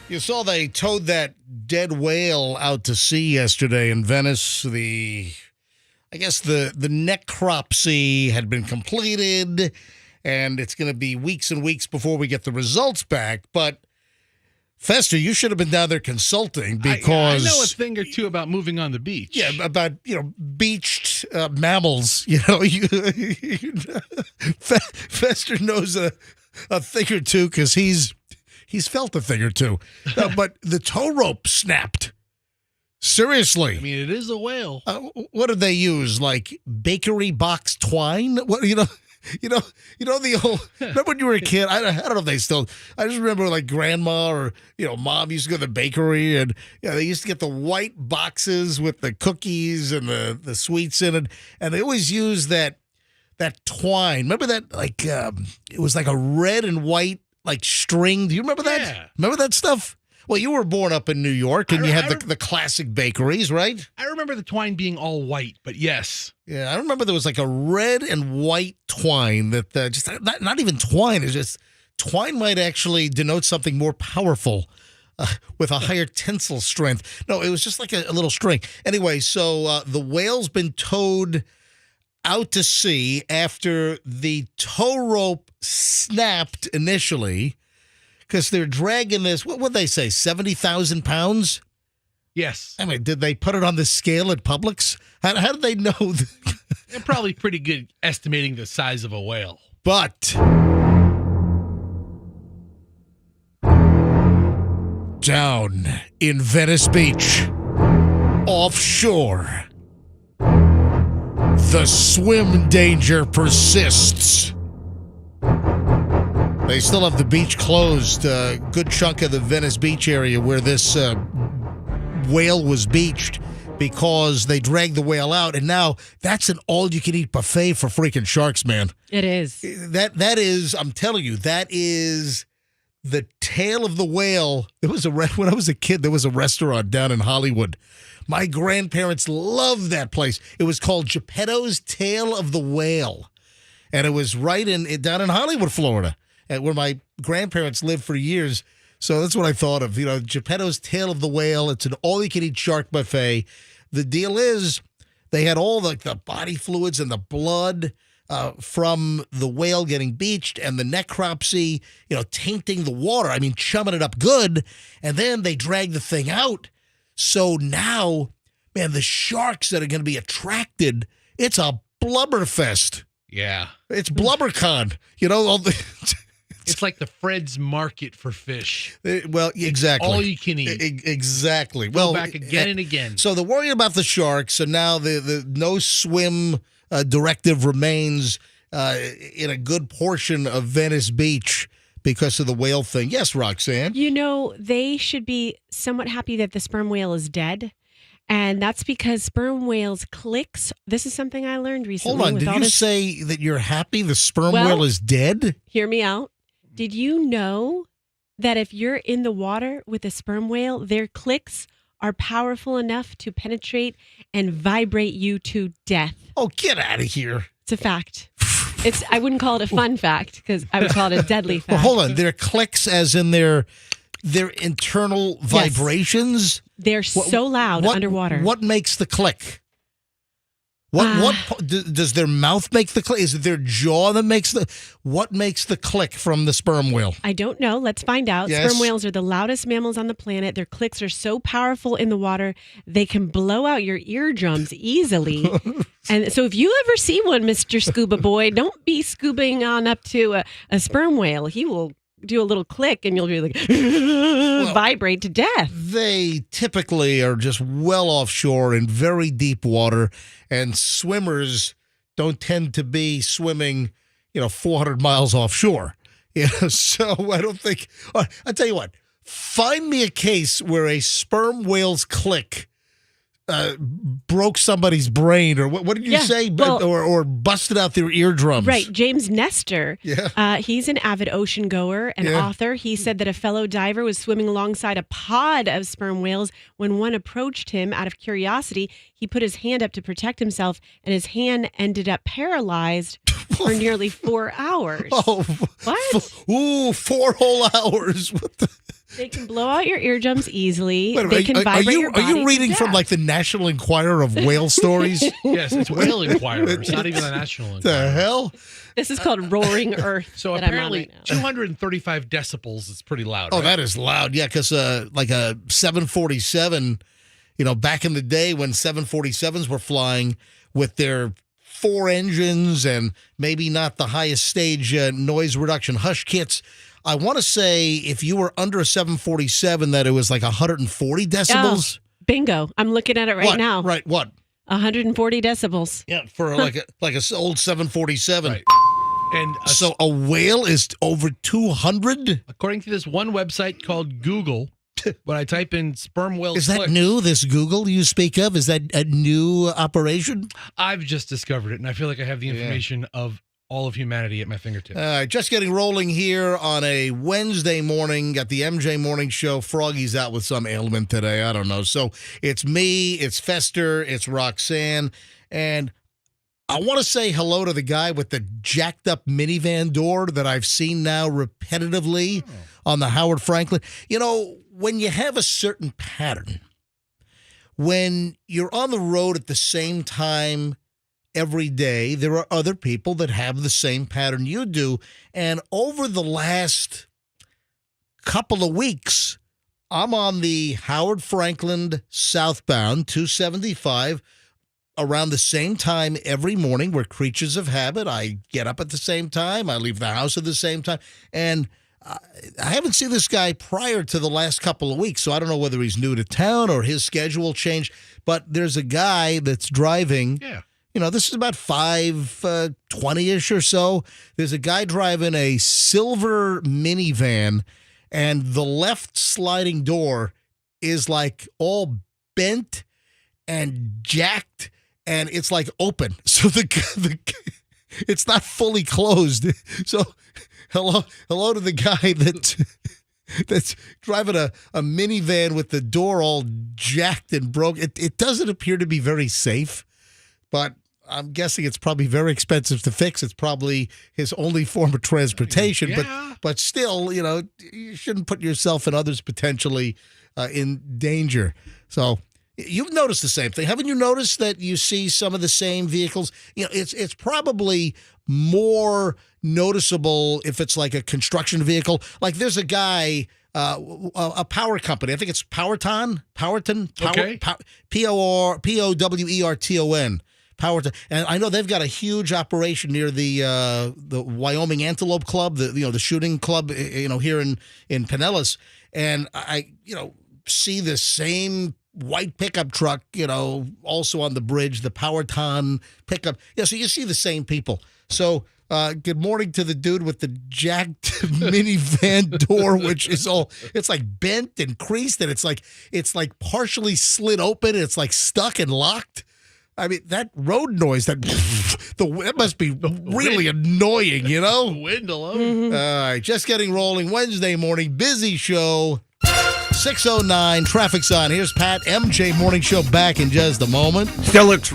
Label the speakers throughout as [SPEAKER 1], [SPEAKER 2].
[SPEAKER 1] You saw they towed that dead whale out to sea yesterday in Venice. I guess the necropsy had been completed, and it's going to be weeks and weeks before we get the results back. But Fester, you should have been down there consulting because
[SPEAKER 2] I know a thing or two about moving on the beach.
[SPEAKER 1] Yeah, about beached mammals. Fester knows a thing or two because he's felt a thing or two. But the tow rope snapped. Seriously.
[SPEAKER 2] I mean, it is a whale.
[SPEAKER 1] What did they use? Like bakery box twine? What the old. Remember when you were a kid? I don't know if they still. I just remember like grandma or mom used to go to the bakery and they used to get the white boxes with the cookies and the sweets in it, and they always used that twine. Remember that it was like a red and white like string. Do you remember that?
[SPEAKER 2] Yeah.
[SPEAKER 1] Remember that stuff? Well, you were born up in New York, and you had the classic bakeries, right?
[SPEAKER 2] I remember the twine being all white, but yes.
[SPEAKER 1] Yeah, I remember there was like a red and white twine that just not even twine. It's just twine might actually denote something more powerful with a higher tensile strength. No, it was just like a little string. Anyway, so the whale's been towed out to sea after the tow rope snapped initially. Because they're dragging this, what would they say, 70,000 pounds?
[SPEAKER 2] Yes.
[SPEAKER 1] I mean, did they put it on the scale at Publix? How did they know?
[SPEAKER 2] They're probably pretty good estimating the size of a whale.
[SPEAKER 1] But down in Venice Beach, offshore, the swim danger persists. They still have the beach closed. A good chunk of the Venice Beach area where this whale was beached because they dragged the whale out. And now that's an all-you-can-eat buffet for freaking sharks, man.
[SPEAKER 3] It is.
[SPEAKER 1] That is, I'm telling you, that is the tail of the whale. When I was a kid, there was a restaurant down in Hollywood. My grandparents loved that place. It was called Geppetto's Tail of the Whale. And it was right down in Hollywood, Florida, where my grandparents lived for years. So that's what I thought of. Geppetto's Tail of the Whale. It's an all-you-can-eat shark buffet. The deal is they had all the body fluids and the blood from the whale getting beached and the necropsy, tainting the water. I mean, chumming it up good. And then they dragged the thing out. So now, man, the sharks that are going to be attracted, it's a blubber fest.
[SPEAKER 2] Yeah.
[SPEAKER 1] It's BlubberCon.
[SPEAKER 2] It's like the Fred's Market for fish.
[SPEAKER 1] Well, exactly.
[SPEAKER 2] All you can eat.
[SPEAKER 1] Exactly.
[SPEAKER 2] Go back again and again.
[SPEAKER 1] So they're worried about the sharks, so now the no swim directive remains in a good portion of Venice Beach because of the whale thing. Yes, Roxanne?
[SPEAKER 3] They should be somewhat happy that the sperm whale is dead. And that's because sperm whales clicks. This is something I learned recently.
[SPEAKER 1] Hold on. Did you say that you're happy the sperm whale is dead?
[SPEAKER 3] Hear me out. Did you know that if you're in the water with a sperm whale, their clicks are powerful enough to penetrate and vibrate you to death?
[SPEAKER 1] Oh, get out of here.
[SPEAKER 3] It's a fact. I wouldn't call it a fun fact because I would call it a deadly fact.
[SPEAKER 1] Well, hold on. Their clicks as in their internal vibrations?
[SPEAKER 3] They're so loud underwater.
[SPEAKER 1] What makes the click? Does their mouth make the click? Is it their jaw that makes what makes the click from the sperm whale?
[SPEAKER 3] I don't know. Let's find out.
[SPEAKER 1] Yes.
[SPEAKER 3] Sperm whales are the loudest mammals on the planet. Their clicks are so powerful in the water, they can blow out your eardrums easily. And so if you ever see one, Mr. Scuba Boy, don't be scubaing on up to a sperm whale. He will do a little click and you'll be like vibrate to death.
[SPEAKER 1] They typically are just well offshore in very deep water, and swimmers don't tend to be swimming, 400 miles offshore. So I don't think. I'll tell you what. Find me a case where a sperm whale's click broke somebody's brain, or what did you say?
[SPEAKER 3] Well,
[SPEAKER 1] or busted out their eardrums.
[SPEAKER 3] Right. James Nestor, he's an avid ocean goer and author. He said that a fellow diver was swimming alongside a pod of sperm whales when one approached him out of curiosity. He put his hand up to protect himself, and his hand ended up paralyzed for nearly 4 hours.
[SPEAKER 1] Oh,
[SPEAKER 3] what?
[SPEAKER 1] 4 whole hours. What the?
[SPEAKER 3] They can blow out your eardrums easily.
[SPEAKER 1] Wait,
[SPEAKER 3] they can vibrate your body.
[SPEAKER 1] Are you reading from like the National Enquirer of whale stories?
[SPEAKER 2] Yes, it's Whale Enquirer. It's not even the National Enquirer.
[SPEAKER 1] The hell?
[SPEAKER 3] This is called Roaring Earth.
[SPEAKER 2] So
[SPEAKER 3] that
[SPEAKER 2] apparently,
[SPEAKER 3] I'm on right
[SPEAKER 2] 235 decibels is pretty loud.
[SPEAKER 1] Oh,
[SPEAKER 2] right?
[SPEAKER 1] that is loud. Yeah, because like a 747, back in the day when 747s were flying with their 4 engines and maybe not the highest stage noise reduction hush kits, I want to say if you were under a 747 that it was like 140 decibels.
[SPEAKER 3] Oh, bingo. I'm looking at it right now.
[SPEAKER 1] Right, what?
[SPEAKER 3] 140 decibels.
[SPEAKER 1] Yeah, for like a old 747.
[SPEAKER 2] Right. And
[SPEAKER 1] so a whale is over 200?
[SPEAKER 2] According to this one website called Google, when I type in sperm whale
[SPEAKER 1] Is that new, this Google you speak of? Is that a new operation?
[SPEAKER 2] I've just discovered it, and I feel like I have the information of all of humanity at my fingertips.
[SPEAKER 1] Just getting rolling here on a Wednesday morning at the MJ Morning Show. Froggy's out with some ailment today. I don't know. So it's me, it's Fester, it's Roxanne, and I want to say hello to the guy with the jacked up minivan door that I've seen now repetitively on the Howard Franklin. When you have a certain pattern, when you're on the road at the same time every day, there are other people that have the same pattern you do. And over the last couple of weeks, I'm on the Howard Franklin southbound 275 around the same time every morning. We're creatures of habit. I get up at the same time. I leave the house at the same time. And I haven't seen this guy prior to the last couple of weeks, so I don't know whether he's new to town or his schedule changed. But there's a guy that's driving.
[SPEAKER 2] Yeah.
[SPEAKER 1] This is about 5:20-ish or so. There's a guy driving a silver minivan, and the left sliding door is like all bent and jacked, and it's like open. So it's not fully closed. So hello to the guy that's driving a minivan with the door all jacked and broke. It doesn't appear to be very safe, but I'm guessing it's probably very expensive to fix. It's probably his only form of transportation.
[SPEAKER 2] Yeah.
[SPEAKER 1] But still, you shouldn't put yourself and others potentially in danger. So you've noticed the same thing. Haven't you noticed that you see some of the same vehicles? It's probably more noticeable if it's like a construction vehicle. Like there's a guy, a power company. I think it's Powerton.
[SPEAKER 2] Okay.
[SPEAKER 1] Powerton. Powerton. And I know they've got a huge operation near the Wyoming Antelope Club, the shooting club, here in Pinellas. And I see the same white pickup truck, also on the bridge, the Powerton pickup. Yeah, so you see the same people. So good morning to the dude with the jacked minivan door, which is it's like bent and creased, and it's like partially slid open. And it's like stuck and locked. I mean, that road noise, it must be really annoying, you know?
[SPEAKER 2] Wind alone.
[SPEAKER 1] All right, just getting rolling. Wednesday morning, busy show. 6:09, traffic's on. Here's Pat, MJ Morning Show back in just a moment.
[SPEAKER 4] Still looks.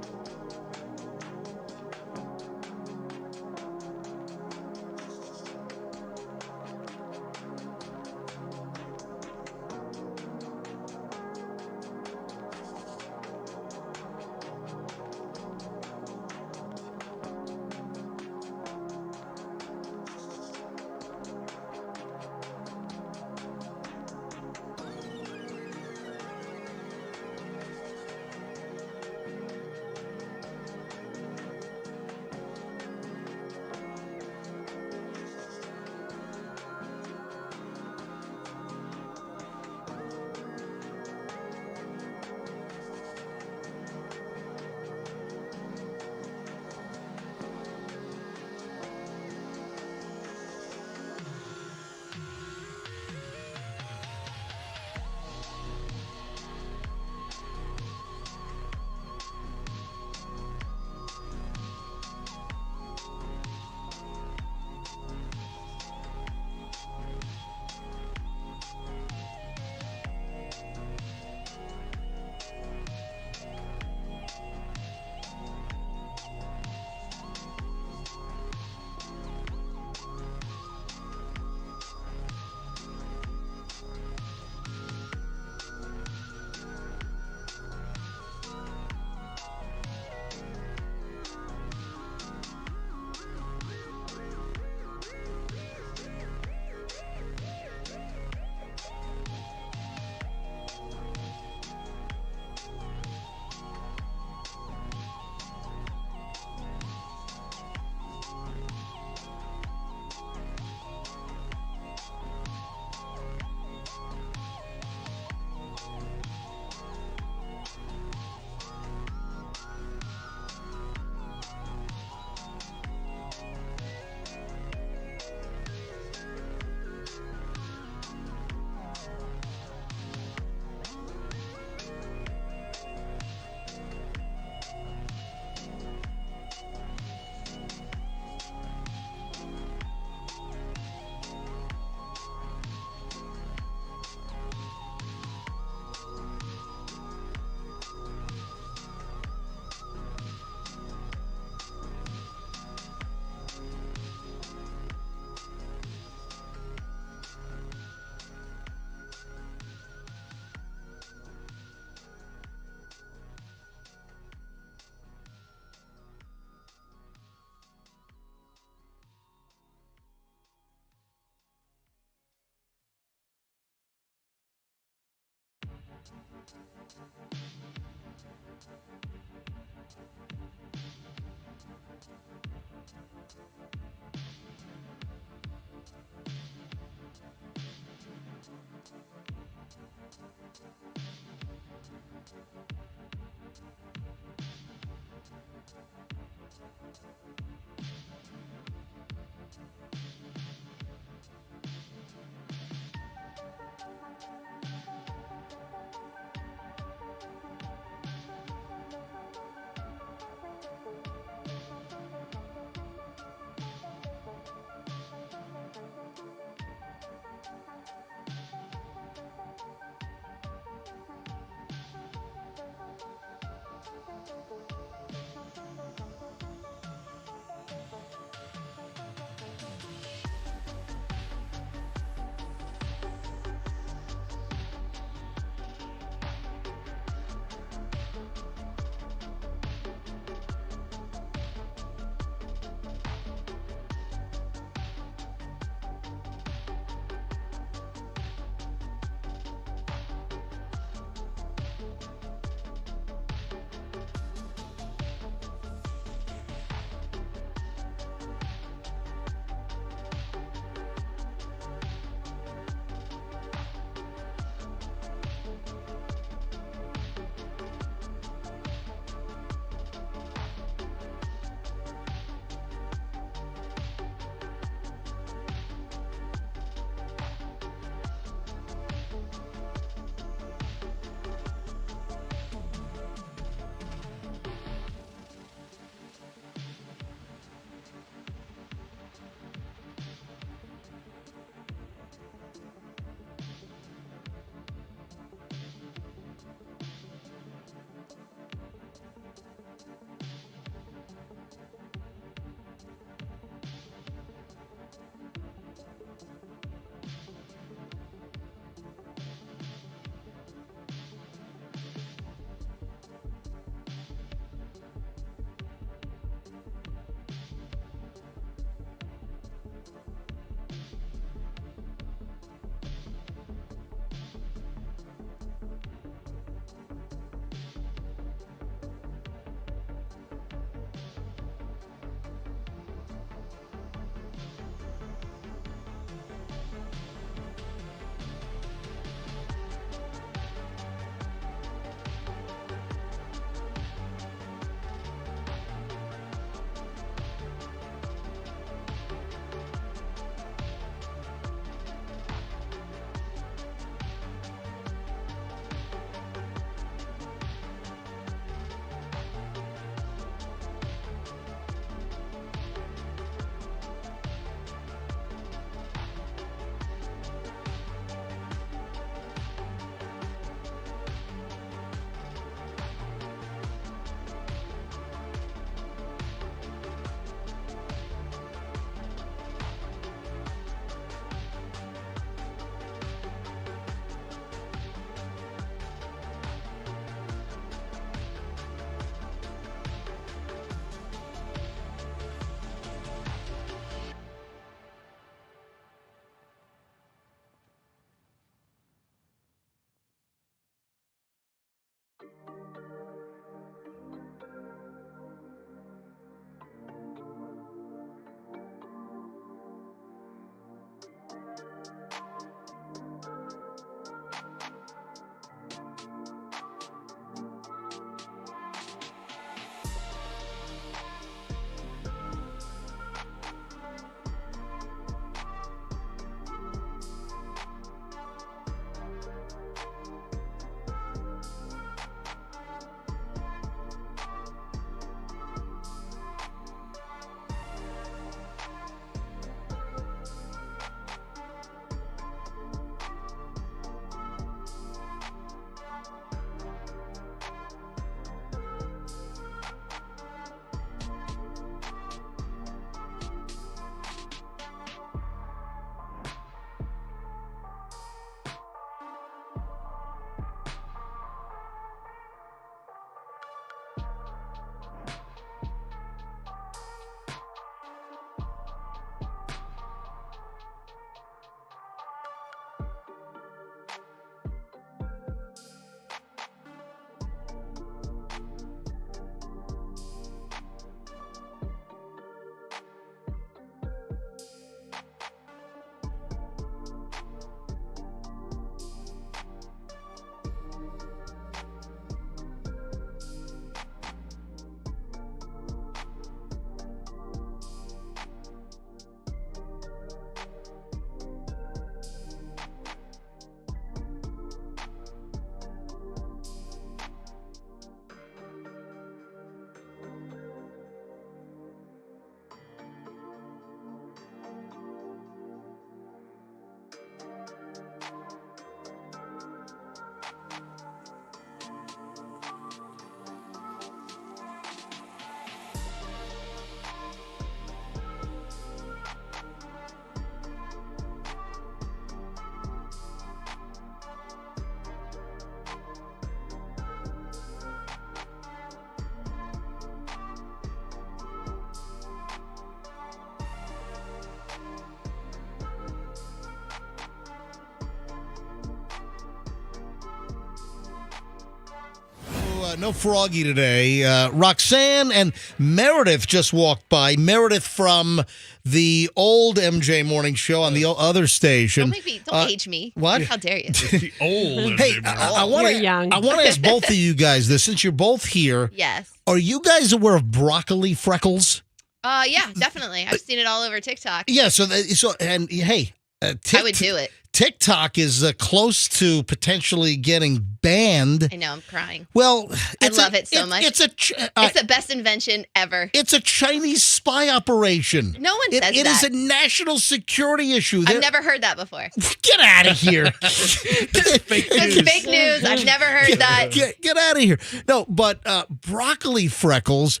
[SPEAKER 1] No Froggy today. Roxanne and Meredith just walked by. Meredith from the old MJ morning show on the other station.
[SPEAKER 4] Don't age me.
[SPEAKER 1] What?
[SPEAKER 4] How dare you?
[SPEAKER 2] The old.
[SPEAKER 1] Hey, I want
[SPEAKER 3] You're young.
[SPEAKER 1] to ask both of you guys this, since you're both here.
[SPEAKER 4] Yes.
[SPEAKER 1] Are you guys aware of broccoli freckles?
[SPEAKER 4] Yeah, definitely. I've seen it all over TikTok.
[SPEAKER 1] Yeah. Hey,
[SPEAKER 4] I would do it.
[SPEAKER 1] TikTok is close to potentially getting banned.
[SPEAKER 4] I know. I'm crying.
[SPEAKER 1] Well,
[SPEAKER 4] I love it so much.
[SPEAKER 1] It's
[SPEAKER 4] It's the best invention ever.
[SPEAKER 1] It's a Chinese spy operation.
[SPEAKER 4] No one says
[SPEAKER 1] It is
[SPEAKER 4] that.
[SPEAKER 1] a national security issue.
[SPEAKER 4] I've never heard that before.
[SPEAKER 1] Get out of here.
[SPEAKER 2] Fake
[SPEAKER 4] It's
[SPEAKER 2] news.
[SPEAKER 4] fake news. I've never heard that.
[SPEAKER 1] Get out of here. No, but broccoli freckles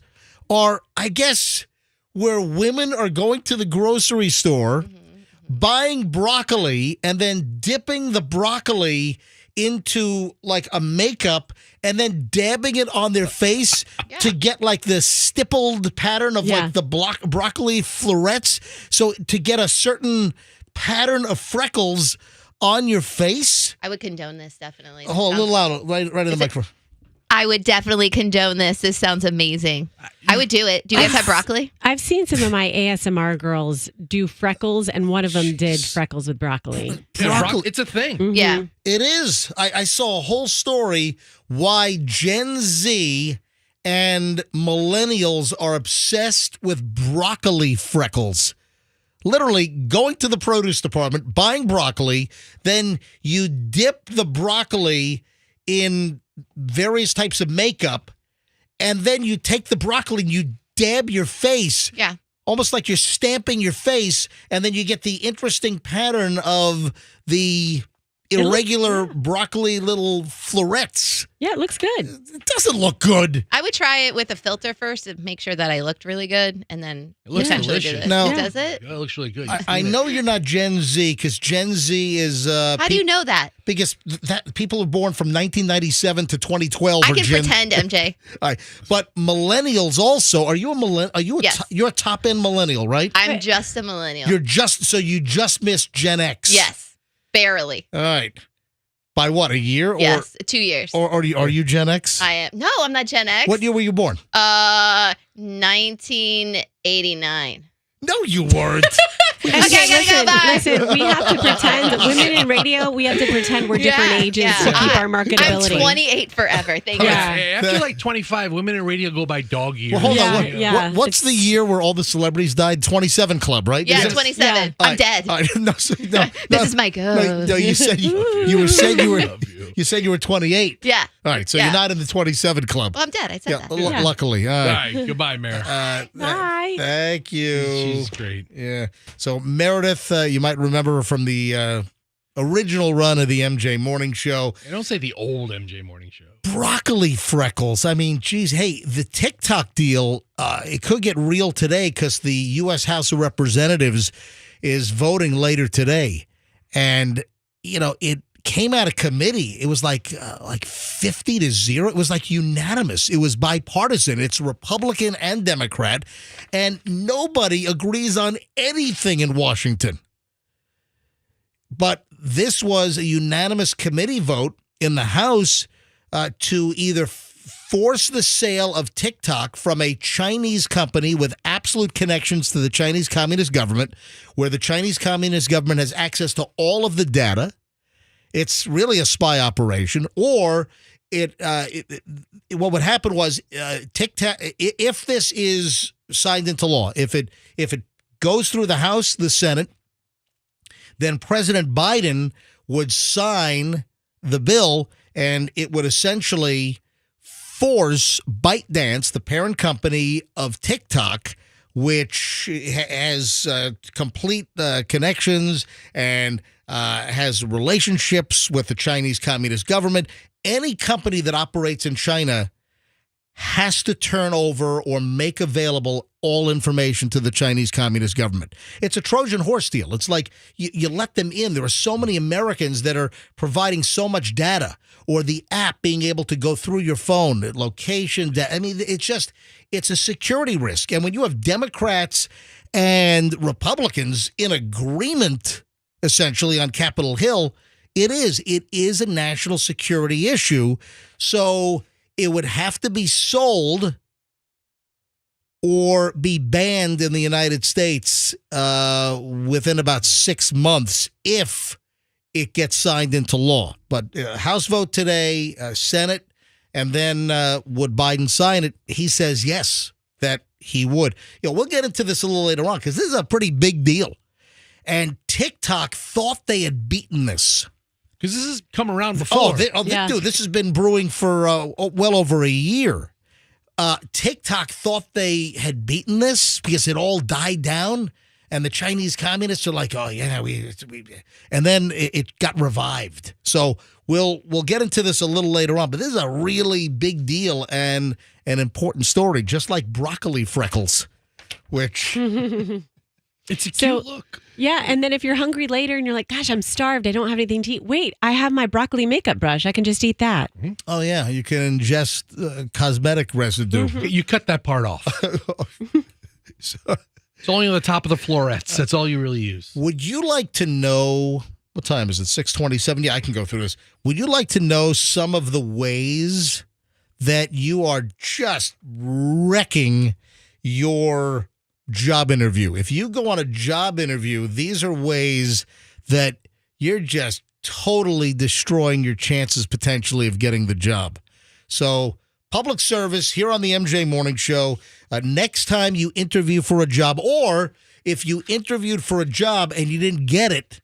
[SPEAKER 1] are, I guess, where women are going to the grocery store, buying broccoli, and then dipping the broccoli into like a makeup and then dabbing it on their face to get like the stippled pattern of like the broccoli florets. So to get a certain pattern of freckles on your face.
[SPEAKER 4] I would condone this, definitely.
[SPEAKER 1] A little louder, right in the microphone.
[SPEAKER 4] I would definitely condone this. This sounds amazing. I would do it. Do you guys have broccoli?
[SPEAKER 3] I've seen some of my ASMR girls do freckles, and one of them did freckles with broccoli.
[SPEAKER 1] Broccoli.
[SPEAKER 2] It's a thing.
[SPEAKER 3] Mhm.
[SPEAKER 4] Yeah.
[SPEAKER 1] It is. I saw a whole story why Gen Z and millennials are obsessed with broccoli freckles. Literally going to the produce department, buying broccoli, then you dip the broccoli in various types of makeup, and then you take the broccoli and you dab your face.
[SPEAKER 4] Yeah.
[SPEAKER 1] Almost like you're stamping your face, and then you get the interesting pattern of the irregular broccoli little florets.
[SPEAKER 3] Yeah, it looks good.
[SPEAKER 1] It doesn't look good.
[SPEAKER 4] I would try it with a filter first to make sure that I looked really good, and then
[SPEAKER 2] It looks
[SPEAKER 4] potentially do
[SPEAKER 2] delicious.
[SPEAKER 4] this.
[SPEAKER 1] No.
[SPEAKER 4] Does it?
[SPEAKER 2] Yeah, it looks really good.
[SPEAKER 1] I know you're not Gen Z, because Gen Z is
[SPEAKER 4] How do you know that?
[SPEAKER 1] because that people are born from 1997 to 2012.
[SPEAKER 4] I
[SPEAKER 1] are
[SPEAKER 4] can
[SPEAKER 1] Gen-
[SPEAKER 4] pretend, MJ.
[SPEAKER 1] All right. But millennials also. Are you a millennial? Are you
[SPEAKER 4] Yes.
[SPEAKER 1] you're a top end millennial, right?
[SPEAKER 4] I'm just a millennial.
[SPEAKER 1] You just missed Gen X.
[SPEAKER 4] Yes. Barely.
[SPEAKER 1] All right. By what, a year?
[SPEAKER 4] Yes. 2 years.
[SPEAKER 1] Or are you Gen X?
[SPEAKER 4] I am. No, I'm not Gen X.
[SPEAKER 1] What year were you born?
[SPEAKER 4] 1989.
[SPEAKER 1] No, you weren't.
[SPEAKER 4] Okay, I gotta go. Bye.
[SPEAKER 3] Listen, we have to pretend, women in radio, we have to pretend we're different ages to keep our marketability.
[SPEAKER 4] I'm 28 forever. Thank you.
[SPEAKER 3] Yeah.
[SPEAKER 2] Hey, after like 25, women in radio go by dog years.
[SPEAKER 1] Well, hold
[SPEAKER 3] Yeah,
[SPEAKER 1] on.
[SPEAKER 3] yeah.
[SPEAKER 1] What's the year where all the celebrities died? 27 Club, right?
[SPEAKER 4] Yeah,
[SPEAKER 1] Is it-
[SPEAKER 4] 27.
[SPEAKER 3] Yeah.
[SPEAKER 4] I'm dead.
[SPEAKER 1] All right. No,
[SPEAKER 4] This is my ghost.
[SPEAKER 1] No, you said you said you were 28.
[SPEAKER 4] Yeah.
[SPEAKER 1] All right, so
[SPEAKER 4] Yeah.
[SPEAKER 1] you're not in the 27 Club.
[SPEAKER 4] Well, I'm dead. I said
[SPEAKER 1] Yeah,
[SPEAKER 4] that.
[SPEAKER 3] Yeah.
[SPEAKER 1] luckily. All
[SPEAKER 2] All
[SPEAKER 1] right.
[SPEAKER 2] right, goodbye, Mare.
[SPEAKER 3] Bye.
[SPEAKER 1] Thank you.
[SPEAKER 2] She's great.
[SPEAKER 1] Yeah. So Meredith, you might remember her from the original run of the MJ Morning Show.
[SPEAKER 2] I don't say the old MJ Morning Show.
[SPEAKER 1] Broccoli freckles. I mean, geez, hey, the TikTok deal, it could get real today because the U.S. House of Representatives is voting later today. And, you know, it came out of committee. It was like 50-0. It was like unanimous. It was bipartisan. It's Republican and Democrat. And nobody agrees on anything in Washington. But this was a unanimous committee vote in the House to either force the sale of TikTok from a Chinese company with absolute connections to the Chinese Communist government, where the Chinese Communist government has access to all of the data. It's really a spy operation. Or what would happen was TikTok, if this is signed into law, if it goes through the House, the Senate, then President Biden would sign the bill, and it would essentially force ByteDance, the parent company of TikTok, which has complete connections and has relationships with the Chinese Communist government. Any company that operates in China has to turn over or make available all information to the Chinese Communist government. It's a Trojan horse deal. It's like you let them in. There are so many Americans that are providing so much data, or the app being able to go through your phone, location. I mean, it's a security risk. And when you have Democrats and Republicans in agreement, essentially, on Capitol Hill, it is a national security issue. So it would have to be sold or be banned in the United States within about 6 months if it gets signed into law. But House vote today, Senate, and then would Biden sign it? He says yes, that he would. We'll get into this a little later on because this is a pretty big deal. And TikTok thought they had beaten this.
[SPEAKER 2] Because this has come around before.
[SPEAKER 1] Dude, this has been brewing for well over a year. TikTok thought they had beaten this because it all died down, and the Chinese communists are like, "Oh yeah, we," and then it got revived. So we'll get into this a little later on, but this is a really big deal and an important story, just like broccoli freckles, which
[SPEAKER 2] it's a cute look.
[SPEAKER 3] Yeah, and then if you're hungry later and you're like, gosh, I'm starved, I don't have anything to eat. Wait, I have my broccoli makeup brush. I can just eat that.
[SPEAKER 1] Oh, yeah, you can ingest cosmetic residue.
[SPEAKER 2] You cut that part off. It's only on the top of the florets. That's all you really use.
[SPEAKER 1] Would you like to know, what time is it, 6:27? Yeah, I can go through this. Would you like to know some of the ways that you are just wrecking your job interview? If you go on a job interview, these are ways that you're just totally destroying your chances potentially of getting the job. So, public service here on the MJ Morning Show. Next time you interview for a job, or if you interviewed for a job and you didn't get it,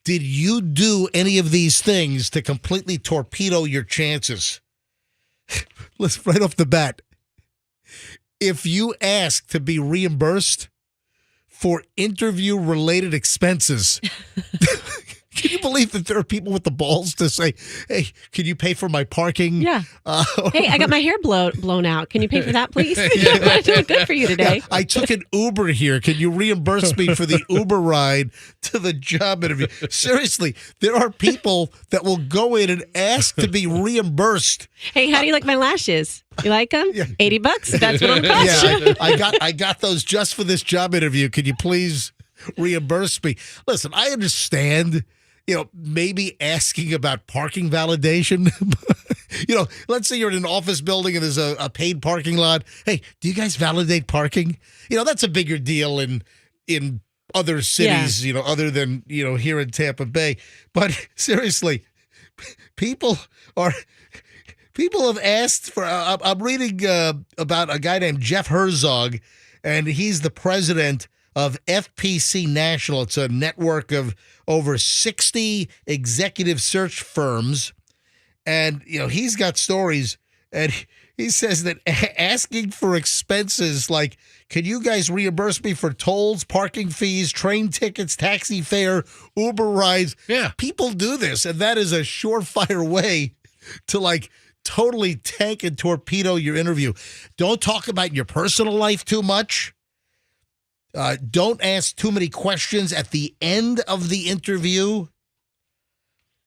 [SPEAKER 1] did you do any of these things to completely torpedo your chances? Let's right off the bat. If you ask to be reimbursed for interview-related expenses, can you believe that there are people with the balls to say, hey, can you pay for my parking?
[SPEAKER 3] Yeah. Hey, I got my hair blown out. Can you pay for that, please? I'm doing good for you today.
[SPEAKER 1] I took an Uber here. Can you reimburse me for the Uber ride to the job interview? Seriously, there are people that will go in and ask to be reimbursed.
[SPEAKER 3] Hey, how do you like my lashes? You like them?
[SPEAKER 1] Yeah.
[SPEAKER 3] $80? That's what I'm cost you.
[SPEAKER 1] Yeah, I got those just for this job interview. Can you please reimburse me? Listen, I understand, maybe asking about parking validation. Let's say you're in an office building and there's a paid parking lot. Hey, do you guys validate parking? That's a bigger deal in other cities, other than, here in Tampa Bay. But seriously, people have asked for, I'm reading about a guy named Jeff Herzog, and he's the president of FPC National. It's a network of over 60 executive search firms. And, he's got stories, and he says that asking for expenses like, can you guys reimburse me for tolls, parking fees, train tickets, taxi fare, Uber rides?
[SPEAKER 2] Yeah.
[SPEAKER 1] People do this, and that is a surefire way to, totally tank and torpedo your interview. Don't talk about your personal life too much. Don't ask too many questions at the end of the interview.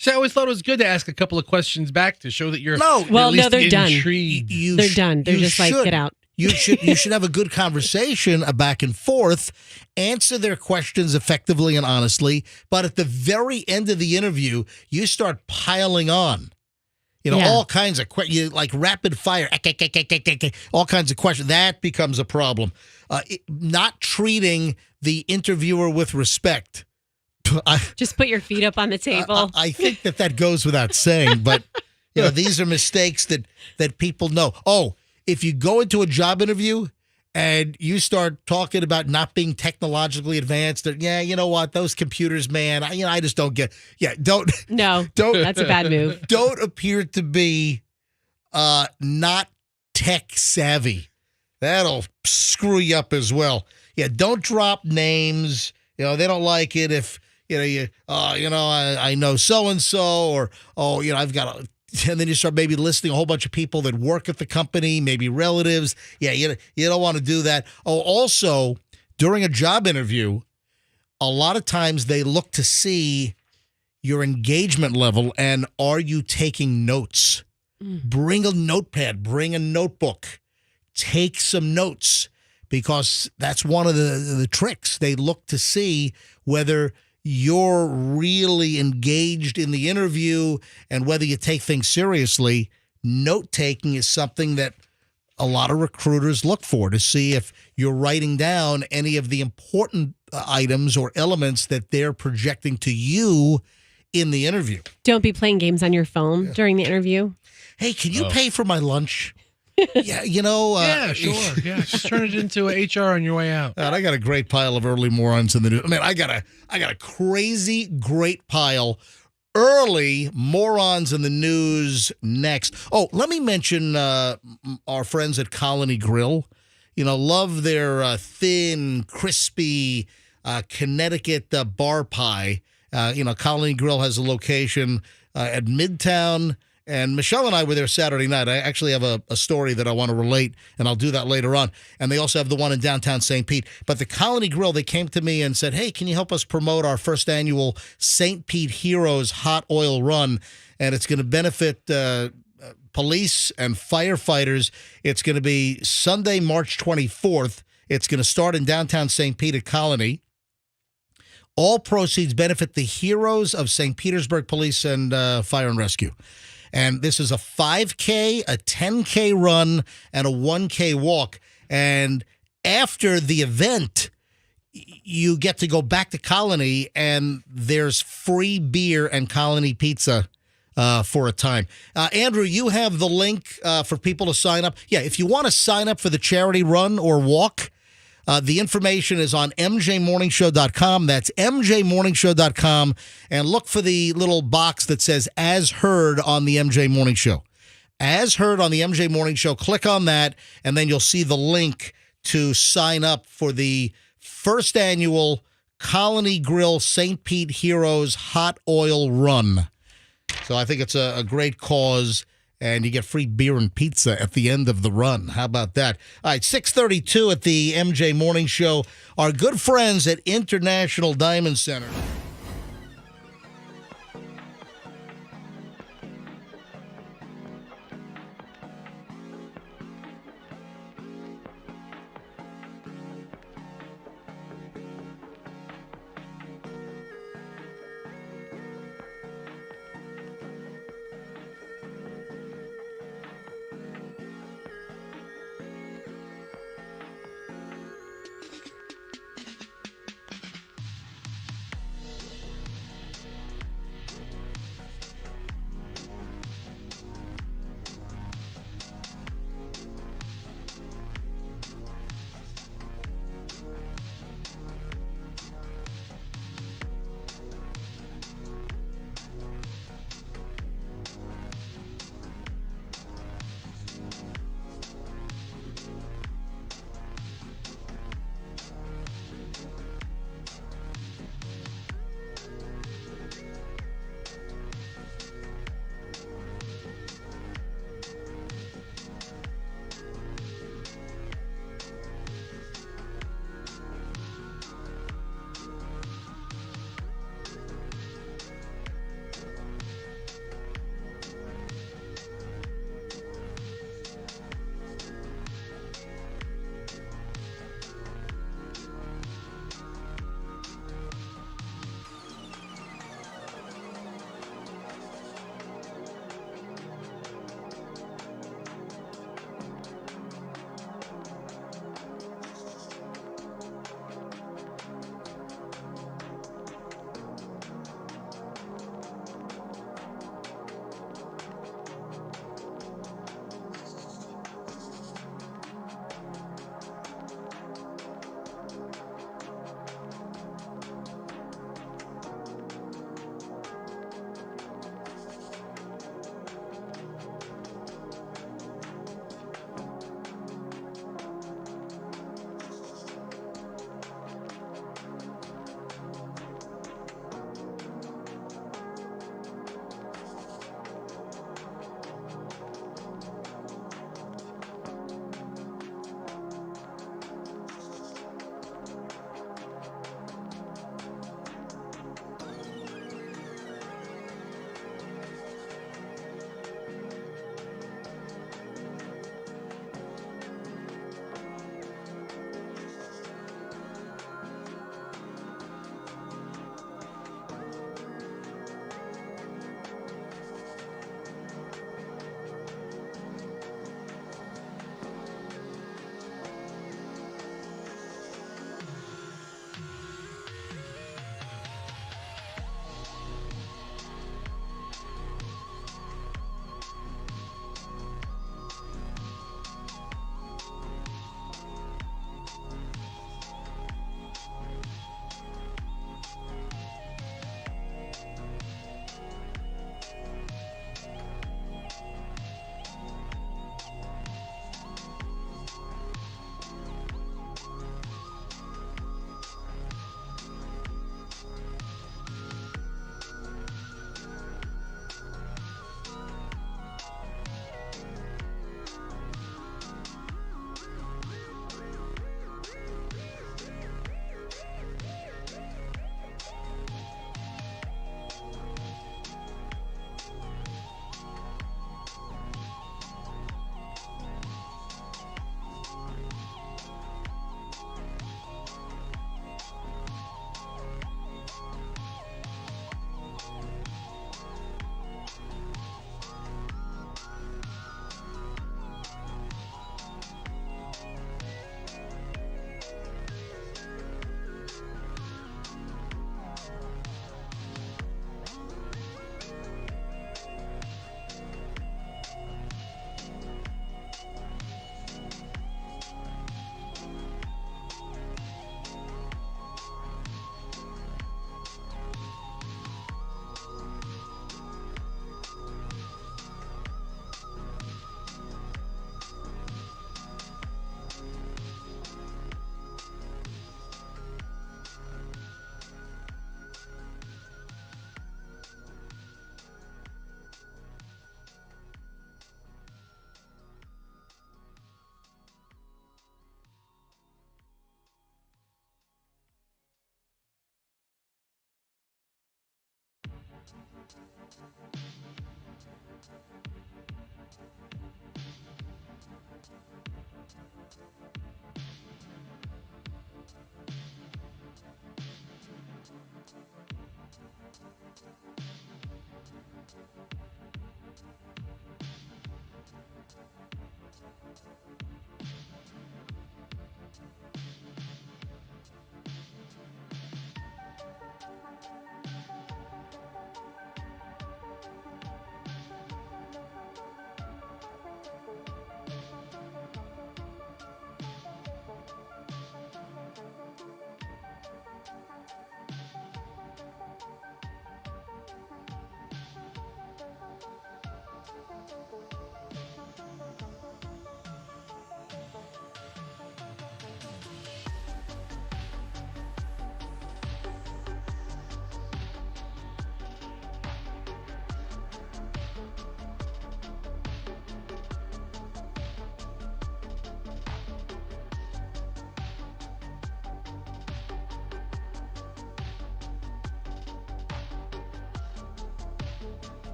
[SPEAKER 2] See, I always thought it was good to ask a couple of questions back to show that you're
[SPEAKER 3] they're done.
[SPEAKER 2] intrigued.
[SPEAKER 3] They're done. They're just like, get out.
[SPEAKER 1] You should have a good conversation, a back and forth, answer their questions effectively and honestly, but at the very end of the interview, you start piling on. All kinds of questions, like rapid fire, all kinds of questions. That becomes a problem. Not treating the interviewer with respect.
[SPEAKER 3] Just put your feet up on the table.
[SPEAKER 1] I think that goes without saying, but these are mistakes that people know. Oh, if you go into a job interview and you start talking about not being technologically advanced, or, you know what, those computers, man, I just don't get. Yeah, don't.
[SPEAKER 3] No, that's a bad move.
[SPEAKER 1] Don't appear to be not tech savvy. That'll screw you up as well. Yeah, don't drop names. They don't like it if I know so and so, or I've got a. And then you start maybe listing a whole bunch of people that work at the company, maybe relatives. Yeah, you don't want to do that. Oh, also, during a job interview, a lot of times they look to see your engagement level and are you taking notes? Bring a notepad, bring a notebook, take some notes, because that's one of the tricks. They look to see whether you're really engaged in the interview and whether you take things seriously note-taking is something that a lot of recruiters look for to see if you're writing down any of the important items or elements that they're projecting to you in the interview.
[SPEAKER 3] Don't be playing games on your phone during the interview.
[SPEAKER 1] Hey, can you pay for my lunch? Yeah,
[SPEAKER 2] Yeah, sure. Yeah, just turn it into HR on your way out.
[SPEAKER 1] And I got a great pile of early morons in the news. I mean, I got a crazy great pile. Early morons in the news next. Oh, let me mention our friends at Colony Grill. Love their thin, crispy Connecticut bar pie. Colony Grill has a location at Midtown. And Michelle and I were there Saturday night. I actually have a story that I want to relate, and I'll do that later on. And they also have the one in downtown St. Pete. But the Colony Grill, they came to me and said, hey, can you help us promote our first annual St. Pete Heroes Hot Oil Run? And it's going to benefit police and firefighters. It's going to be Sunday, March 24th. It's going to start in downtown St. Pete at Colony. All proceeds benefit the heroes of St. Petersburg Police and Fire and Rescue. And this is a 5K, a 10K run, and a 1K walk. And after the event, you get to go back to Colony, and there's free beer and Colony pizza for a time. Andrew, you have the link for people to sign up. Yeah, if you want to sign up for the charity run or walk, the information is on mjmorningshow.com. That's mjmorningshow.com. And look for the little box that says As Heard on the MJ Morning Show. As Heard on the MJ Morning Show. Click on that, and then you'll see the link to sign up for the first annual Colony Grill St. Pete Heroes Hot Oil Run. So I think it's a great cause. And you get free beer and pizza at the end of the run. How about that? All right, 6:32 at the MJ Morning Show. Our good friends at International Diamond Center.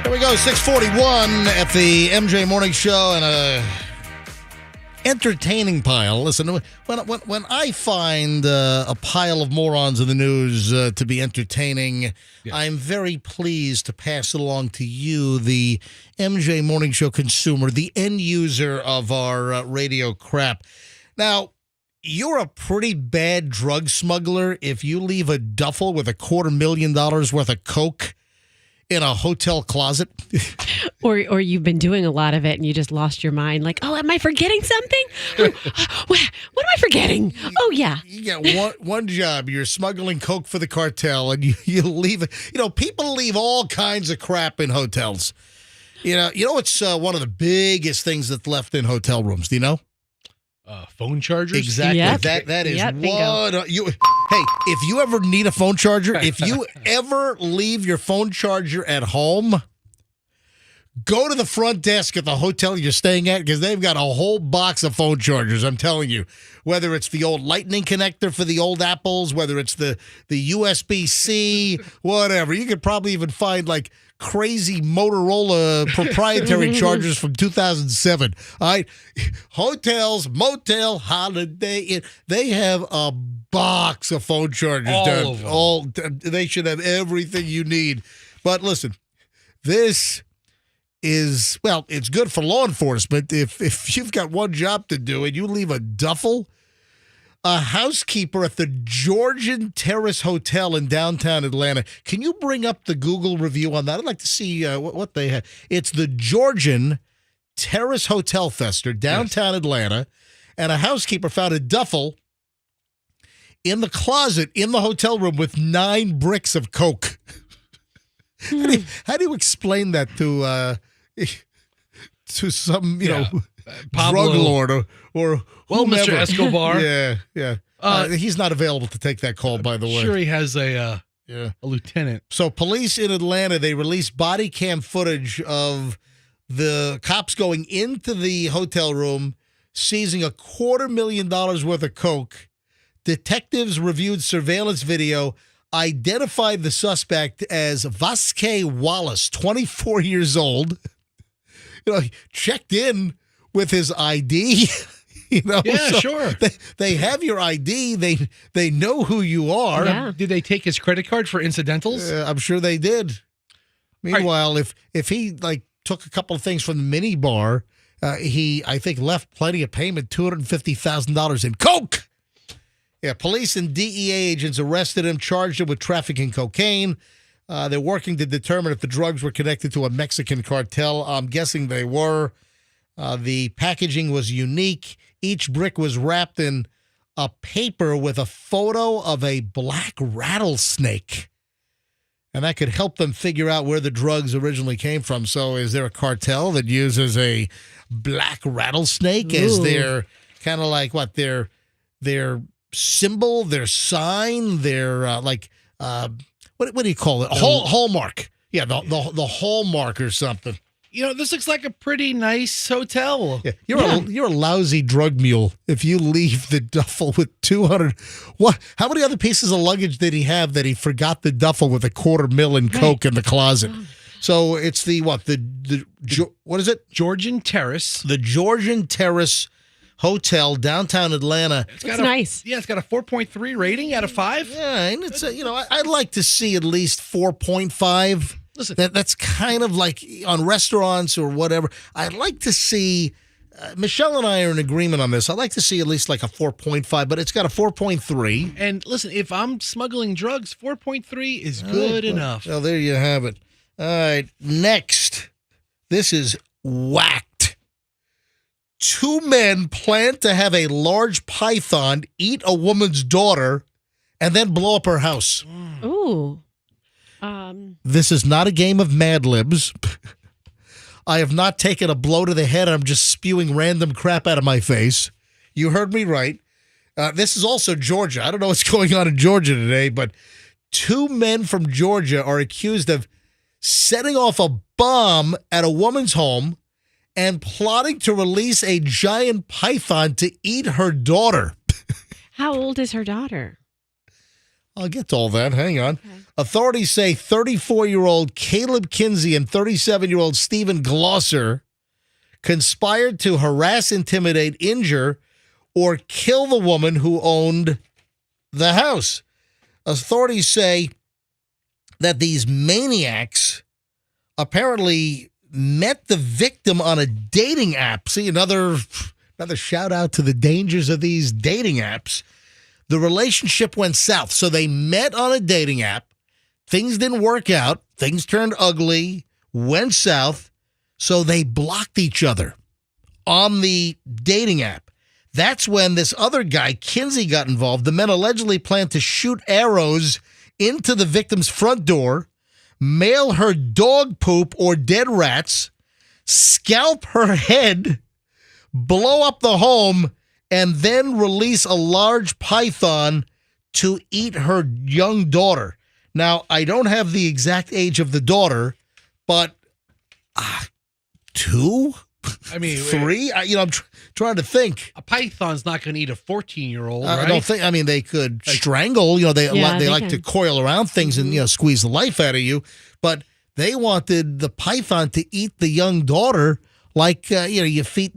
[SPEAKER 1] Here we go, 6:41 at the MJ Morning Show, and a entertaining pile. Listen, when I find a pile of morons in the news to be entertaining, yes, I'm very pleased to pass it along to you, the MJ Morning Show consumer, the end user of our radio crap. Now, you're a pretty bad drug smuggler if you leave a duffel with $250,000 worth of coke in a hotel closet.
[SPEAKER 3] or you've been doing a lot of it and you just lost your mind. Like, oh, am I forgetting something? What am I forgetting? Oh, yeah.
[SPEAKER 1] You got one job. You're smuggling coke for the cartel, and you leave it. You know, people leave all kinds of crap in hotels. You know what's one of the biggest things that's left in hotel rooms? Do you know?
[SPEAKER 2] Phone chargers?
[SPEAKER 1] Exactly.
[SPEAKER 3] Yep.
[SPEAKER 1] That is
[SPEAKER 3] Yep,
[SPEAKER 1] what you. Hey, if you ever need a phone charger, if you ever leave your phone charger at home, go to the front desk at the hotel you're staying at, because they've got a whole box of phone chargers. I'm telling you, whether it's the old lightning connector for the old Apples, whether it's the USB-C, whatever, you could probably even find like crazy Motorola proprietary chargers from 2007. All right, hotels, motel, Holiday Inn, they have a box of phone chargers.
[SPEAKER 2] All of them.
[SPEAKER 1] They should have everything you need. But listen, this is, well, it's good for law enforcement if you've got one job to do and you leave a duffel. a housekeeper at the Georgian Terrace Hotel in downtown Atlanta. Can you bring up the Google review on that? I'd like to see what they have. It's the Georgian Terrace Hotel Fester, downtown Atlanta, and a housekeeper found a duffel in the closet in the hotel room with 9 bricks of coke. How do you explain that to some
[SPEAKER 2] Pablo,
[SPEAKER 1] drug lord or whomever?
[SPEAKER 2] Mr. Escobar?
[SPEAKER 1] Yeah. He's not available to take that call, by the way.
[SPEAKER 2] Sure, he has a lieutenant.
[SPEAKER 1] So police in Atlanta, they released body cam footage of the cops going into the hotel room, seizing $250,000 worth of coke. Detectives reviewed surveillance video, identified the suspect as Vasquez Wallace, 24 years old. He checked in with his ID.
[SPEAKER 2] Sure.
[SPEAKER 1] They have your ID. They know who you are.
[SPEAKER 3] Yeah.
[SPEAKER 2] Did they take his credit card for incidentals?
[SPEAKER 1] I'm sure they did. Meanwhile, if he took a couple of things from the mini bar, he, I think, left plenty of payment, $250,000 in coke. Yeah, police and DEA agents arrested him, charged him with trafficking cocaine. They're working to determine if the drugs were connected to a Mexican cartel. I'm guessing they were. The packaging was unique. Each brick was wrapped in a paper with a photo of a black rattlesnake. And that could help them figure out where the drugs originally came from. So is there a cartel that uses a black rattlesnake as their kind of like what, their symbol, their sign, their what do you call it? Hallmark. Yeah, the hallmark or something.
[SPEAKER 2] This looks like a pretty nice hotel.
[SPEAKER 1] Yeah, you're a lousy drug mule if you leave the duffel with 200. What? How many other pieces of luggage did he have that he forgot the duffel with $250,000 in coke in the closet? So it's the what is it?
[SPEAKER 2] Georgian Terrace.
[SPEAKER 1] The Georgian Terrace Hotel, downtown Atlanta.
[SPEAKER 2] It's
[SPEAKER 3] nice.
[SPEAKER 2] Yeah, it's got a 4.3 rating out of 5.
[SPEAKER 1] Yeah, and it's I'd like to see at least 4.5.
[SPEAKER 2] Listen,
[SPEAKER 1] that's kind of like on restaurants or whatever. I'd like to see. Michelle and I are in agreement on this. I'd like to see at least like a 4.5, but it's got a 4.3.
[SPEAKER 2] And listen, if I'm smuggling drugs, 4.3 is good enough.
[SPEAKER 1] Well, there you have it. All right, next. This is whacked. 2 men plan to have a large python eat a woman's daughter and then blow up her house.
[SPEAKER 3] Ooh.
[SPEAKER 1] This is not a game of Mad Libs. I have not taken a blow to the head. I'm just spewing random crap out of my face. You heard me right. This is also Georgia. I don't know what's going on in Georgia today, but 2 men from Georgia are accused of setting off a bomb at a woman's home and plotting to release a giant python to eat her daughter.
[SPEAKER 3] How old is her daughter?
[SPEAKER 1] I'll get to all that. Hang on.
[SPEAKER 3] Okay.
[SPEAKER 1] Authorities say 34-year-old Caleb Kinsey and 37-year-old Stephen Glosser conspired to harass, intimidate, injure, or kill the woman who owned the house. Authorities say that these maniacs apparently met the victim on a dating app. See, another shout out to the dangers of these dating apps. The relationship went south. So they met on a dating app. Things didn't work out. Things turned ugly, went south. So they blocked each other on the dating app. That's when this other guy, Kinsey, got involved. The men allegedly planned to shoot arrows into the victim's front door, mail her dog poop or dead rats, scalp her head, blow up the home, and then release a large python to eat her young daughter. Now, I don't have the exact age of the daughter, but 2?
[SPEAKER 2] I mean,
[SPEAKER 1] 3? I'm trying to think.
[SPEAKER 2] A python's not going to eat a 14-year-old,
[SPEAKER 1] I
[SPEAKER 2] right?
[SPEAKER 1] don't think. I mean, they could strangle. They like to coil around things and squeeze the life out of you. But they wanted the python to eat the young daughter. Like you feed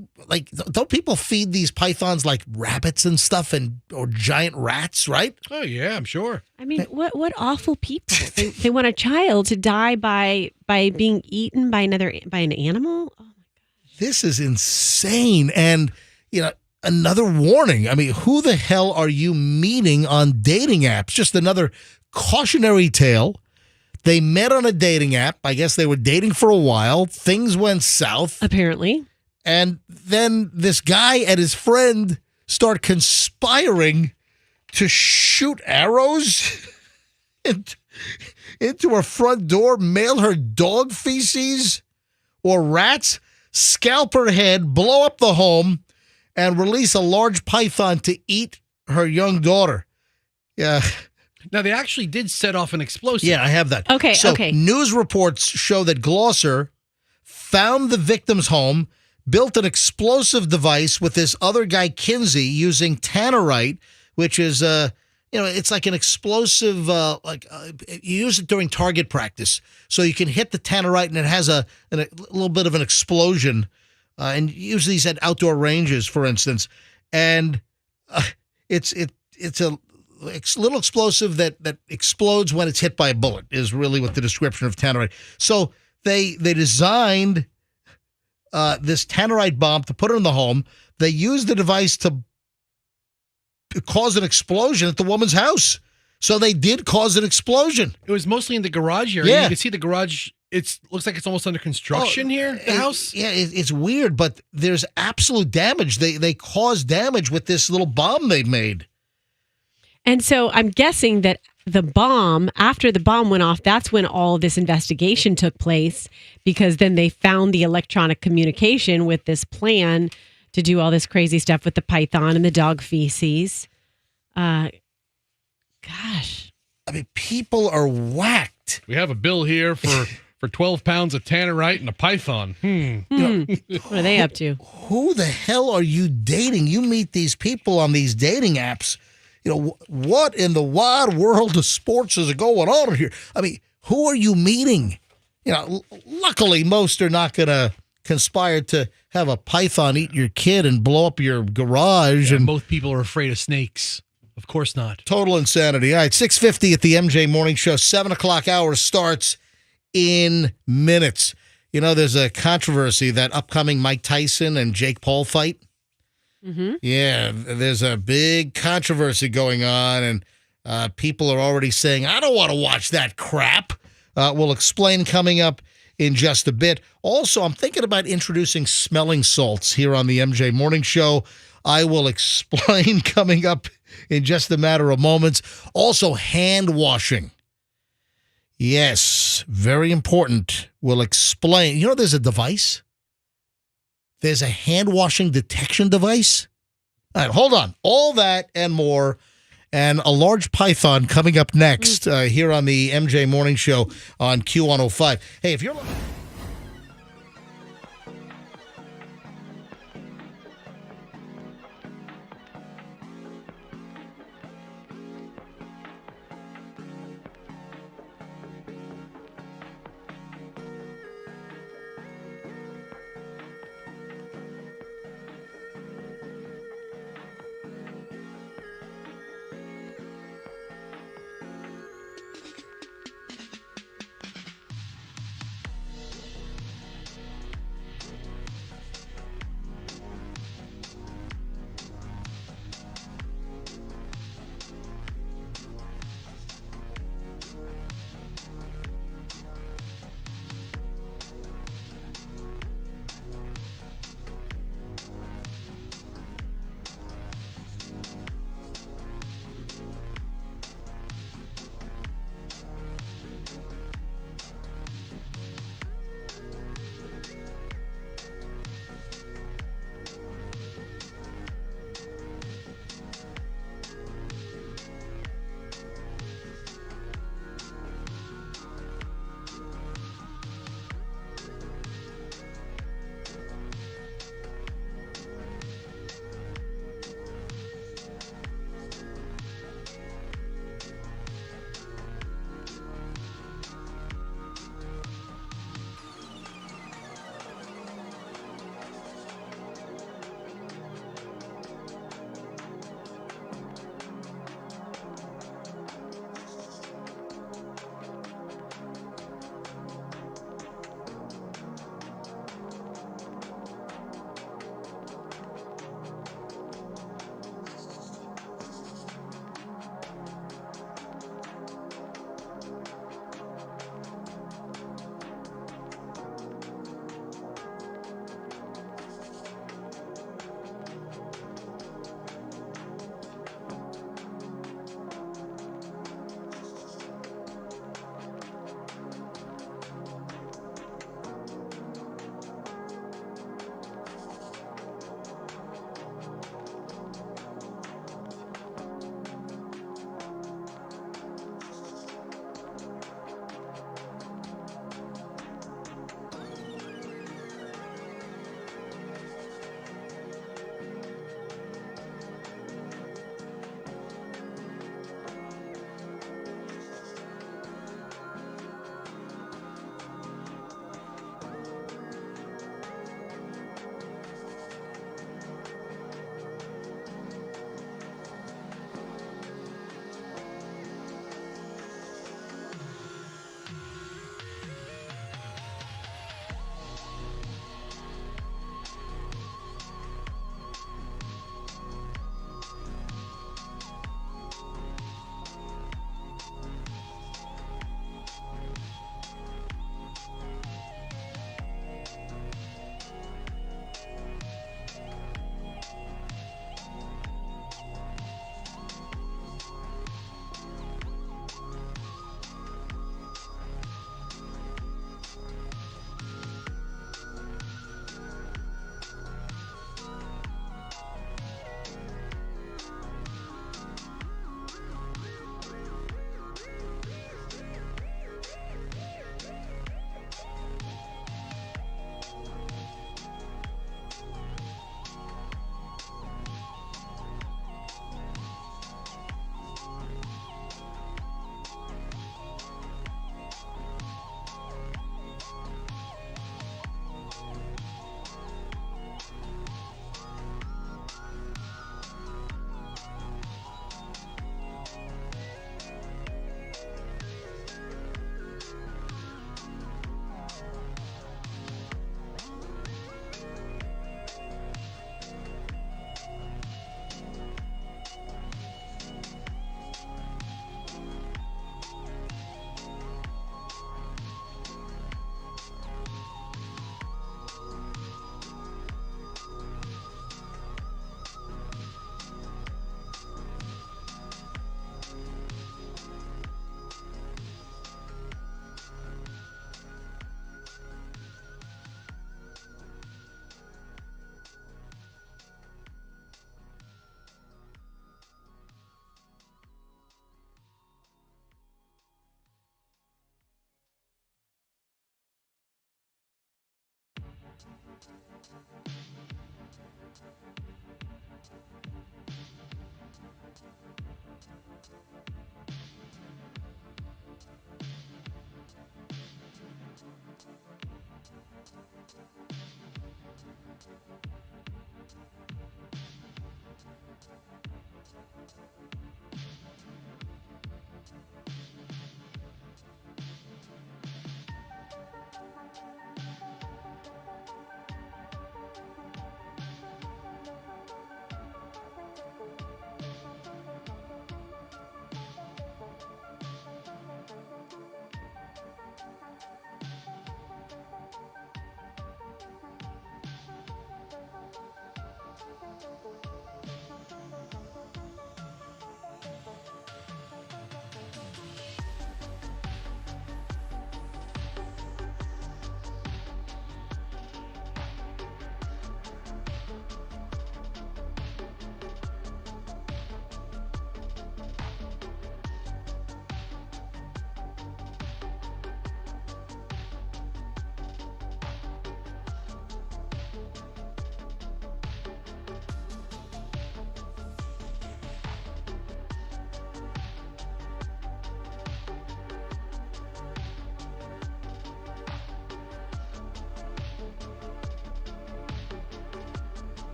[SPEAKER 1] don't people feed these pythons like rabbits and stuff or giant rats, right?
[SPEAKER 2] Oh yeah, I'm sure.
[SPEAKER 3] I mean, what awful people! They want a child to die by being eaten by an animal. Oh my God.
[SPEAKER 1] This is insane, and another warning. I mean, who the hell are you meeting on dating apps? Just another cautionary tale. They met on a dating app. I guess they were dating for a while. Things went south.
[SPEAKER 3] Apparently.
[SPEAKER 1] And then this guy and his friend start conspiring to shoot arrows into her front door, mail her dog feces or rats, scalp her head, blow up the home, and release a large python to eat her young daughter. Yeah.
[SPEAKER 2] Now, they actually did set off an explosive.
[SPEAKER 1] Yeah, I have that.
[SPEAKER 3] Okay,
[SPEAKER 1] so
[SPEAKER 3] okay.
[SPEAKER 1] News reports show that Gloucester found the victim's home, built an explosive device with this other guy, Kinsey, using tannerite, which is, it's like an explosive, you use it during target practice. So you can hit the tannerite and it has a little bit of an explosion. And use these at outdoor ranges, for instance. And it's a little explosive that explodes when it's hit by a bullet is really what the description of tannerite. So they designed this tannerite bomb to put it in the home. They used the device to cause an explosion at the woman's house. So they did cause an explosion.
[SPEAKER 2] It was mostly in the garage area.
[SPEAKER 1] Yeah.
[SPEAKER 2] You can see the garage. It looks like it's almost under construction here, the house.
[SPEAKER 1] Yeah, it's weird, but there's absolute damage. They caused damage with this little bomb they made.
[SPEAKER 3] And so I'm guessing that after the bomb went off, that's when all this investigation took place, because then they found the electronic communication with this plan to do all this crazy stuff with the python and the dog feces. Gosh.
[SPEAKER 1] I mean, people are whacked.
[SPEAKER 2] We have a bill here for 12 pounds of tannerite and a python.
[SPEAKER 3] What are they up to?
[SPEAKER 1] Who the hell are you dating? You meet these people on these dating apps. What in the wide world of sports is going on here? I mean, who are you meeting? Luckily, most are not going to conspire to have a python eat your kid and blow up your garage. And
[SPEAKER 2] both people are afraid of snakes. Of course not.
[SPEAKER 1] Total insanity. All right, 6:50 at the MJ Morning Show. 7 o'clock hour starts in minutes. There's a controversy, that upcoming Mike Tyson and Jake Paul fight.
[SPEAKER 3] Mm-hmm.
[SPEAKER 1] Yeah, there's a big controversy going on, and people are already saying, I don't want to watch that crap. We'll explain coming up in just a bit. Also, I'm thinking about introducing smelling salts here on the MJ Morning Show. I will explain coming up in just a matter of moments. Also, hand washing. Yes, very important. We'll explain. There's a device. There's a hand washing detection device. All right, hold on. All that and more, and a large python coming up next here on the MJ Morning Show on Q105. Hey, if you're looking...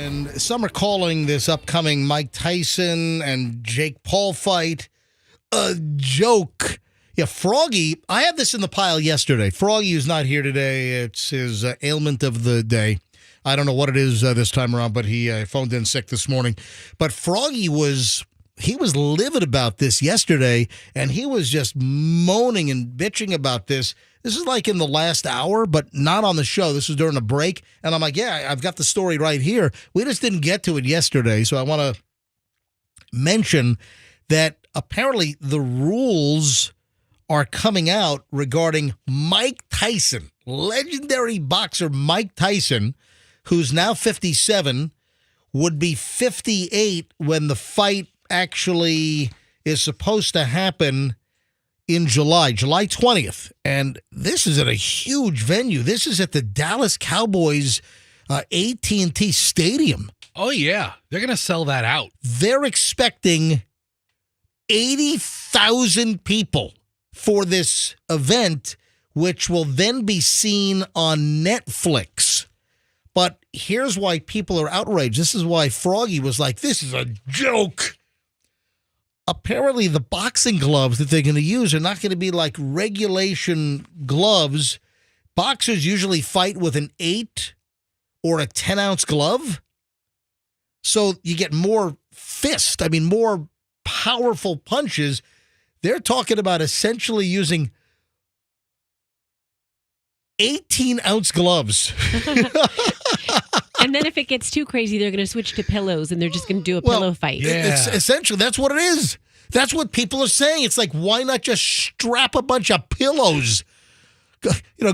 [SPEAKER 1] And some are calling this upcoming Mike Tyson and Jake Paul fight a joke. Yeah, Froggy, I had this in the pile yesterday. Froggy is not here today. It's his ailment of the day. I don't know what it is this time around, but he phoned in sick this morning. But Froggy was livid about this yesterday, and he was just moaning and bitching about this. This is like in the last hour, but not on the show. This was during a break. And I'm like, yeah, I've got the story right here. We just didn't get to it yesterday. So I want to mention that apparently the rules are coming out regarding Mike Tyson, legendary boxer Mike Tyson, who's now 57, would be 58 when the fight actually is supposed to happen in July 20th. And this is at a huge venue. This is at the Dallas Cowboys AT&T Stadium.
[SPEAKER 2] Oh, yeah. They're going to sell that out.
[SPEAKER 1] They're expecting 80,000 people for this event, which will then be seen on Netflix. But here's why people are outraged. This is why Froggy was like, this is a joke. Apparently, the boxing gloves that they're going to use are not going to be like regulation gloves. Boxers usually fight with an 8 or a 10-ounce glove. So you get more more powerful punches. They're talking about essentially using 18-ounce gloves.
[SPEAKER 3] And then if it gets too crazy, they're going to switch to pillows and they're just going to do a pillow fight.
[SPEAKER 2] Yeah.
[SPEAKER 1] It's essentially, that's what it is. That's what people are saying. It's like, why not just strap a bunch of pillows?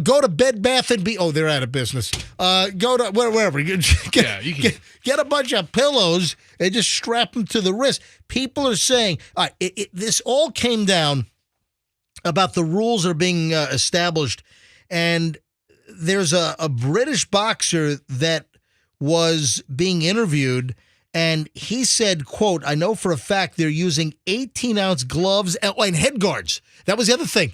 [SPEAKER 1] Go to Bed Bath & Beyond. Oh, they're out of business. Go to wherever. Get a bunch of pillows and just strap them to the wrist. People are saying, this all came down about the rules that are being established. And there's a British boxer that was being interviewed, and he said, quote, I know for a fact they're using 18-ounce gloves and head guards. That was the other thing,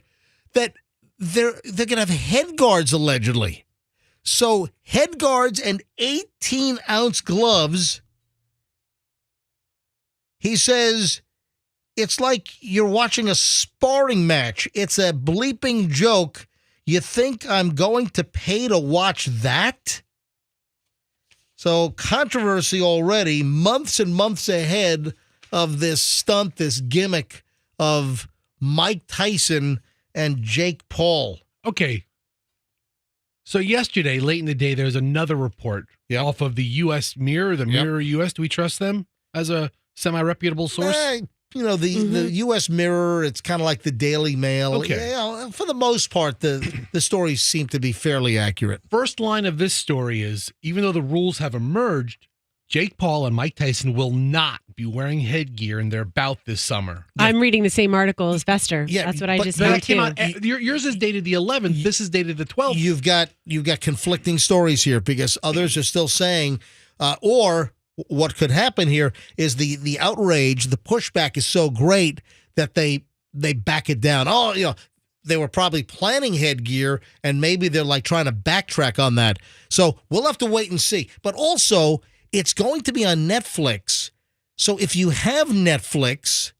[SPEAKER 1] that they're going to have head guards allegedly. So head guards and 18-ounce gloves. He says it's like you're watching a sparring match. It's a bleeping joke. You think I'm going to pay to watch that? So controversy already, months and months ahead of this stunt, this gimmick of Mike Tyson and Jake Paul.
[SPEAKER 2] Okay. So yesterday, late in the day, there's another report off of the U.S. Mirror, the Mirror U.S. Do we trust them as a semi-reputable source?
[SPEAKER 1] The U.S. Mirror, it's kind of like the Daily Mail.
[SPEAKER 2] Okay.
[SPEAKER 1] For the most part, the stories seem to be fairly accurate.
[SPEAKER 2] First line of this story is, even though the rules have emerged, Jake Paul and Mike Tyson will not be wearing headgear in their bout this summer.
[SPEAKER 3] I'm reading the same article as Fester.
[SPEAKER 1] Yeah,
[SPEAKER 3] that's what I just
[SPEAKER 2] But
[SPEAKER 3] heard too.
[SPEAKER 2] yours is dated the 11th. This is dated the 12th.
[SPEAKER 1] You've got conflicting stories here because others are still saying, or what could happen here is the outrage, the pushback is so great that they back it down. Oh, they were probably planning headgear and maybe they're like trying to backtrack on that. So we'll have to wait and see. But also, it's going to be on Netflix. So if you have Netflix,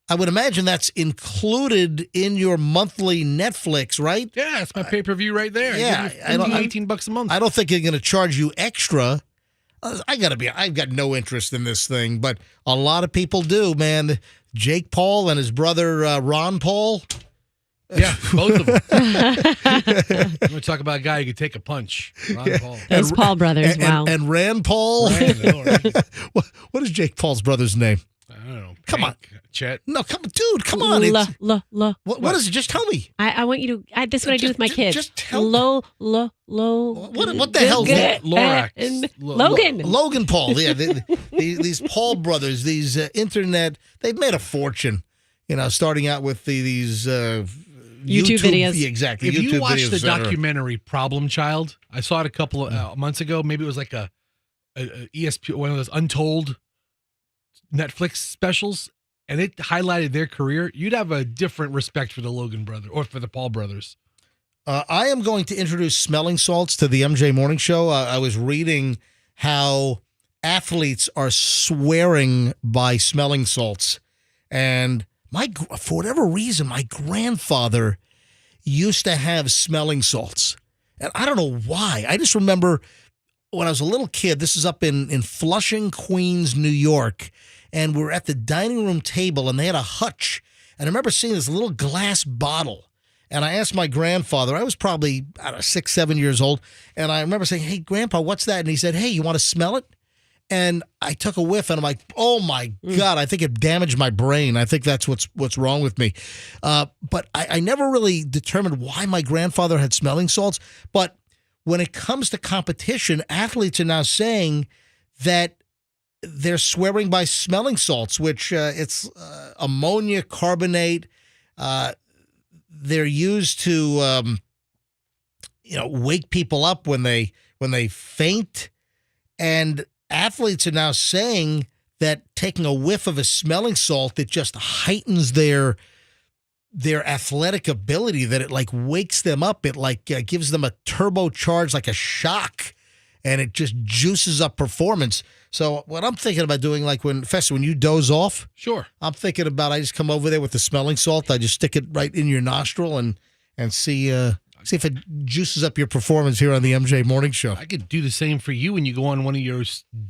[SPEAKER 1] I would imagine that's included in your monthly Netflix, right?
[SPEAKER 2] Yeah, it's my pay-per-view right there.
[SPEAKER 1] Yeah,
[SPEAKER 2] $18 a month.
[SPEAKER 1] I don't think they're going to charge you extra. I've got no interest in this thing, but a lot of people do, man. Jake Paul and his brother Ron Paul.
[SPEAKER 2] Yeah, both of them. I'm going to talk about a guy who could take a punch. Ron Paul.
[SPEAKER 3] Those Paul brothers, wow.
[SPEAKER 1] And Rand Paul. What is Jake Paul's brother's name?
[SPEAKER 2] I don't know.
[SPEAKER 1] Come on.
[SPEAKER 2] Chet.
[SPEAKER 1] No, come on. What is it? Just tell me.
[SPEAKER 3] I want you to. This is what I do with my kids.
[SPEAKER 1] Just tell
[SPEAKER 3] me.
[SPEAKER 1] What the hell?
[SPEAKER 3] Logan.
[SPEAKER 1] Logan Paul. Yeah, these Paul brothers. These internet. They've made a fortune. Starting out with these
[SPEAKER 3] YouTube videos.
[SPEAKER 1] Yeah, exactly.
[SPEAKER 2] If
[SPEAKER 1] YouTube
[SPEAKER 2] you watch the
[SPEAKER 1] videos
[SPEAKER 2] documentary Problem Child, I saw it a couple of months ago. Maybe it was like a ESPN, one of those Untold Netflix specials, and it highlighted their career. You'd have a different respect for the Logan brother or for the Paul brothers.
[SPEAKER 1] I am going to introduce smelling salts to the MJ Morning Show. I was reading how athletes are swearing by smelling salts. And for whatever reason, my grandfather used to have smelling salts. And I don't know why. I just remember when I was a little kid, this is up in Flushing, Queens, New York, and we're at the dining room table, and they had a hutch. And I remember seeing this little glass bottle. And I asked my grandfather, I was probably, I don't know, 6, 7 years old. And I remember saying, hey, Grandpa, what's that? And he said, hey, you want to smell it? And I took a whiff, and I'm like, oh, my God, I think it damaged my brain. I think that's what's wrong with me. But I never really determined why my grandfather had smelling salts. But when it comes to competition, athletes are now saying that they're swearing by smelling salts, which it's ammonia carbonate. They're used to, wake people up when they faint. And athletes are now saying that taking a whiff of a smelling salt, it just heightens their athletic ability, that it like wakes them up. It like gives them a turbocharge, like a shock, and it just juices up performance. So what I'm thinking about doing, like when you doze off,
[SPEAKER 2] Sure.
[SPEAKER 1] I'm thinking about, I just come over there with the smelling salt. I just stick it right in your nostril and see if it juices up your performance here on the MJ Morning Show.
[SPEAKER 2] I could do the same for you when you go on one of your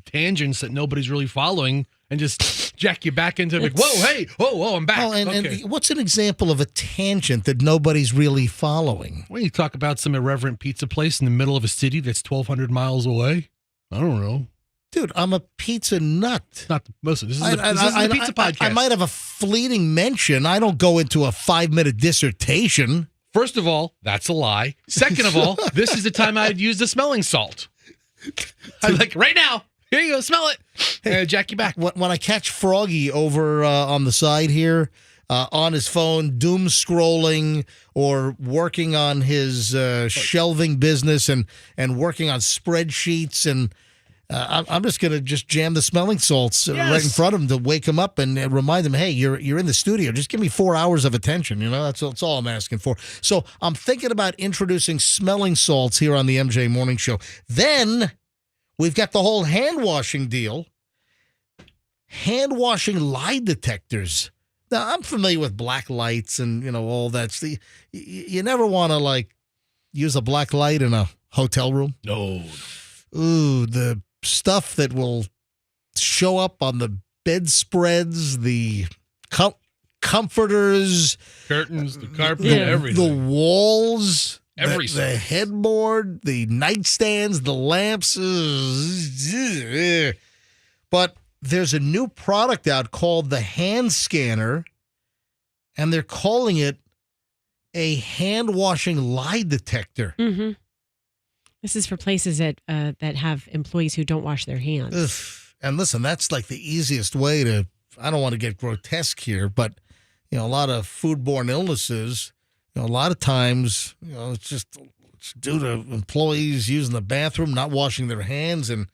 [SPEAKER 2] tangents that nobody's really following and just jack you back into like, whoa, hey, whoa, I'm back.
[SPEAKER 1] Oh, and
[SPEAKER 2] Okay.
[SPEAKER 1] what's an example of a tangent that nobody's really following?
[SPEAKER 2] When you talk about some irreverent pizza place in the middle of a city that's 1,200 miles away, I don't know.
[SPEAKER 1] Dude, I'm a pizza nut.
[SPEAKER 2] It's not the most. This is the pizza podcast.
[SPEAKER 1] I might have a fleeting mention. I don't go into a 5-minute dissertation.
[SPEAKER 2] First of all, that's a lie. Second of all, this is the time I'd use the smelling salt. I'm like, right now, here you go, smell it. And jack you back.
[SPEAKER 1] When I catch Froggy over on the side here, on his phone, doom scrolling or working on his shelving business and working on spreadsheets, and I'm just going to just jam the smelling salts right in front of him to wake him up and remind him, hey, you're in the studio. Just give me 4 hours of attention. That's all I'm asking for. So I'm thinking about introducing smelling salts here on the MJ Morning Show. Then we've got the whole hand washing deal. Hand washing lie detectors. Now, I'm familiar with black lights and, all that. You never want to, use a black light in a hotel room.
[SPEAKER 2] No.
[SPEAKER 1] Ooh, the stuff that will show up on the bedspreads, the comforters,
[SPEAKER 2] Curtains, the carpet,
[SPEAKER 3] Yeah.
[SPEAKER 2] everything.
[SPEAKER 1] the walls,
[SPEAKER 2] Every
[SPEAKER 1] the headboard, the nightstands, the lamps. But there's a new product out called the hand scanner, and they're calling it a hand washing lie detector.
[SPEAKER 3] Mm-hmm. This is for places that have employees who don't wash their hands.
[SPEAKER 1] Ugh. And listen, that's like the easiest way to, I don't want to get grotesque here, but, a lot of foodborne illnesses, a lot of times, it's due to employees using the bathroom, not washing their hands. And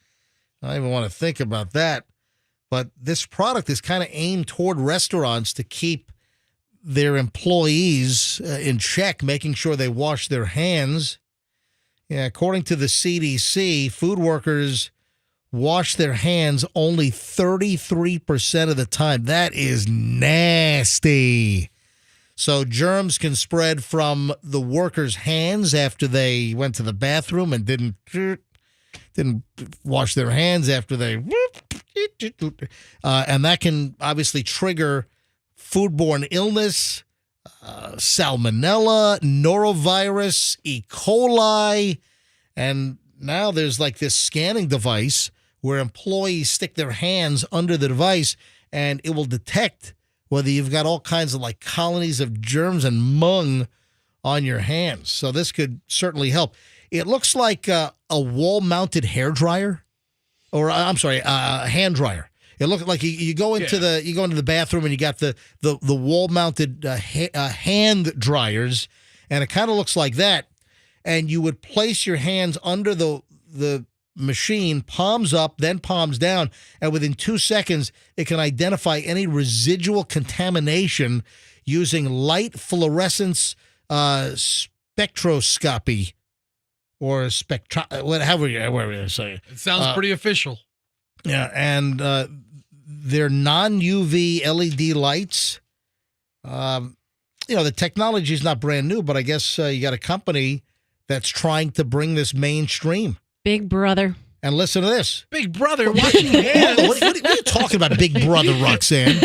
[SPEAKER 1] I don't even want to think about that. But this product is kind of aimed toward restaurants to keep their employees in check, making sure they wash their hands. Yeah, according to the CDC, food workers wash their hands only 33% of the time. That is nasty. So germs can spread from the workers' hands after they went to the bathroom and didn't wash their hands after they... and that can obviously trigger foodborne illness, salmonella, norovirus, E. coli, and now there's like this scanning device where employees stick their hands under the device and it will detect whether you've got all kinds of like colonies of germs and mung on your hands. So this could certainly help. It looks like a wall-mounted hair dryer, or a hand dryer. It looks like you go into the bathroom and you got the wall-mounted hand dryers, and it kind of looks like that. And you would place your hands under the machine, palms up, then palms down, and within 2 seconds, it can identify any residual contamination using light fluorescence spectroscopy. or whatever you say.
[SPEAKER 2] It sounds pretty official.
[SPEAKER 1] Yeah, and they're non-UV LED lights. The technology is not brand new, but I guess you got a company that's trying to bring this mainstream.
[SPEAKER 3] Big Brother.
[SPEAKER 1] And listen to this.
[SPEAKER 2] Big Brother washing hands.
[SPEAKER 1] What are you talking about, Big Brother, Roxanne?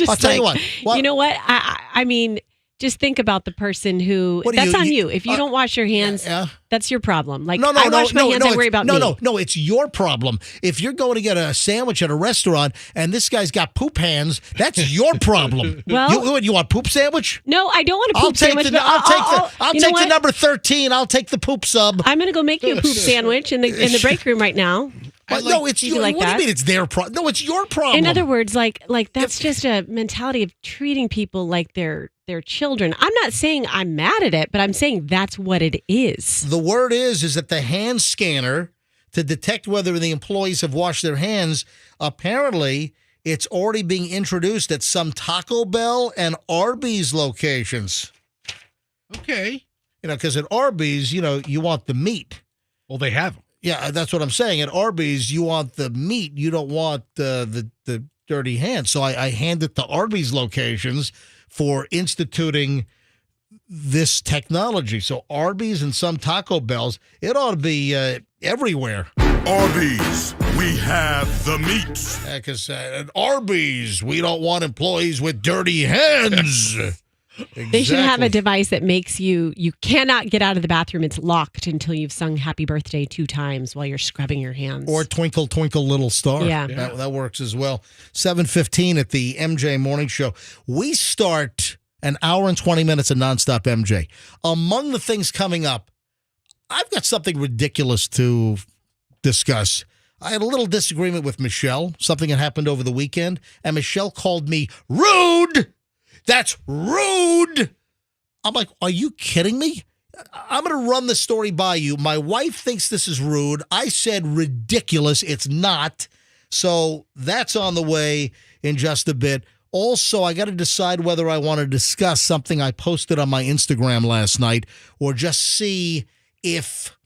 [SPEAKER 1] I'll tell you what. Well,
[SPEAKER 3] you know what? I mean, just think about the person who. That's on you. If you don't wash your hands, that's your problem. Like, I wash my hands, I worry about me.
[SPEAKER 1] No, it's your problem. If you're going to get a sandwich at a restaurant and this guy's got poop hands, that's your problem.
[SPEAKER 3] Well,
[SPEAKER 1] you want poop sandwich?
[SPEAKER 3] No, I don't want a poop sandwich.
[SPEAKER 1] I'll take the number 13. I'll take the poop sub.
[SPEAKER 3] I'm going to go make you a poop sandwich in the break room right now.
[SPEAKER 1] No, it's your. What do you mean it's their problem? No, it's your problem.
[SPEAKER 3] In other words, like that's just a mentality of treating people like they're children. I'm not saying I'm mad at it, but I'm saying that's what it is.
[SPEAKER 1] The word is that the hand scanner to detect whether the employees have washed their hands, apparently it's already being introduced at some Taco Bell and Arby's locations.
[SPEAKER 2] Okay.
[SPEAKER 1] Because at Arby's, you want the meat.
[SPEAKER 2] Well, they have them.
[SPEAKER 1] Yeah, that's what I'm saying. At Arby's, you want the meat. You don't want the dirty hands. So I hand it to Arby's locations for instituting this technology. So Arby's and some Taco Bells, it ought to be everywhere.
[SPEAKER 5] Arby's, we have the meat.
[SPEAKER 1] Because at Arby's, we don't want employees with dirty hands. Exactly.
[SPEAKER 3] They should have a device that makes you cannot get out of the bathroom. It's locked until you've sung happy birthday 2 times while you're scrubbing your hands.
[SPEAKER 1] Or twinkle, twinkle, little star.
[SPEAKER 3] Yeah.
[SPEAKER 1] That works as well. 7:15 at the MJ Morning Show. We start an hour and 20 minutes of nonstop MJ. Among the things coming up, I've got something ridiculous to discuss. I had a little disagreement with Michelle, something that happened over the weekend, and Michelle called me rude. That's rude. I'm like, are you kidding me? I'm going to run the story by you. My wife thinks this is rude. I said ridiculous. It's not. So that's on the way in just a bit. Also, I got to decide whether I want to discuss something I posted on my Instagram last night or just see if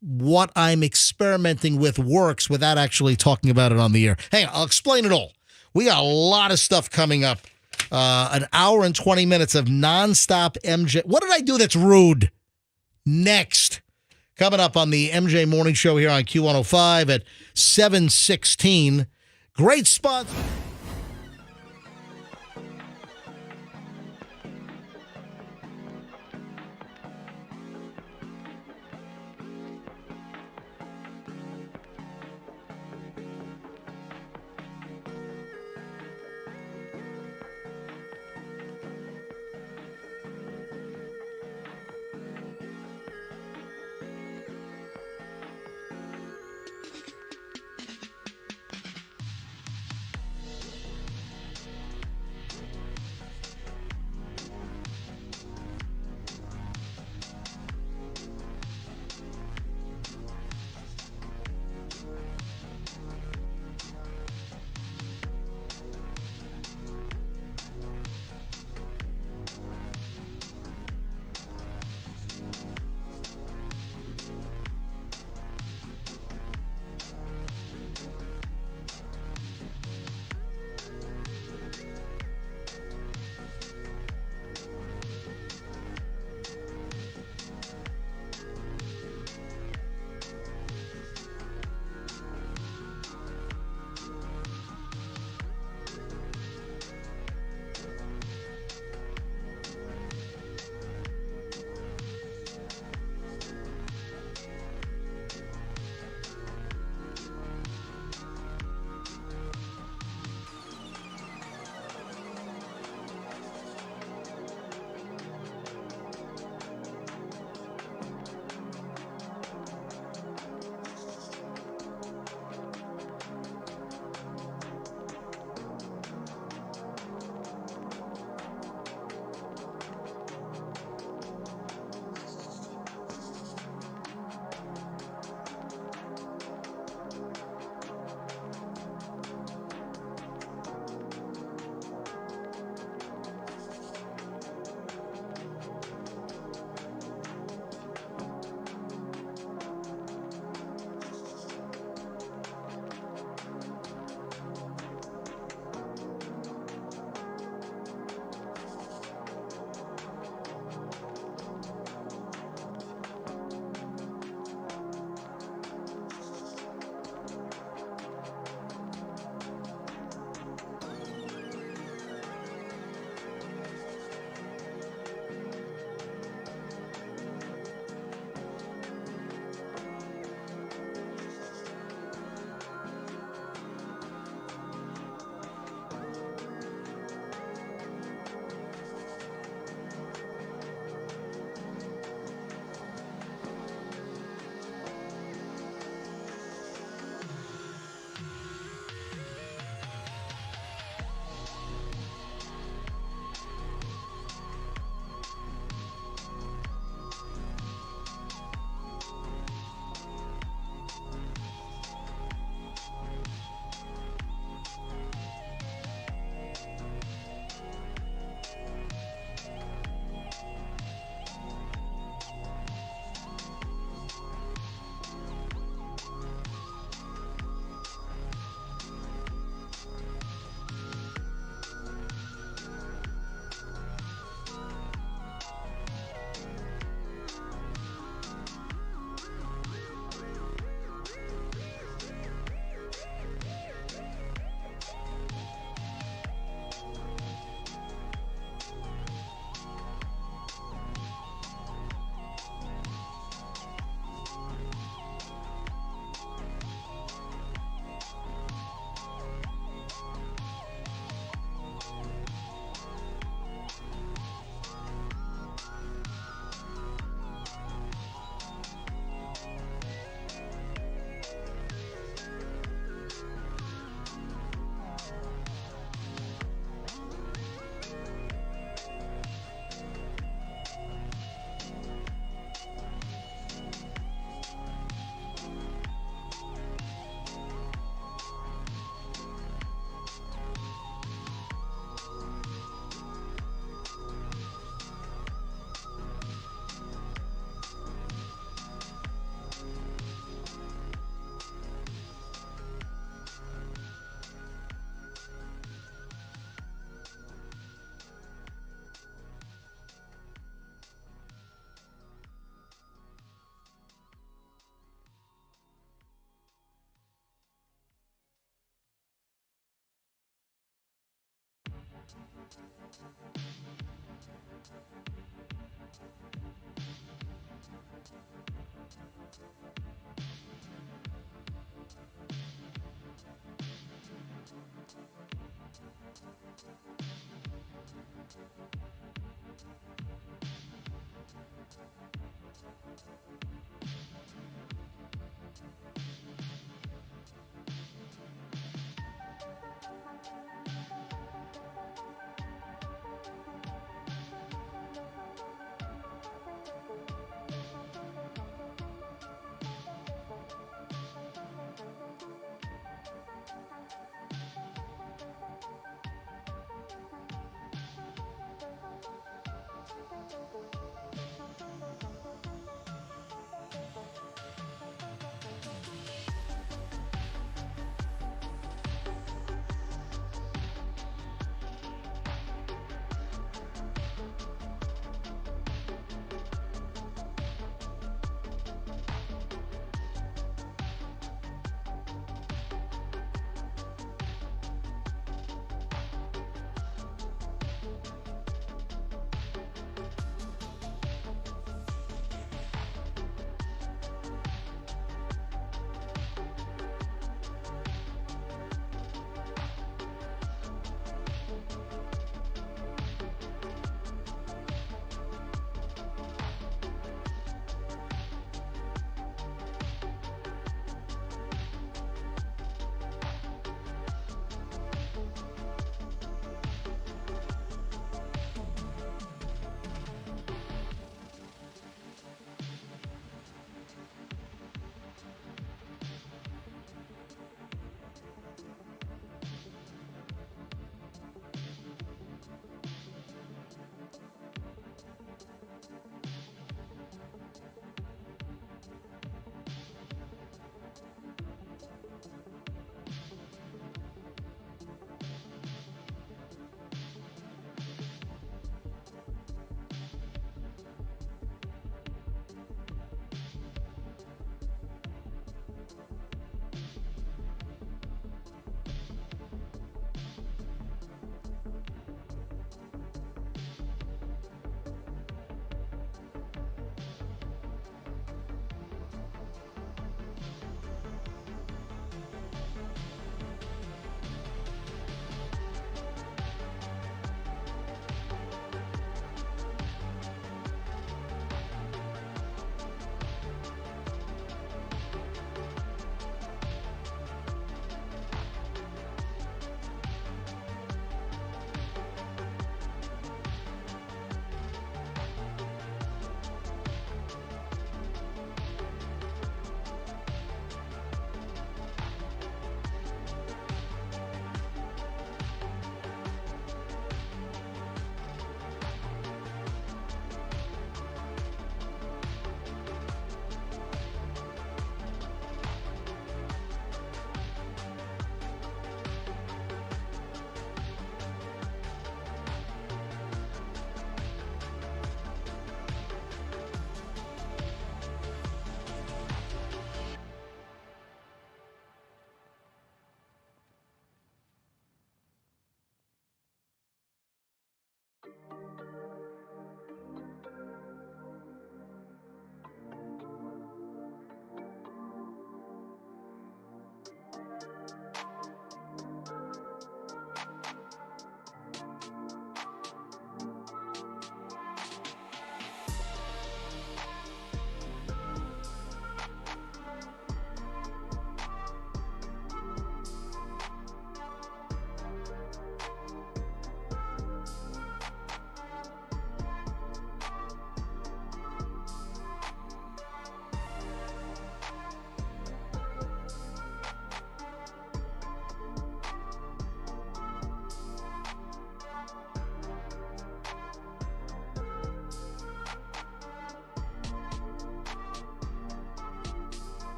[SPEAKER 1] what I'm experimenting with works without actually talking about it on the air. Hey, I'll explain it all. We got a lot of stuff coming up. An hour and 20 minutes of nonstop MJ. What did I do that's rude? Next. Coming up on the MJ Morning Show here on Q105 at 7:16. Great spot.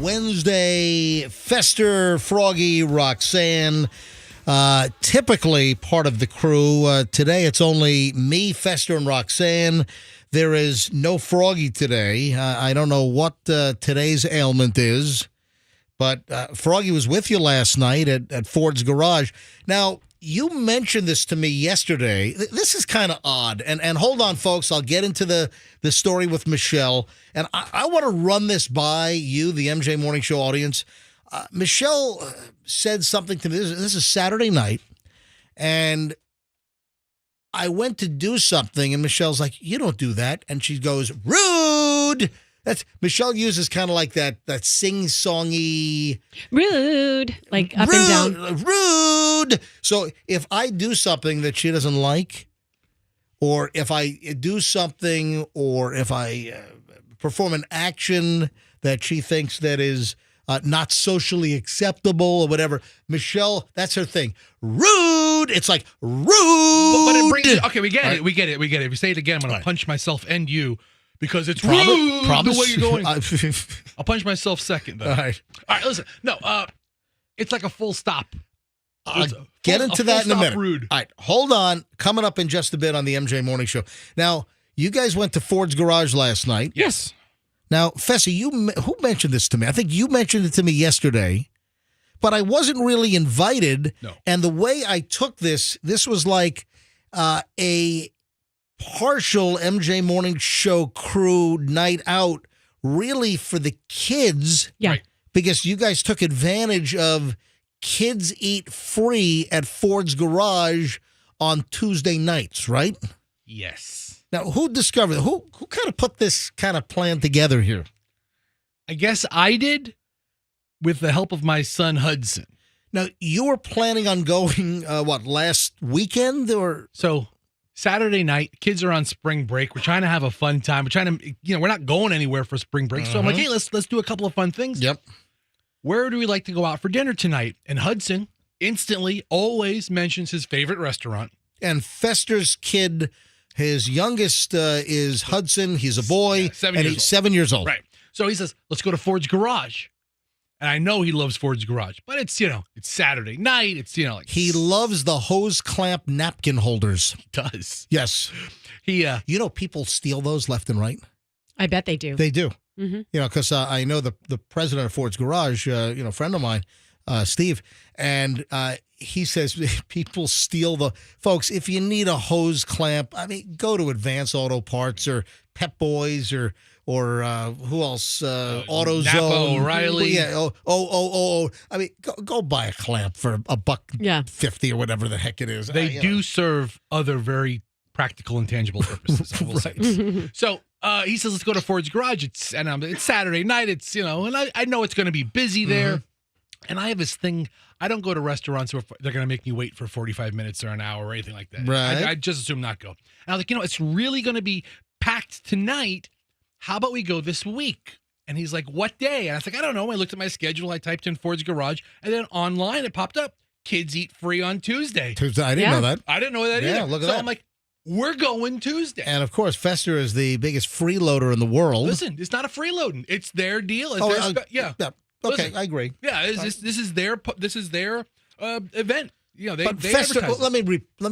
[SPEAKER 1] Wednesday. Fester, Froggy, Roxanne, typically part of the crew. Today it's only me, Fester, and Roxanne. There is no Froggy today. I don't know what today's ailment is, but Froggy was with you last night at Ford's Garage. Now, you mentioned this to me yesterday. This is kind of odd. And hold on, folks. I'll get into the story with Michelle. And I want to run this by you, the MJ Morning Show audience. Michelle said something to me. This is Saturday night. And I went to do something. And Michelle's like, you don't do that. And she goes, rude. Michelle uses kind of like that sing-songy.
[SPEAKER 3] Rude. Like up
[SPEAKER 1] rude,
[SPEAKER 3] and down.
[SPEAKER 1] Rude. So if I do something that she doesn't like, or if I do something, or if I perform an action that she thinks that is not socially acceptable or whatever, Michelle, that's her thing. Rude. It's like rude.
[SPEAKER 2] But it brings. Okay, we get
[SPEAKER 1] All
[SPEAKER 2] it.
[SPEAKER 1] right.
[SPEAKER 2] We get it. We get it. If you say it again, I'm going to punch myself and you because it's
[SPEAKER 1] Promise?
[SPEAKER 2] rude
[SPEAKER 1] Promise?
[SPEAKER 2] the way you're going.
[SPEAKER 1] All
[SPEAKER 2] I'll punch myself second. Though.
[SPEAKER 1] right.
[SPEAKER 2] All right, listen. No, it's like a full stop. It's a
[SPEAKER 1] Get
[SPEAKER 2] full-
[SPEAKER 1] into
[SPEAKER 2] a
[SPEAKER 1] that in a
[SPEAKER 2] full stop
[SPEAKER 1] minute.
[SPEAKER 2] Rude.
[SPEAKER 1] All right, hold on. Coming up in just a bit on the MJ Morning Show. Now, you guys went to Ford's Garage last night.
[SPEAKER 2] Yes.
[SPEAKER 1] Now, Fessy, who mentioned this to me? I think you mentioned it to me yesterday, but I wasn't really invited.
[SPEAKER 2] No.
[SPEAKER 1] And the way I took this was like a partial MJ Morning Show crew night out, really for the kids.
[SPEAKER 3] Yeah.
[SPEAKER 2] Right.
[SPEAKER 1] Because you guys took advantage of Kids Eat Free at Ford's Garage on Tuesday nights, right?
[SPEAKER 2] Yes.
[SPEAKER 1] Now, who discovered, who kind of put this kind of plan together here?
[SPEAKER 2] I guess I did with the help of my son Hudson.
[SPEAKER 1] Now, you were planning on going, last weekend or?
[SPEAKER 2] So Saturday night, kids are on spring break. We're trying to have a fun time. We're trying to, we're not going anywhere for spring break. So I'm like, hey, let's do a couple of fun things.
[SPEAKER 1] Yep.
[SPEAKER 2] Where do we like to go out for dinner tonight? And Hudson instantly always mentions his favorite restaurant.
[SPEAKER 1] And Fester's kid, his youngest is Hudson. He's a boy.
[SPEAKER 2] Yeah, 7
[SPEAKER 1] and
[SPEAKER 2] years
[SPEAKER 1] he's
[SPEAKER 2] old.
[SPEAKER 1] 7 years old.
[SPEAKER 2] Right. So he says, let's go to Ford's Garage. And I know he loves Ford's Garage, but it's, it's Saturday night. It's, like
[SPEAKER 1] He loves the hose clamp napkin holders.
[SPEAKER 2] does.
[SPEAKER 1] Yes.
[SPEAKER 2] He,
[SPEAKER 1] People steal those left and right.
[SPEAKER 3] I bet they do.
[SPEAKER 1] They do.
[SPEAKER 3] Mm-hmm.
[SPEAKER 1] Because I know the president of Ford's Garage, a friend of mine, Steve, and he says people steal the folks. If you need a hose clamp, go to Advance Auto Parts or Pep Boys or who else? AutoZone,
[SPEAKER 2] Napa, O'Reilly.
[SPEAKER 1] Yeah. Go buy a clamp for $1.50 or whatever the heck it is.
[SPEAKER 2] they do serve other very practical and tangible purposes. I will say. So he says, let's go to Ford's Garage. It's Saturday night. It's, and I know it's going to be busy there. And I have this thing. I don't go to restaurants where they're going to make me wait for 45 minutes or an hour or anything like that.
[SPEAKER 1] Right.
[SPEAKER 2] I just assume not go. And I was like, it's really going to be packed tonight. How about we go this week? And he's like, what day? And I was like, I don't know. I looked at my schedule. I typed in Ford's Garage. And then online it popped up. Kids Eat Free on Tuesday.
[SPEAKER 1] I didn't know that.
[SPEAKER 2] I didn't know that
[SPEAKER 1] Yeah,
[SPEAKER 2] either.
[SPEAKER 1] look at
[SPEAKER 2] so
[SPEAKER 1] that.
[SPEAKER 2] I'm like, we're going Tuesday.
[SPEAKER 1] And of course, Fester is the biggest freeloader in the world.
[SPEAKER 2] Listen, it's not a freeloading. It's their deal. It's
[SPEAKER 1] Yeah. Okay,
[SPEAKER 2] Listen.
[SPEAKER 1] I agree.
[SPEAKER 2] Yeah, this is their event. They
[SPEAKER 1] But Fester,
[SPEAKER 2] advertise.
[SPEAKER 1] let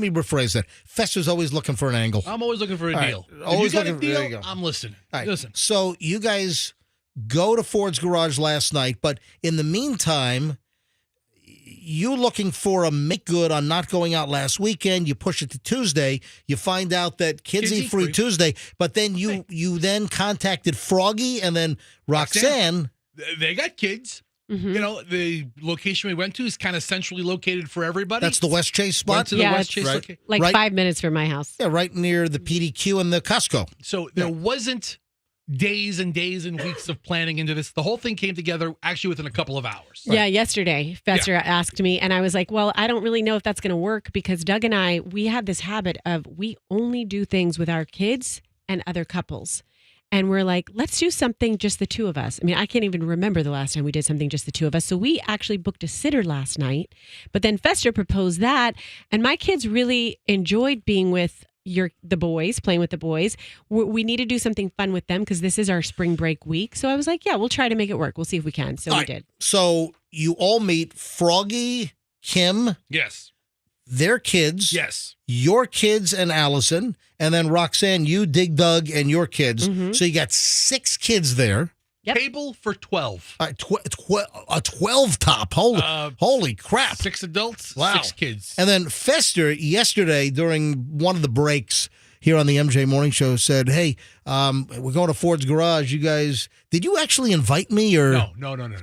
[SPEAKER 1] me rephrase that. Fester's always looking for an angle.
[SPEAKER 2] I'm always looking for a
[SPEAKER 1] All right.
[SPEAKER 2] deal.
[SPEAKER 1] Always
[SPEAKER 2] if you got
[SPEAKER 1] looking
[SPEAKER 2] a
[SPEAKER 1] for- there
[SPEAKER 2] deal,
[SPEAKER 1] you go.
[SPEAKER 2] I'm listening.
[SPEAKER 1] All right.
[SPEAKER 2] Listen.
[SPEAKER 1] So you guys go to Ford's Garage last night, but in the meantime, you looking for a make good on not going out last weekend. You push it to Tuesday. You find out that Kids Eat Free Tuesday, but then you then contacted Froggy and then Roxanne.
[SPEAKER 2] They got kids.
[SPEAKER 3] Mm-hmm.
[SPEAKER 2] The location we went to is kind of centrally located for everybody.
[SPEAKER 1] That's the West Chase spot.
[SPEAKER 2] Went to the
[SPEAKER 3] Yeah,
[SPEAKER 2] West
[SPEAKER 3] it's
[SPEAKER 2] Chase
[SPEAKER 1] right.
[SPEAKER 2] location.
[SPEAKER 3] Like
[SPEAKER 1] Right.
[SPEAKER 3] 5 minutes from my house.
[SPEAKER 1] Yeah, right near the PDQ and the Costco.
[SPEAKER 2] So there wasn't days and days and weeks of planning into this. The whole thing came together actually within a couple of hours.
[SPEAKER 3] Yeah, yesterday, Fester asked me, and I was like, well, I don't really know if that's going to work because Doug and I, we have this habit of we only do things with our kids and other couples. And we're like, let's do something just the two of us. I mean, I can't even remember the last time we did something just the two of us. So we actually booked a sitter last night. But then Fester proposed that. And my kids really enjoyed being with the boys, playing with the boys. We need to do something fun with them because this is our spring break week. So I was like, yeah, we'll try to make it work. We'll see if we can. So we did.
[SPEAKER 1] So you all meet Froggy, Kim,
[SPEAKER 2] Yes.
[SPEAKER 1] their kids,
[SPEAKER 2] Yes.
[SPEAKER 1] your kids and Allison, and then Roxanne, you, Dig Dug, and your kids.
[SPEAKER 3] Mhm.
[SPEAKER 1] So you got 6 kids there.
[SPEAKER 3] Yep.
[SPEAKER 2] Table for 12.
[SPEAKER 1] A 12 top. Holy crap.
[SPEAKER 2] 6 adults,
[SPEAKER 1] Wow.
[SPEAKER 2] 6 kids.
[SPEAKER 1] And then Fester, yesterday, during one of the breaks here on the MJ Morning Show, said, hey, we're going to Ford's Garage. You guys, did you actually invite me? Or
[SPEAKER 2] No.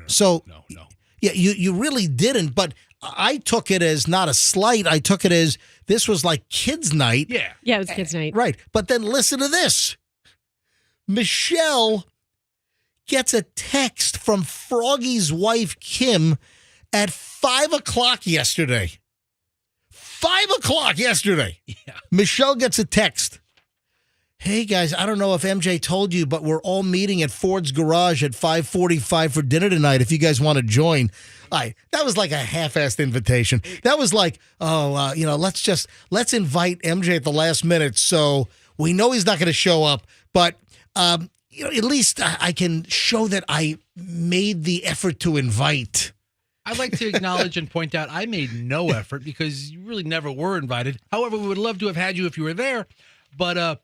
[SPEAKER 1] So,
[SPEAKER 2] No.
[SPEAKER 1] yeah, you really didn't. But I took it as not a slight. I took it as this was like kids' night.
[SPEAKER 2] Yeah.
[SPEAKER 3] Yeah, it was kids' night.
[SPEAKER 1] Right. But then listen to this. Michelle gets a text from Froggy's wife, Kim, at 5 o'clock yesterday. 5 o'clock yesterday.
[SPEAKER 2] Yeah.
[SPEAKER 1] Michelle gets a text. Hey, guys, I don't know if MJ told you, but we're all meeting at Ford's Garage at 5:45 for dinner tonight if you guys want to join. That was like a half-assed invitation. That was like, let's invite MJ at the last minute so we know he's not going to show up, but at least I can show that I made the effort to invite.
[SPEAKER 2] I'd like to acknowledge and point out I made no effort because you really never were invited. However, we would love to have had you if you were there. But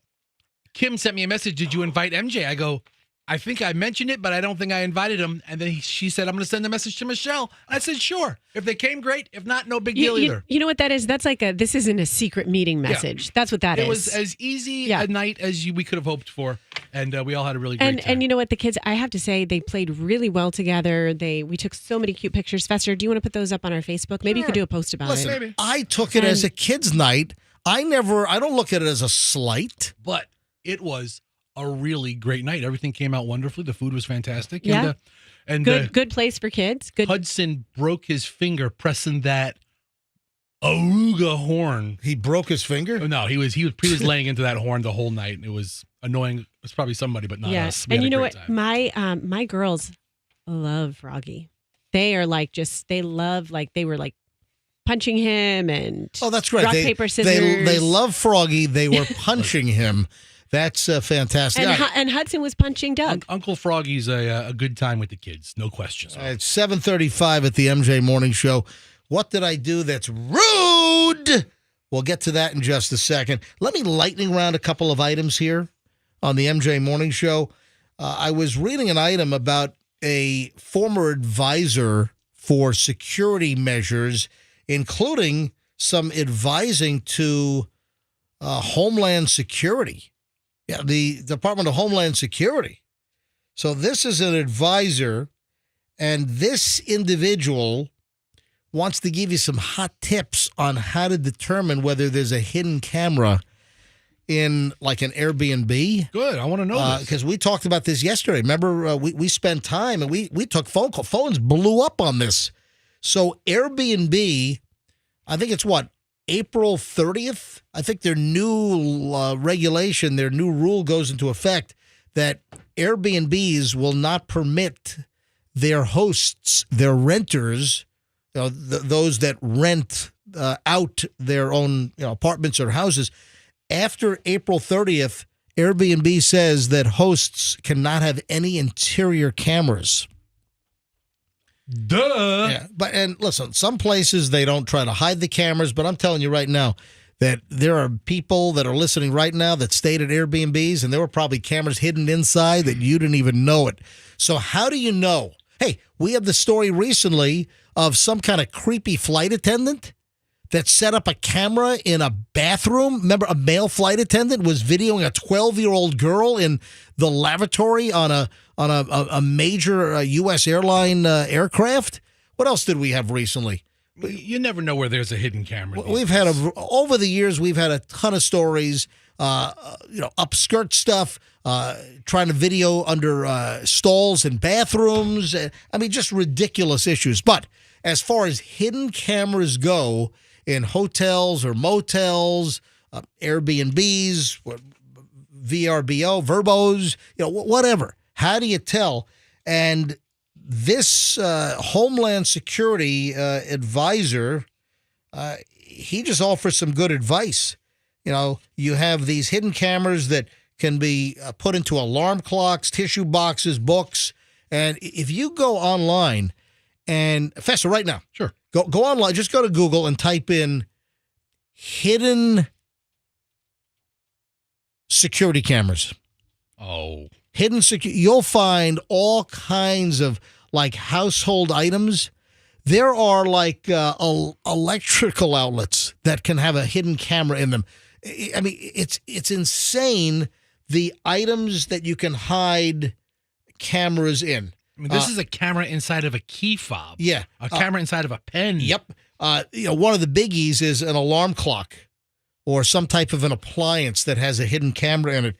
[SPEAKER 2] Kim sent me a message. Did you invite MJ? I go, I think I mentioned it, but I don't think I invited him. And then she said, I'm going to send a message to Michelle. I said, sure. If they came, great. If not, no big deal either.
[SPEAKER 3] You know what that is? That's like this isn't a secret meeting message. Yeah. That's what that is.
[SPEAKER 2] It was as easy a night as we could have hoped for. And we all had a really great time.
[SPEAKER 3] And you know what? The kids, I have to say, they played really well together. We took so many cute pictures. Fester, do you want to put those up on our Facebook? Maybe you could do a post about
[SPEAKER 1] Listen,
[SPEAKER 3] it.
[SPEAKER 2] Maybe.
[SPEAKER 1] I took it as a kids' night. I don't look at it as a slight.
[SPEAKER 2] But it was a really great night. Everything came out wonderfully. The food was fantastic.
[SPEAKER 3] Yeah.
[SPEAKER 2] And
[SPEAKER 3] good place for kids. Good.
[SPEAKER 2] Hudson broke his finger pressing that Aruga horn.
[SPEAKER 1] He broke his finger?
[SPEAKER 2] No, he was laying into that horn the whole night. It was annoying. It was probably somebody, but not us.
[SPEAKER 3] And you know what? My girls love Froggy. They are they were like punching him and
[SPEAKER 1] that's right.
[SPEAKER 3] Rock, paper, scissors.
[SPEAKER 1] They love Froggy. They were punching him. That's fantastic.
[SPEAKER 3] And Hudson was punching Doug.
[SPEAKER 2] Uncle Froggy's a good time with the kids, no question.
[SPEAKER 1] It's 7:35 at the MJ Morning Show. What did I do that's rude? We'll get to that in just a second. Let me lightning round a couple of items here on the MJ Morning Show. I was reading an item about a former advisor for security measures, including some advising to Homeland Security. Yeah, the Department of Homeland Security. So this is an advisor, and this individual wants to give you some hot tips on how to determine whether there's a hidden camera in like an Airbnb.
[SPEAKER 2] Good. I want to know this.
[SPEAKER 1] Because we talked about this yesterday. Remember, we spent time and we took phone calls. Phones blew up on this. So Airbnb, I think it's April 30th? I think their new regulation, their new rule goes into effect that Airbnbs will not permit their hosts, their renters, those that rent out their own apartments or houses. After April 30th, Airbnb says that hosts cannot have any interior cameras.
[SPEAKER 2] Duh.
[SPEAKER 1] Yeah, and listen, some places they don't try to hide the cameras, but I'm telling you right now that there are people that are listening right now that stayed at Airbnbs and there were probably cameras hidden inside that you didn't even know it. So how do you know? Hey, we had the story recently of some kind of creepy flight attendant that set up a camera in a bathroom. Remember, a male flight attendant was videoing a 12-year-old girl in the lavatory on a major U.S. airline aircraft. What else did we have recently?
[SPEAKER 2] You never know where there's a hidden camera.
[SPEAKER 1] We've had over the years, we've had a ton of stories, upskirt stuff, trying to video under stalls and bathrooms. I mean, just ridiculous issues. But as far as hidden cameras go in hotels or motels, Airbnbs, VRBO, Verbos, whatever. How do you tell? And this Homeland Security advisor, he just offers some good advice. You have these hidden cameras that can be put into alarm clocks, tissue boxes, books. And if you go online and, Fester, right now,
[SPEAKER 2] Sure.
[SPEAKER 1] go online, just go to Google and type in hidden security cameras.
[SPEAKER 2] Oh.
[SPEAKER 1] Hidden security. You'll find all kinds of like household items. There are like electrical outlets that can have a hidden camera in them. I mean, it's insane the items that you can hide cameras in.
[SPEAKER 2] I mean, this is a camera inside of a key fob.
[SPEAKER 1] Yeah.
[SPEAKER 2] A camera inside of a pen.
[SPEAKER 1] Yep. One of the biggies is an alarm clock or some type of an appliance that has a hidden camera in it.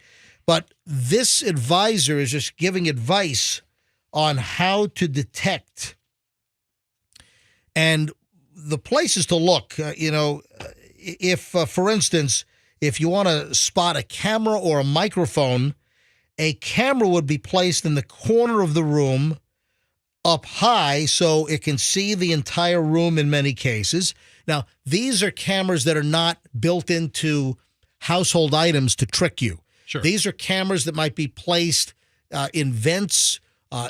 [SPEAKER 1] But this advisor is just giving advice on how to detect. And the places to look, if, for instance, if you want to spot a camera or a microphone, a camera would be placed in the corner of the room up high so it can see the entire room in many cases. Now, these are cameras that are not built into household items to trick you.
[SPEAKER 2] Sure.
[SPEAKER 1] These are cameras that might be placed in vents,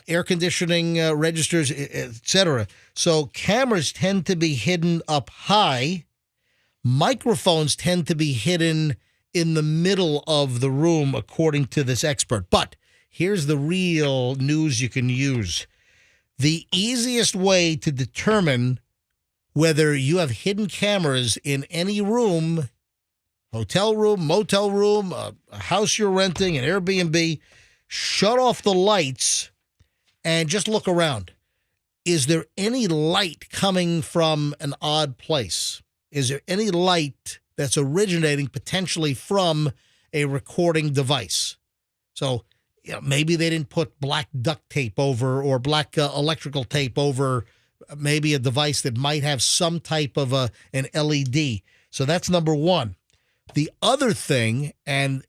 [SPEAKER 1] air conditioning registers, etc. So cameras tend to be hidden up high. Microphones tend to be hidden in the middle of the room, according to this expert. But here's the real news you can use. The easiest way to determine whether you have hidden cameras in any room, hotel room, motel room, a house you're renting, an Airbnb, shut off the lights and just look around. Is there any light coming from an odd place? Is there any light that's originating potentially from a recording device? So maybe they didn't put black duct tape over or black electrical tape over maybe a device that might have some type of an LED. So that's number one. The other thing, and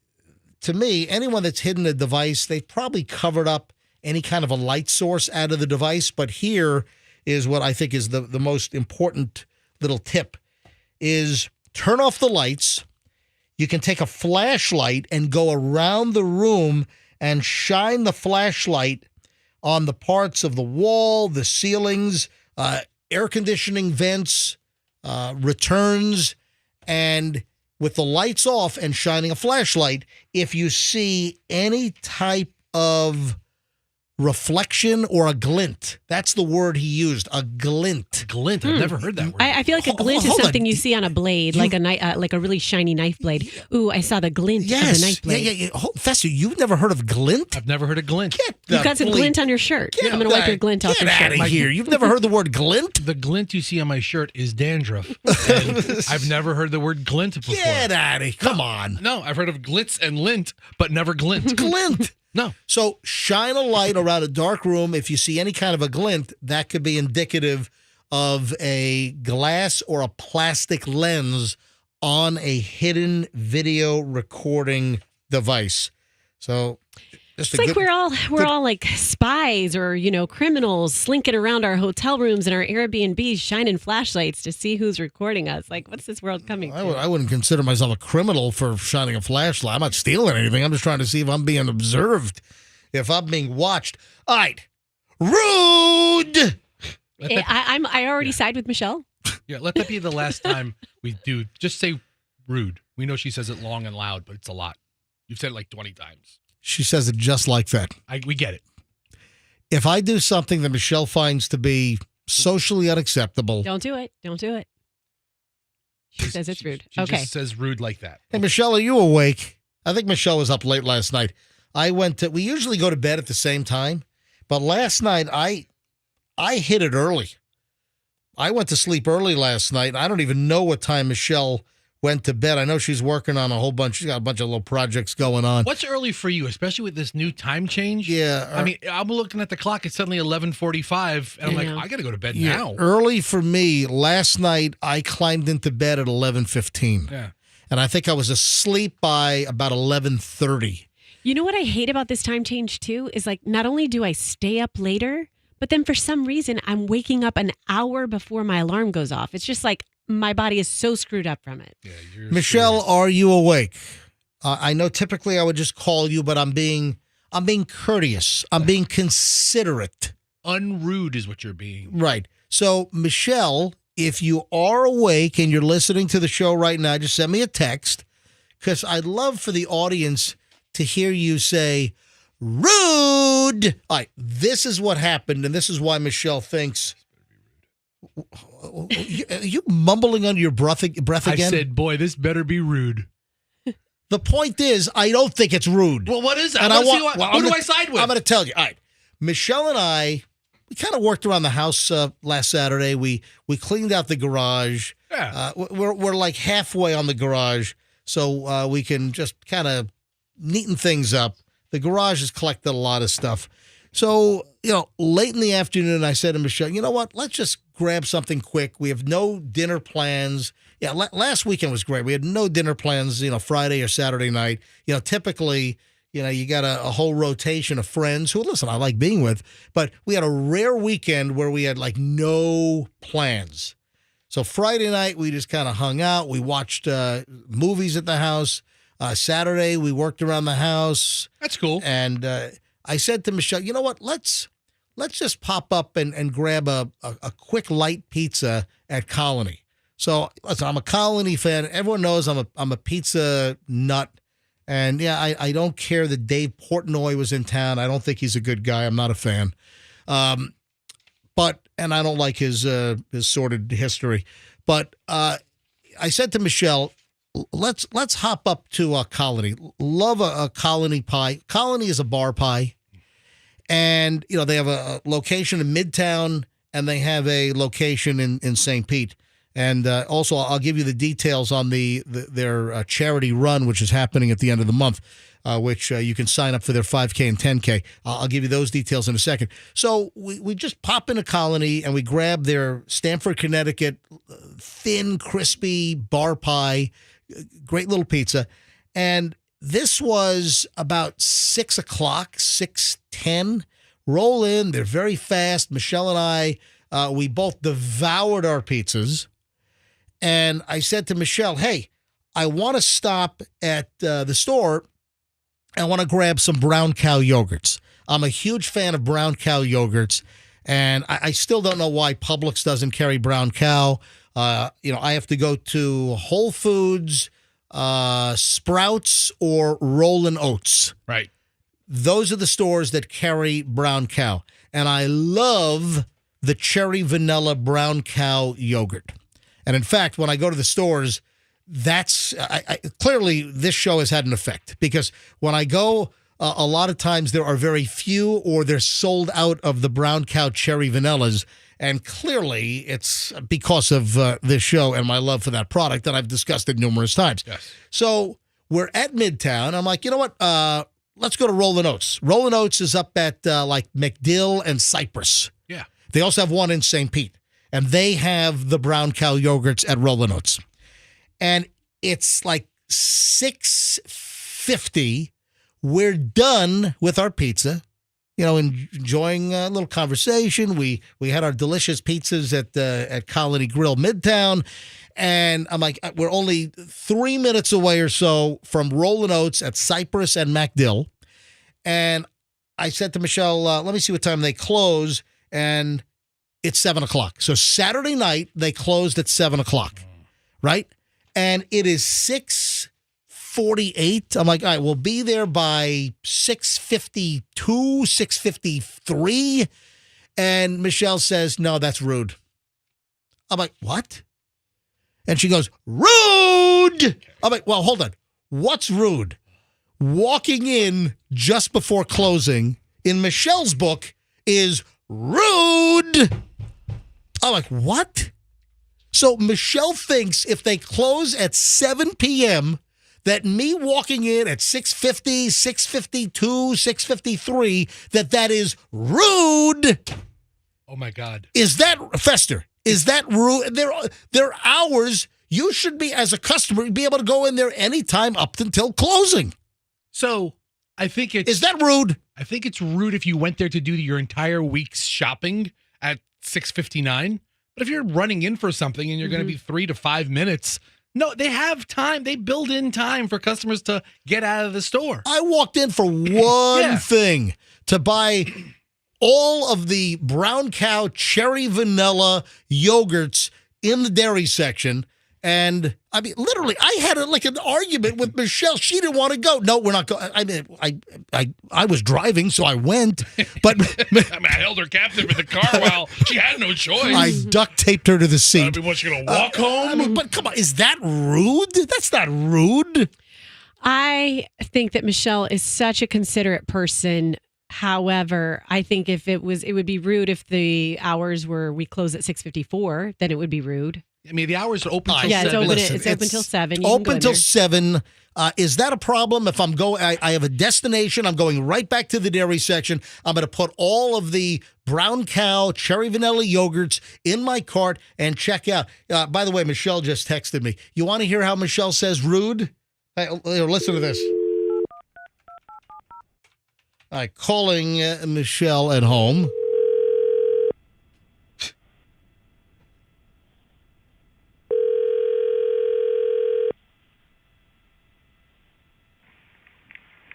[SPEAKER 1] to me, anyone that's hidden a device, they've probably covered up any kind of a light source out of the device. But here is what I think is the most important little tip is turn off the lights. You can take a flashlight and go around the room and shine the flashlight on the parts of the wall, the ceilings, air conditioning vents, returns, and with the lights off and shining a flashlight, if you see any type of reflection or a glint. That's the word he used, a glint.
[SPEAKER 2] Glint. I've never heard that word.
[SPEAKER 3] I feel like a glint is
[SPEAKER 1] Hold on.
[SPEAKER 3] something you see on a blade, like a really shiny knife blade. Ooh, I saw the glint of the knife blade.
[SPEAKER 1] Yeah. Fester, you've never heard of glint?
[SPEAKER 2] I've never heard of glint.
[SPEAKER 3] You've got some glint on your shirt. I'm going to wipe your glint off your
[SPEAKER 1] Get
[SPEAKER 3] shirt.
[SPEAKER 1] out of here. You've never heard the word glint?
[SPEAKER 2] The glint you see on my shirt is dandruff. And I've never heard the word glint before.
[SPEAKER 1] Get out of here. Come on.
[SPEAKER 2] No, I've heard of glitz and lint, but never glint.
[SPEAKER 1] Glint.
[SPEAKER 2] No.
[SPEAKER 1] So shine a light around a dark room. If you see any kind of a glint, that could be indicative of a glass or a plastic lens on a hidden video recording device. So just
[SPEAKER 3] It's like we're all like spies or criminals slinking around our hotel rooms and our Airbnbs, shining flashlights to see who's recording us. Like, what's this world coming to?
[SPEAKER 1] I wouldn't consider myself a criminal for shining a flashlight. I'm not stealing anything. I'm just trying to see if I'm being observed, if I'm being watched. All right, rude.
[SPEAKER 3] I already side with Michelle.
[SPEAKER 2] Yeah, let that be the last time we do. Just say rude. We know she says it long and loud, but it's a lot. You've said it like 20 times.
[SPEAKER 1] She says it just like that.
[SPEAKER 2] We get it.
[SPEAKER 1] If I do something that Michelle finds to be socially unacceptable,
[SPEAKER 3] Don't do it. Don't do it. She says it's rude.
[SPEAKER 2] She
[SPEAKER 3] Okay.
[SPEAKER 2] just says rude like that.
[SPEAKER 1] Hey, Michelle, are you awake? I think Michelle was up late last night. We usually go to bed at the same time, but last night I hit it early. I went to sleep early last night. I don't even know what time Michelle went to bed. I know she's working on a whole bunch. She's got a bunch of little projects going on.
[SPEAKER 2] What's early for you, especially with this new time change?
[SPEAKER 1] Yeah.
[SPEAKER 2] I mean, I'm looking at the clock. It's suddenly 11:45, and I'm like, I got to go to bed now.
[SPEAKER 1] Early for me. Last night, I climbed into bed at 11:15.
[SPEAKER 2] Yeah.
[SPEAKER 1] And I think I was asleep by about 11:30.
[SPEAKER 3] You know what I hate about this time change too is like not only do I stay up later, but then for some reason I'm waking up an hour before my alarm goes off. It's just like my body is so screwed up from it.
[SPEAKER 2] Yeah, you're
[SPEAKER 1] Michelle,
[SPEAKER 2] screwed.
[SPEAKER 1] are you awake? I know typically I would just call you, but I'm being courteous. I'm being considerate.
[SPEAKER 2] Unrude is what you're being.
[SPEAKER 1] Right. So, Michelle, if you are awake and you're listening to the show right now, just send me a text because I'd love for the audience to hear you say, rude. All right, this is what happened, and this is why Michelle thinks. Are you mumbling under your breath again?
[SPEAKER 2] I said, boy, this better be rude.
[SPEAKER 1] The point is, I don't think it's rude.
[SPEAKER 2] Well, what is that?
[SPEAKER 1] And
[SPEAKER 2] Who do I side with?
[SPEAKER 1] I'm going to tell you. All right. Michelle and I, we kind of worked around the house last Saturday. We cleaned out the garage.
[SPEAKER 2] Yeah.
[SPEAKER 1] We're like halfway on the garage, so we can just kind of neaten things up. The garage has collected a lot of stuff. So, late in the afternoon, I said to Michelle, you know what? Let's just grab something quick. We have no dinner plans. Yeah, last weekend was great. We had no dinner plans, Friday or Saturday night. Typically, you got a whole rotation of friends who, listen, I like being with, but we had a rare weekend where we had like no plans. So Friday night, we just kind of hung out. We watched movies at the house. Saturday, we worked around the house.
[SPEAKER 2] That's cool.
[SPEAKER 1] And I said to Michelle, you know what? Let's just pop up and grab a quick light pizza at Colony. So listen, I'm a Colony fan. Everyone knows I'm a pizza nut. And yeah, I don't care that Dave Portnoy was in town. I don't think he's a good guy. I'm not a fan. And I don't like his sordid history. But I said to Michelle, let's hop up to Colony. Love a Colony pie. Colony is a bar pie. And, they have a location in Midtown, and they have a location in St. Pete. And also, I'll give you the details on their charity run, which is happening at the end of the month, which you can sign up for their 5K and 10K. I'll give you those details in a second. So we just pop into Colony, and we grab their Stamford, Connecticut, thin, crispy bar pie, great little pizza. And this was about 6 o'clock, 6:10. Roll in. They're very fast. Michelle and I, we both devoured our pizzas. And I said to Michelle, hey, I want to stop at the store. I want to grab some brown cow yogurts. I'm a huge fan of brown cow yogurts. And I still don't know why Publix doesn't carry brown cow. I have to go to Whole Foods, Sprouts, or Rollin' Oats.
[SPEAKER 2] Right.
[SPEAKER 1] Those are the stores that carry brown cow. And I love the cherry vanilla brown cow yogurt. And in fact, when I go to the stores, that's clearly this show has had an effect, because when I go, a lot of times there are very few, or they're sold out of the brown cow cherry vanillas. And clearly it's because of this show and my love for that product that I've discussed it numerous times.
[SPEAKER 2] Yes.
[SPEAKER 1] So we're at Midtown. I'm like, you know what? Let's go to Rollin' Oats. Rollin' Oats is up at like McDill and Cypress.
[SPEAKER 2] Yeah.
[SPEAKER 1] They also have one in St. Pete. And they have the brown cow yogurts at Rollin' Oats. And it's like 6:50. We're done with our pizza, enjoying a little conversation. We had our delicious pizzas at Colony Grill Midtown. And I'm like, we're only 3 minutes away or so from Rollin' Oats at Cypress and MacDill. And I said to Michelle, let me see what time they close. And it's 7 o'clock. So Saturday night, they closed at 7 o'clock, right? And it is 6:48. I'm like, all right, we'll be there by 6:52, 6:53. And Michelle says, no, that's rude. I'm like, what? And she goes, rude. I'm like, well, hold on. What's rude? Walking in just before closing, in Michelle's book, is rude. I'm like, what? So Michelle thinks if they close at 7 p.m., that me walking in at 6:50, 6:52, 6:53, that is rude.
[SPEAKER 2] Oh, my God.
[SPEAKER 1] Is that, Fester, is that rude? There are hours you should be, as a customer, be able to go in there anytime up until closing.
[SPEAKER 2] So I think it's...
[SPEAKER 1] Is that rude?
[SPEAKER 2] I think it's rude if you went there to do your entire week's shopping at 6:59. But if you're running in for something and you're going to be 3 to 5 minutes, no, they have time. They build in time for customers to get out of the store.
[SPEAKER 1] I walked in for one thing, to buy all of the brown cow cherry vanilla yogurts in the dairy section. And I mean, literally, I had an argument with Michelle. She didn't want to go. No, we're not going. I mean, I was driving, so I went. But
[SPEAKER 2] I held her captive in the car while she had no choice.
[SPEAKER 1] I duct taped her to the seat.
[SPEAKER 2] I mean, what's she going to walk home?
[SPEAKER 1] I mean, but come on, is that rude? That's not rude.
[SPEAKER 3] I think that Michelle is such a considerate person. However, I think it would be rude if the hours were we close at 6:54. Then it would be rude.
[SPEAKER 2] I mean, the hours are open till 7.
[SPEAKER 3] It's open till 7.
[SPEAKER 1] Open till 7. Is that a problem? If I'm going, I have a destination. I'm going right back to the dairy section. I'm going to put all of the brown cow cherry vanilla yogurts in my cart and check out. By the way, Michelle just texted me. You want to hear how Michelle says rude? Hey, listen to this. All right, calling Michelle at home.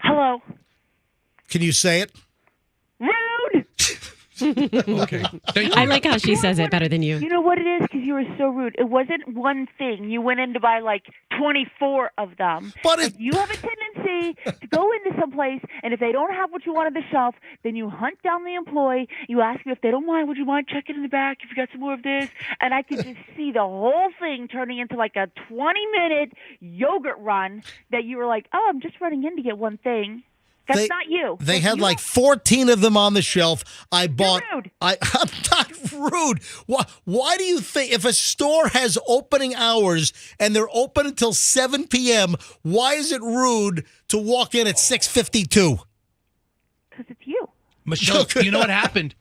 [SPEAKER 6] Hello.
[SPEAKER 1] Can you say it?
[SPEAKER 6] Rude.
[SPEAKER 2] Okay. Thank you.
[SPEAKER 3] I like how she says it better than you.
[SPEAKER 6] You know what it is? Because you were so rude. It wasn't one thing. You went in to buy like 24 of them.
[SPEAKER 1] But
[SPEAKER 6] Like, you have a tendency to go into someplace, and if they don't have what you want on the shelf, then you hunt down the employee. You ask them if they don't mind, would you mind checking in the back if you got some more of this? And I could just see the whole thing turning into like a 20-minute yogurt run that you were like, oh, I'm just running in to get one thing. That's not you.
[SPEAKER 1] They
[SPEAKER 6] Like,
[SPEAKER 1] had
[SPEAKER 6] you
[SPEAKER 1] like 14 of them on the shelf. I bought.
[SPEAKER 6] rude.
[SPEAKER 1] I'm not rude. Why do you think if a store has opening hours and they're open until 7 p.m., why is it rude to walk in at 6:52?
[SPEAKER 6] Because it's you.
[SPEAKER 2] Michelle, you know what happened?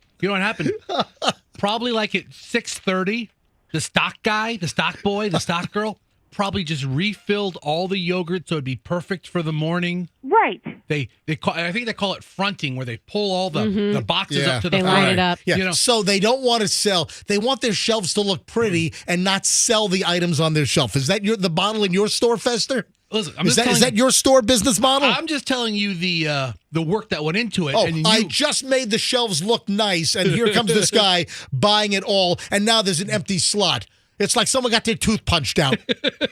[SPEAKER 2] Probably like at 6:30, the stock guy, the stock boy, the stock girl probably just refilled all the yogurt so it'd be perfect for the morning.
[SPEAKER 6] Right.
[SPEAKER 2] I think they call it fronting, where they pull all the boxes up to the
[SPEAKER 3] They
[SPEAKER 2] front.
[SPEAKER 3] line it up.
[SPEAKER 1] Yeah.
[SPEAKER 2] You know,
[SPEAKER 1] So they don't want to sell. They want their shelves to look pretty and not sell the items on their shelf. Is that the model in your store, Fester?
[SPEAKER 2] listen,
[SPEAKER 1] Is that your store business model?
[SPEAKER 2] I'm just telling you the work that went into it.
[SPEAKER 1] Oh,
[SPEAKER 2] and
[SPEAKER 1] I just made the shelves look nice, and here comes this guy buying it all, and now there's an empty slot. It's like someone got their tooth punched out.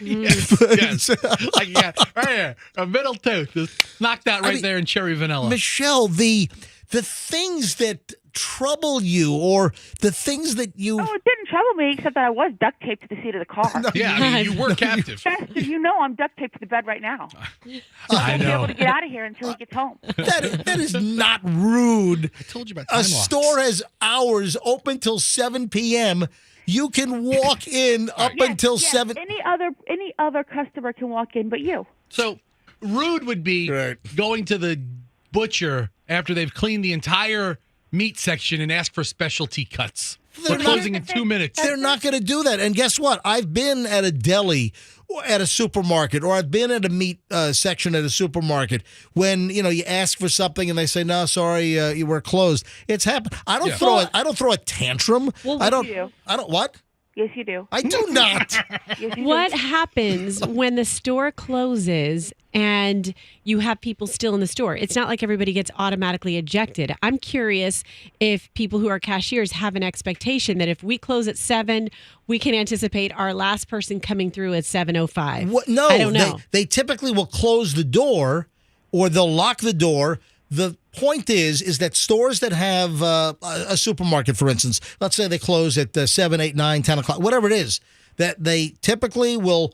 [SPEAKER 2] yes. Like, yeah, right here, a middle tooth, just knocked out right there in cherry vanilla.
[SPEAKER 1] Michelle, the things that trouble you, or the things that you...
[SPEAKER 6] Oh, it didn't trouble me, except that I was duct taped to the seat of the car.
[SPEAKER 2] Yeah, I mean, you were captive.
[SPEAKER 6] Fester, you know I'm duct taped to the bed right now.
[SPEAKER 2] I
[SPEAKER 6] Won't be
[SPEAKER 2] know.
[SPEAKER 6] able to get out of here until he gets home.
[SPEAKER 1] That is not rude.
[SPEAKER 2] I told you about time
[SPEAKER 1] A
[SPEAKER 2] locks.
[SPEAKER 1] store has hours open till 7 p.m. You can walk in up until 7.
[SPEAKER 6] Any other customer can walk in, but you.
[SPEAKER 2] So rude would be going to the butcher after they've cleaned the entire meat section and ask for specialty cuts. We're closing in 2 minutes.
[SPEAKER 1] They're not going to do that. And guess what? I've been at a deli or at a supermarket, or I've been at a meat section at a supermarket when, you ask for something and they say, no, sorry, you were closed. It's happened. I don't throw a tantrum.
[SPEAKER 6] Well,
[SPEAKER 1] I don't
[SPEAKER 6] you do.
[SPEAKER 1] what?
[SPEAKER 6] Yes, you do.
[SPEAKER 1] I do not.
[SPEAKER 6] Yes, you
[SPEAKER 3] What
[SPEAKER 6] do.
[SPEAKER 3] happens when the store closes and you have people still in the store? It's not like everybody gets automatically ejected. I'm curious if people who are cashiers have an expectation that if we close at 7, we can anticipate our last person coming through at 7:05.
[SPEAKER 1] No,
[SPEAKER 3] I don't know.
[SPEAKER 1] They typically will close the door or they'll lock the door. The point is that stores that have a supermarket, for instance, let's say they close at 7, 8, 9, 10 o'clock, whatever it is, that they typically will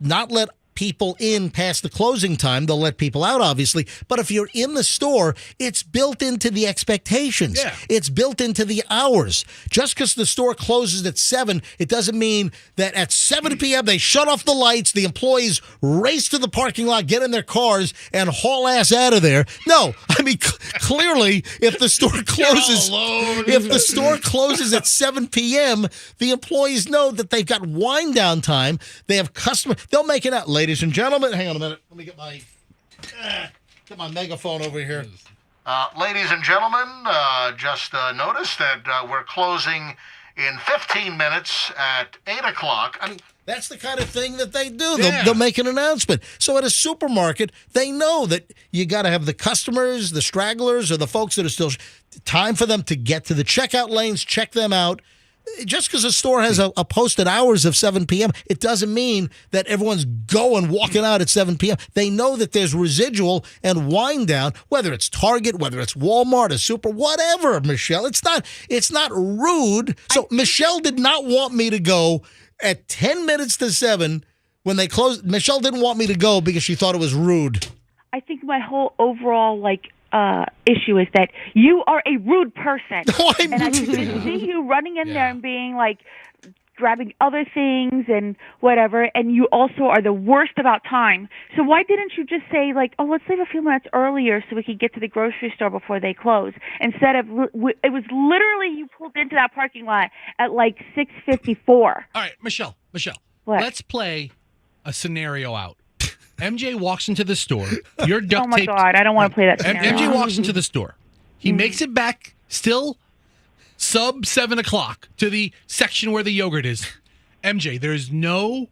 [SPEAKER 1] not let people in past the closing time. They'll let people out, obviously. But if you're in the store, it's built into the expectations.
[SPEAKER 2] Yeah.
[SPEAKER 1] It's built into the hours. Just because the store closes at 7, it doesn't mean that at 7 p.m. they shut off the lights, the employees race to the parking lot, get in their cars, and haul ass out of there. No, I mean, clearly, if the store closes... If the store closes at 7 p.m., the employees know that they've got wind down time. They have customer. They'll make it out. Ladies and gentlemen, hang on a minute. Let me get my megaphone over here. Ladies and gentlemen, just noticed that we're closing in 15 minutes at 8 o'clock. I mean, that's the kind of thing that they do.
[SPEAKER 2] Yeah.
[SPEAKER 1] They'll make an announcement. So at a supermarket, they know that you got to have the customers, the stragglers, or the folks that are still time for them to get to the checkout lanes, check them out. Just because a store has a posted hours of 7 p.m., it doesn't mean that everyone's walking out at 7 p.m. They know that there's residual and wind down, whether it's Target, whether it's Walmart, a super, whatever, Michelle. It's not rude. So Michelle did not want me to go at 10 minutes to 7 when they closed. Michelle didn't want me to go because she thought it was rude.
[SPEAKER 6] I think my whole overall issue is that you are a rude person. And I can just see you running in there and being like grabbing other things and whatever, and you also are the worst about time. So why didn't you just say like, oh, let's leave a few minutes earlier so we can get to the grocery store before they close, instead of it was literally you pulled into that parking lot at like 6:54.
[SPEAKER 2] All right, Michelle,
[SPEAKER 6] What?
[SPEAKER 2] let's play a scenario out. MJ walks into the store. You're duct
[SPEAKER 6] Oh my
[SPEAKER 2] taped.
[SPEAKER 6] God, I don't want to play that scenario.
[SPEAKER 2] MJ walks into the store. He makes it back still sub 7 o'clock to the section where the yogurt is. MJ, there's no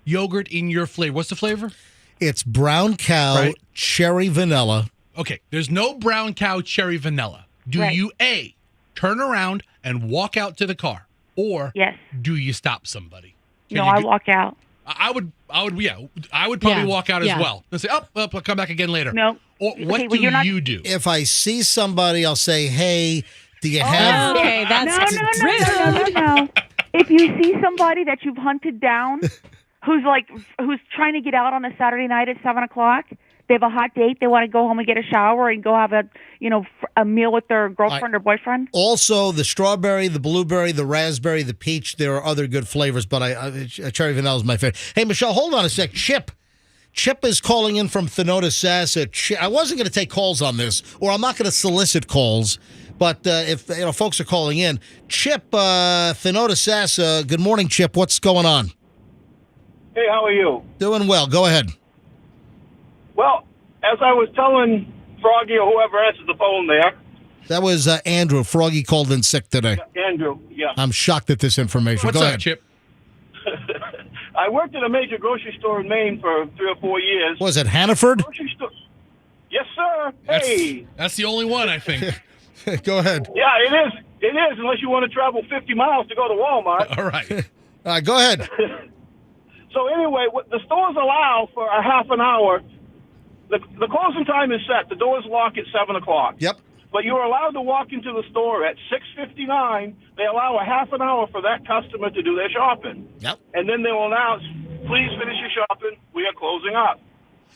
[SPEAKER 2] yogurt in your flavor. What's the flavor?
[SPEAKER 1] It's brown cow,
[SPEAKER 2] Right.
[SPEAKER 1] cherry vanilla.
[SPEAKER 2] Okay, there's no brown cow cherry vanilla. Do
[SPEAKER 6] Right.
[SPEAKER 2] you A, turn around and walk out to the car, or
[SPEAKER 6] Yes.
[SPEAKER 2] do you stop somebody? Can
[SPEAKER 6] No,
[SPEAKER 2] you
[SPEAKER 6] I
[SPEAKER 2] do-
[SPEAKER 6] walk out.
[SPEAKER 2] I would probably
[SPEAKER 3] Yeah,
[SPEAKER 2] walk out as
[SPEAKER 3] yeah.
[SPEAKER 2] well and say, "Oh, well, I'll come back again later."
[SPEAKER 6] No.
[SPEAKER 2] Or
[SPEAKER 6] Okay,
[SPEAKER 2] what
[SPEAKER 6] well,
[SPEAKER 2] do
[SPEAKER 6] you're not-
[SPEAKER 2] you do?
[SPEAKER 1] If I see somebody, I'll say, hey, do you have...
[SPEAKER 3] Okay, that's
[SPEAKER 6] No. If you see somebody that you've hunted down, who's trying to get out on a Saturday night at 7 o'clock, they have a hot date, they want to go home and get a shower and go have a meal with their girlfriend or boyfriend.
[SPEAKER 1] Also, the strawberry, the blueberry, the raspberry, the peach, there are other good flavors, but cherry vanilla is my favorite. Hey, Michelle, hold on a sec. Chip is calling in from Thenodisassa. I wasn't going to take calls on this, or I'm not going to solicit calls, but if folks are calling in. Chip, Thenodisassa, good morning, Chip. What's going on?
[SPEAKER 7] Hey, how are you?
[SPEAKER 1] Doing well. Go ahead.
[SPEAKER 7] Well, as I was telling Froggy or whoever answered the phone there,
[SPEAKER 1] That was Andrew. Froggy called in sick today.
[SPEAKER 7] Andrew, yeah.
[SPEAKER 1] I'm shocked at this information.
[SPEAKER 2] What's
[SPEAKER 1] Go
[SPEAKER 2] up,
[SPEAKER 1] ahead.
[SPEAKER 2] Chip?
[SPEAKER 7] I worked at a major grocery store in Maine for 3 or 4 years.
[SPEAKER 1] Was it Hannaford?
[SPEAKER 7] Grocery store. Yes, sir. Hey.
[SPEAKER 2] That's the only one, I think.
[SPEAKER 1] Go ahead.
[SPEAKER 7] Yeah, it is. It is, unless you want to travel 50 miles to go to Walmart.
[SPEAKER 2] All right.
[SPEAKER 1] All right, go ahead.
[SPEAKER 7] So anyway, what the stores allow for a half an hour, the closing time is set. The doors lock at 7 o'clock.
[SPEAKER 1] Yep.
[SPEAKER 7] But you're allowed to walk into the store at 6:59. They allow a half an hour for that customer to do their shopping.
[SPEAKER 1] Yep.
[SPEAKER 7] And then they will announce, please finish your shopping. We are closing up.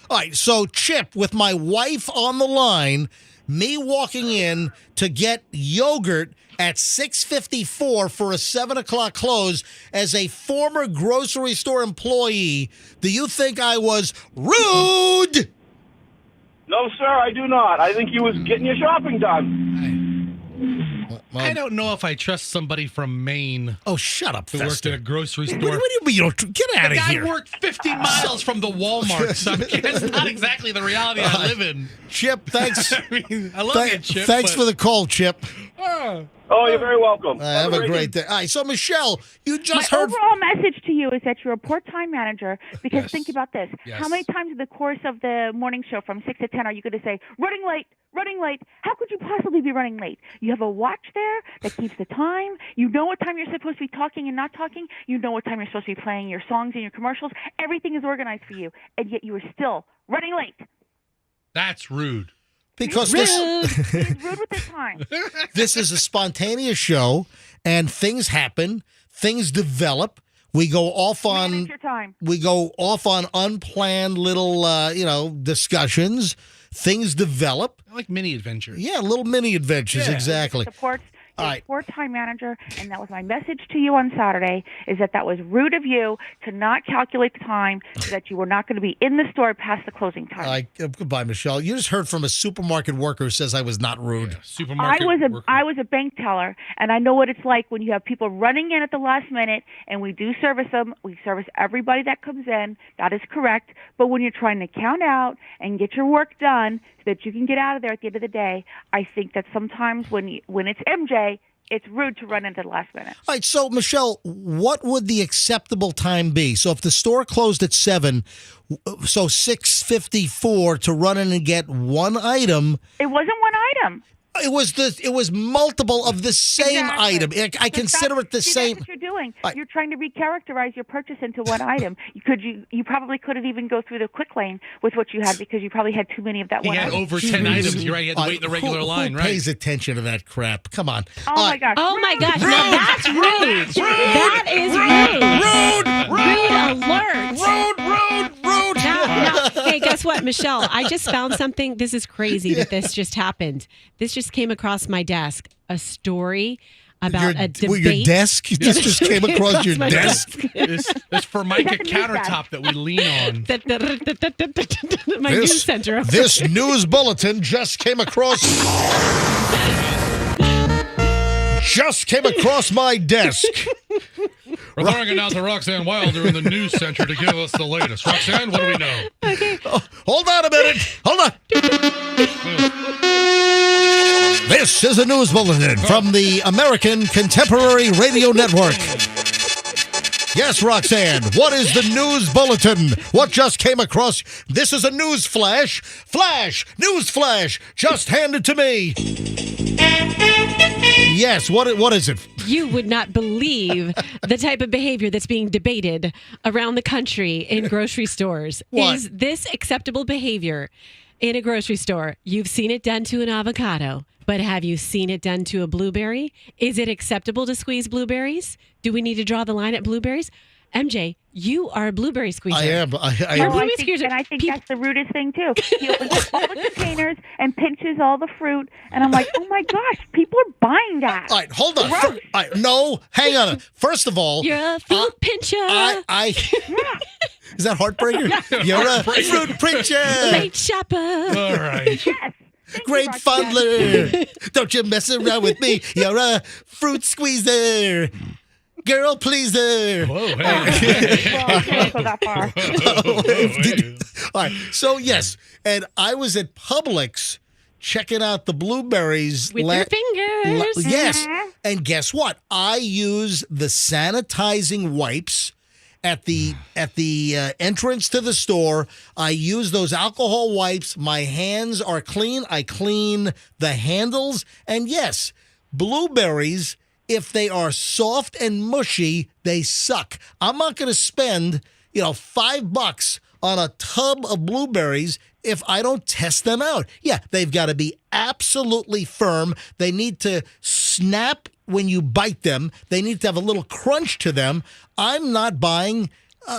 [SPEAKER 1] All right, so Chip, with my wife on the line, me walking in to get yogurt at 6:54 for a 7 o'clock close, as a former grocery store employee, do you think I was rude?
[SPEAKER 7] No, sir, I do not. I think you was getting your shopping done.
[SPEAKER 2] I don't know if I trust somebody from Maine
[SPEAKER 1] Oh, shut up,
[SPEAKER 2] who worked
[SPEAKER 1] Fester.
[SPEAKER 2] at a grocery
[SPEAKER 1] What,
[SPEAKER 2] store.
[SPEAKER 1] what do you mean? You don't, get out
[SPEAKER 2] The
[SPEAKER 1] of
[SPEAKER 2] guy
[SPEAKER 1] here.
[SPEAKER 2] worked 50 miles from the Walmart, so it's not exactly the reality I live in.
[SPEAKER 1] Chip, thanks.
[SPEAKER 2] I mean, I love you, Chip.
[SPEAKER 1] Thanks for the call, Chip.
[SPEAKER 7] Oh, you're very welcome.
[SPEAKER 1] Have a great day. All right, so Michelle, you just
[SPEAKER 6] My
[SPEAKER 1] heard...
[SPEAKER 6] overall message to you is that you're a poor time manager, because
[SPEAKER 2] Yes.
[SPEAKER 6] think about this.
[SPEAKER 2] Yes.
[SPEAKER 6] How many times in the course of the morning show from 6 to 10 are you going to say, running late, running late? How could you possibly be running late? You have a watch there that keeps the time. You know what time you're supposed to be talking and not talking. You know what time you're supposed to be playing your songs and your commercials. Everything is organized for you, and yet you are still running late.
[SPEAKER 2] That's rude.
[SPEAKER 1] Because
[SPEAKER 6] He's rude with his time.
[SPEAKER 1] this is a spontaneous show, and things happen, things develop. We go off
[SPEAKER 6] Manage your time.
[SPEAKER 1] on unplanned little discussions. Things develop.
[SPEAKER 2] I like mini adventures.
[SPEAKER 1] Yeah, little mini adventures,
[SPEAKER 2] Yeah.
[SPEAKER 1] exactly.
[SPEAKER 6] Supports
[SPEAKER 1] All
[SPEAKER 6] a
[SPEAKER 1] right.
[SPEAKER 6] poor time manager, and that was my message to you on Saturday, is that was rude of you to not calculate the time so that you were not going to be in the store past the closing time.
[SPEAKER 1] Goodbye, Michelle. You just heard from a supermarket worker who says I was not rude.
[SPEAKER 2] Supermarket worker.
[SPEAKER 6] I was a bank teller, and I know what it's like when you have people running in at the last minute, and we do service them. We service everybody that comes in. That is correct. But when you're trying to count out and get your work done so that you can get out of there at the end of the day, I think that sometimes when it's MJ, say it's rude to run into the last minute.
[SPEAKER 1] All right, so Michelle, what would the acceptable time be? So if the store closed at 7, so 6:54 to run in and get one item.
[SPEAKER 6] It wasn't one item.
[SPEAKER 1] It was multiple of the same
[SPEAKER 6] Exactly.
[SPEAKER 1] item. I consider it the
[SPEAKER 6] See,
[SPEAKER 1] same.
[SPEAKER 6] That's what you're doing.
[SPEAKER 1] Right.
[SPEAKER 6] You're trying to recharacterize your purchase into one item. You probably couldn't even go through the quick lane with what you had because you probably had too many of that
[SPEAKER 2] He
[SPEAKER 6] one
[SPEAKER 2] had
[SPEAKER 6] item.
[SPEAKER 2] over 10 items. You're right. He had to wait in the regular line,
[SPEAKER 1] who
[SPEAKER 2] right?
[SPEAKER 1] pays attention to that crap? Come on.
[SPEAKER 6] Oh my gosh.
[SPEAKER 3] Oh my gosh!
[SPEAKER 1] Rude.
[SPEAKER 3] Now that's rude. That is rude. Rude alert.
[SPEAKER 1] Rude.
[SPEAKER 3] Now, hey, guess what, Michelle? I just found something. This is crazy that this just happened. This just came across my desk. A story about a debate.
[SPEAKER 1] Your desk? This just came across your
[SPEAKER 3] my
[SPEAKER 1] desk?
[SPEAKER 2] This Formica countertop that we lean on.
[SPEAKER 3] My news center.
[SPEAKER 1] This news bulletin just came across my desk.
[SPEAKER 2] We're throwing it out to Roxanne Wilder in the news center to give us the latest. Roxanne, what do we know?
[SPEAKER 1] Oh, hold on a minute. Hold on. This is a news bulletin from the American Contemporary Radio Network. Yes, Roxanne, what is the news bulletin? What just came across? This is a news flash. News flash, just handed to me. Yes, what is it?
[SPEAKER 3] You would not believe the type of behavior that's being debated around the country in grocery stores.
[SPEAKER 1] What?
[SPEAKER 3] Is this acceptable behavior in a grocery store? You've seen it done to an avocado, but have you seen it done to a blueberry? Is it acceptable to squeeze blueberries? Do we need to draw the line at blueberries? MJ, you are a blueberry squeezer.
[SPEAKER 1] I am. I
[SPEAKER 3] You're
[SPEAKER 1] am.
[SPEAKER 3] a
[SPEAKER 6] I
[SPEAKER 3] blueberry
[SPEAKER 6] think,
[SPEAKER 3] squeezer.
[SPEAKER 6] and I think that's the rudest thing too. He opens up all the containers and pinches all the fruit, and I'm like, oh my gosh, people are buying that.
[SPEAKER 1] All right, hold on.
[SPEAKER 6] Gross.
[SPEAKER 1] All right, no, hang on. First of all,
[SPEAKER 3] You're a fruit pincher.
[SPEAKER 1] Is that Heartbreaker? You're a fruit pincher.
[SPEAKER 3] Late shopper.
[SPEAKER 2] All right.
[SPEAKER 6] Yes. Thank you,
[SPEAKER 1] Great
[SPEAKER 6] Roxanne.
[SPEAKER 1] fondler. Don't you mess around with me. You're a fruit squeezer. Girl pleaser.
[SPEAKER 2] Whoa, hey.
[SPEAKER 6] Well, I can't go that far.
[SPEAKER 1] All right. So, yes. And I was at Publix checking out the blueberries.
[SPEAKER 3] With your fingers.
[SPEAKER 1] Yes. And guess what? I use the sanitizing wipes at the entrance to the store. I use those alcohol wipes. My hands are clean. I clean the handles. And yes, blueberries, if they are soft and mushy, they suck. I'm not going to spend, $5 on a tub of blueberries if I don't test them out. Yeah, they've got to be absolutely firm. They need to snap when you bite them. They need to have a little crunch to them. I'm not buying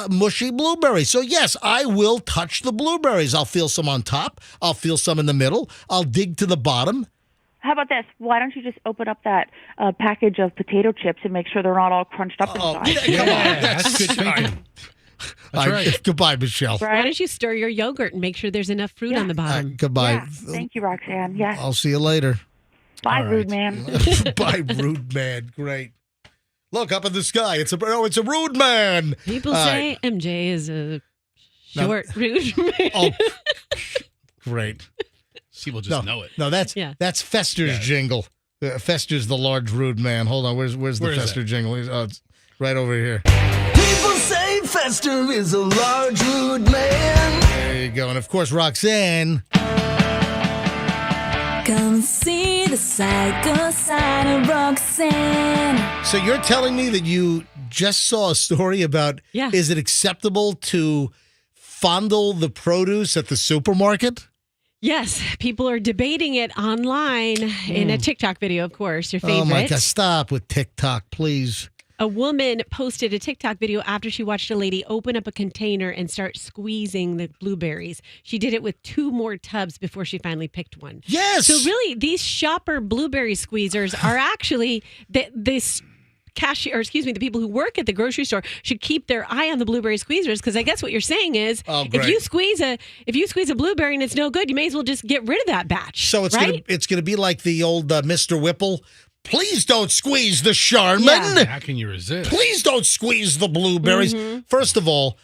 [SPEAKER 1] mushy blueberries. So, yes, I will touch the blueberries. I'll feel some on top. I'll feel some in the middle. I'll dig to the bottom.
[SPEAKER 6] How about this? Why don't you just open up that package of potato chips and make sure they're not all crunched up inside?
[SPEAKER 1] Come on.
[SPEAKER 2] That's good thinking. That's right.
[SPEAKER 1] Goodbye, Michelle.
[SPEAKER 3] Why don't you stir your yogurt and make sure there's enough fruit on the bottom?
[SPEAKER 1] Goodbye.
[SPEAKER 6] Yeah. Thank you, Roxanne. Yes.
[SPEAKER 1] I'll see you later.
[SPEAKER 6] Bye,
[SPEAKER 2] All right.
[SPEAKER 6] rude man.
[SPEAKER 1] Bye, rude man. Great. Look up in the sky. It's a rude man.
[SPEAKER 3] People
[SPEAKER 1] All
[SPEAKER 3] say MJ is a short, rude man.
[SPEAKER 1] Oh, great.
[SPEAKER 2] People just know it.
[SPEAKER 1] No, that's Fester's jingle. Fester's the large rude man. Hold on. Where's the
[SPEAKER 2] Where is
[SPEAKER 1] Fester jingle? It's right over here.
[SPEAKER 8] People say Fester is a large rude man.
[SPEAKER 1] There you go. And of course, Roxanne.
[SPEAKER 9] Come see the psycho side of Roxanne.
[SPEAKER 1] So you're telling me that you just saw a story about is it acceptable to fondle the produce at the supermarket?
[SPEAKER 3] Yes, people are debating it online in a TikTok video, of course, your favorite.
[SPEAKER 1] Oh, my God. Stop with TikTok, please.
[SPEAKER 3] A woman posted a TikTok video after she watched a lady open up a container and start squeezing the blueberries. She did it with 2 more tubs before she finally picked one.
[SPEAKER 1] Yes.
[SPEAKER 3] So really, these shopper blueberry squeezers are actually this cashier, or excuse me, the people who work at the grocery store should keep their eye on the blueberry squeezers, because I guess what you're saying is if you squeeze a blueberry and it's no good, you may as well just get rid of that batch.
[SPEAKER 1] So it's gonna be like the old Mr. Whipple. Please don't squeeze the Charmin.
[SPEAKER 3] Yeah.
[SPEAKER 2] How can you resist?
[SPEAKER 1] Please don't squeeze the blueberries.
[SPEAKER 3] Mm-hmm.
[SPEAKER 1] First of all,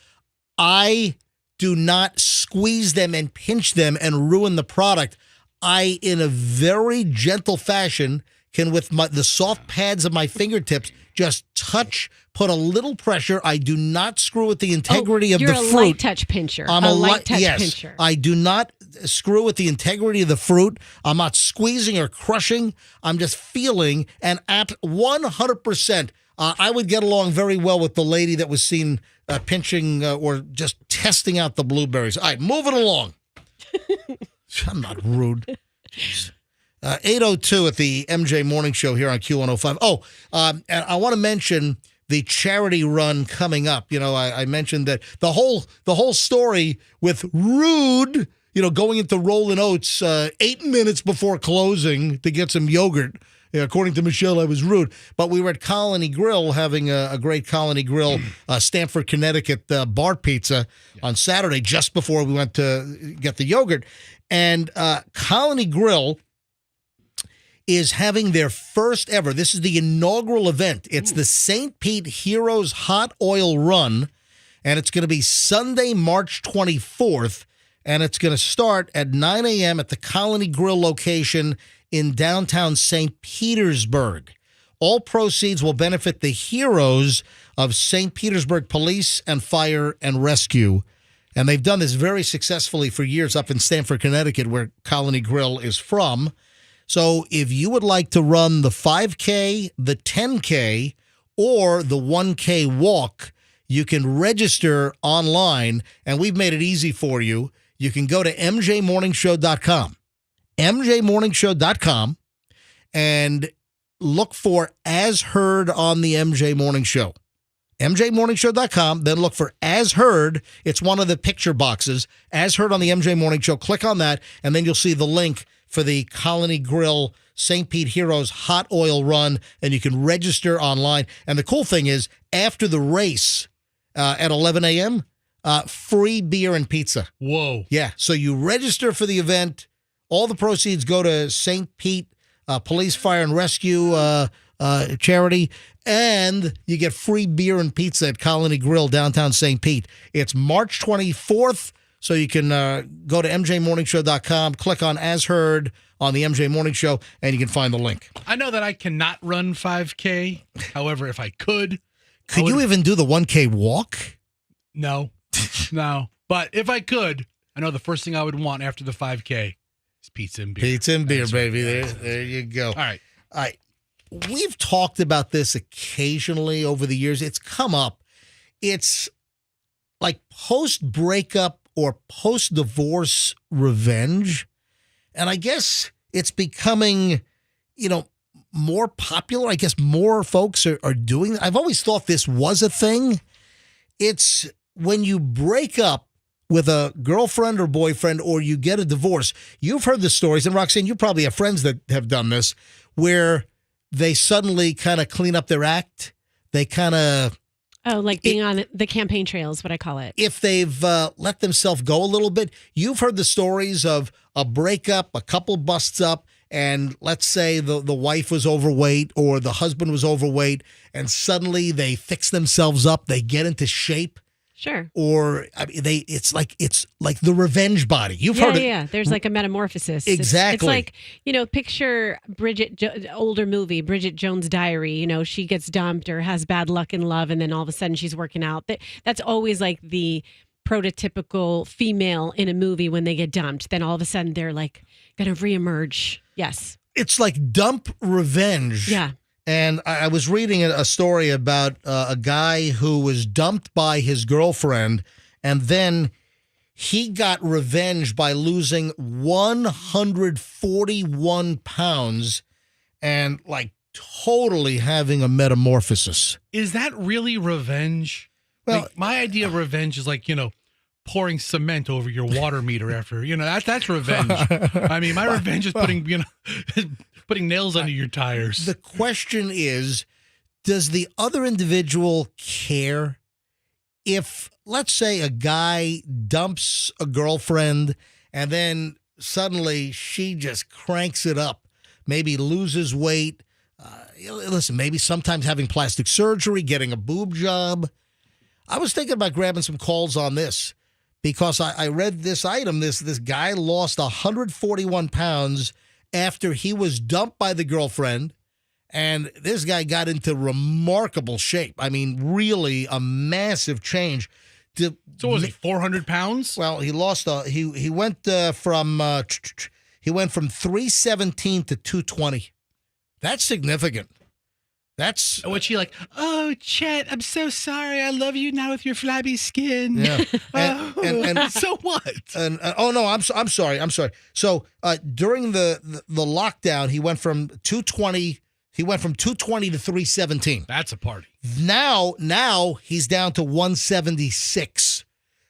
[SPEAKER 1] I do not squeeze them and pinch them and ruin the product. I, in a very gentle fashion, can, with the soft pads of my fingertips, just touch, put a little pressure. I do not screw with the integrity of the fruit.
[SPEAKER 3] You're a light touch pincher.
[SPEAKER 1] I'm
[SPEAKER 3] a light touch
[SPEAKER 1] yes,
[SPEAKER 3] pincher.
[SPEAKER 1] I do not screw with the integrity of the fruit. I'm not squeezing or crushing. I'm just feeling, and at 100%, I would get along very well with the lady that was seen pinching or just testing out the blueberries. All right, moving along. I'm not rude. 8:02 at the MJ Morning Show here on Q105. And I want to mention the charity run coming up. You know, I mentioned that the whole story with Rude, going into Rollin' Oats 8 minutes before closing to get some yogurt. According to Michelle, I was rude. But we were at Colony Grill having a great Colony Grill Stamford, Connecticut bar pizza on Saturday just before we went to get the yogurt. And Colony Grill is having their first ever, this is the inaugural event. It's the St. Pete Heroes Hot Oil Run, and it's going to be Sunday, March 24th, and it's going to start at 9 a.m. at the Colony Grill location in downtown St. Petersburg. All proceeds will benefit the heroes of St. Petersburg Police and Fire and Rescue. And they've done this very successfully for years up in Stamford, Connecticut, where Colony Grill is from. So if you would like to run the 5K, the 10K, or the 1K walk, you can register online, and we've made it easy for you. You can go to mjmorningshow.com, mjmorningshow.com, and look for As Heard on the MJ Morning Show. mjmorningshow.com, then look for As Heard. It's one of the picture boxes. As Heard on the MJ Morning Show. Click on that, and then you'll see the link for the Colony Grill St. Pete Heroes Hot Oil Run, and you can register online. And the cool thing is, after the race at 11 a.m., free beer and pizza.
[SPEAKER 2] Whoa.
[SPEAKER 1] Yeah, so you register for the event. All the proceeds go to St. Pete Police, Fire, and Rescue charity, and you get free beer and pizza at Colony Grill, downtown St. Pete. It's March 24th. So you can go to mjmorningshow.com, click on As Heard on the MJ Morning Show, and you can find the link.
[SPEAKER 2] I know that I cannot run 5K. However, if I could.
[SPEAKER 1] Could you even do the 1K walk?
[SPEAKER 2] No. No. But if I could, I know the first thing I would want after the 5K is pizza and beer.
[SPEAKER 1] Pizza and beer, baby. There you go.
[SPEAKER 2] All right.
[SPEAKER 1] We've talked about this occasionally over the years. It's come up. It's like post-breakup or post-divorce revenge. And I guess it's becoming, more popular. I guess more folks are doing it. I've always thought this was a thing. It's when you break up with a girlfriend or boyfriend or you get a divorce. You've heard the stories, and Roxanne, you probably have friends that have done this, where they suddenly kind of clean up their act. They kind of...
[SPEAKER 3] Oh, like being on the campaign trail is what I call it.
[SPEAKER 1] If they've let themselves go a little bit, you've heard the stories of a breakup, a couple busts up, and let's say the wife was overweight or the husband was overweight, and suddenly they fix themselves up, they get into shape.
[SPEAKER 3] Sure.
[SPEAKER 1] Or it's like the revenge body. You've heard it.
[SPEAKER 3] Yeah. There's like a metamorphosis.
[SPEAKER 1] Exactly.
[SPEAKER 3] It's like, picture older movie, Bridget Jones' Diary. She gets dumped or has bad luck in love, and then all of a sudden she's working out. That's always like the prototypical female in a movie when they get dumped. Then all of a sudden they're like going to reemerge. Yes.
[SPEAKER 1] It's like dump revenge.
[SPEAKER 3] Yeah.
[SPEAKER 1] And I was reading a story about a guy who was dumped by his girlfriend, and then he got revenge by losing 141 pounds and totally having a metamorphosis.
[SPEAKER 2] Is that really revenge?
[SPEAKER 1] Well,
[SPEAKER 2] my idea of revenge is pouring cement over your water meter after, that's revenge. I mean, my revenge is putting nails under your tires.
[SPEAKER 1] The question is, does the other individual care if, let's say, a guy dumps a girlfriend and then suddenly she just cranks it up, maybe loses weight? Listen, maybe sometimes having plastic surgery, getting a boob job. I was thinking about grabbing some calls on this because I read this item. This guy lost 141 pounds after he was dumped by the girlfriend, And this guy got into remarkable shape. I mean, really a massive change.
[SPEAKER 2] So was he 400 pounds?
[SPEAKER 1] Well, he lost. He went from 317 to 220. That's significant. That's
[SPEAKER 2] What's she like? Oh, Chet, I'm so sorry. I love you now with your flabby skin.
[SPEAKER 1] Yeah. And
[SPEAKER 2] so what?
[SPEAKER 1] And oh no, I'm sorry. So during the lockdown, he went from 220. He went from 220 to 317.
[SPEAKER 2] That's a party.
[SPEAKER 1] Now he's down to 176.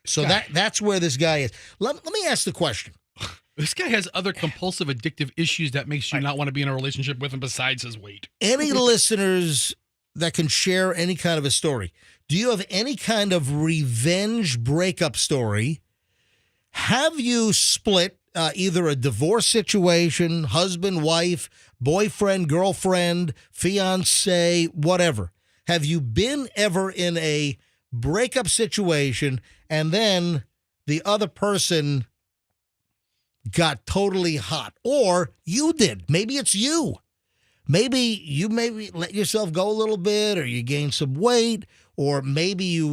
[SPEAKER 1] So that's where this guy is. Let me ask the question.
[SPEAKER 2] This guy has other compulsive addictive issues that makes you not want to be in a relationship with him besides his weight.
[SPEAKER 1] Any listeners that can share any kind of a story? Do you have any kind of revenge breakup story? Have you split either a divorce situation, husband, wife, boyfriend, girlfriend, fiance, whatever? Have you been ever in a breakup situation and then the other person got totally hot? Or you did. Maybe it's you. Maybe you let yourself go a little bit, or you gained some weight, or maybe you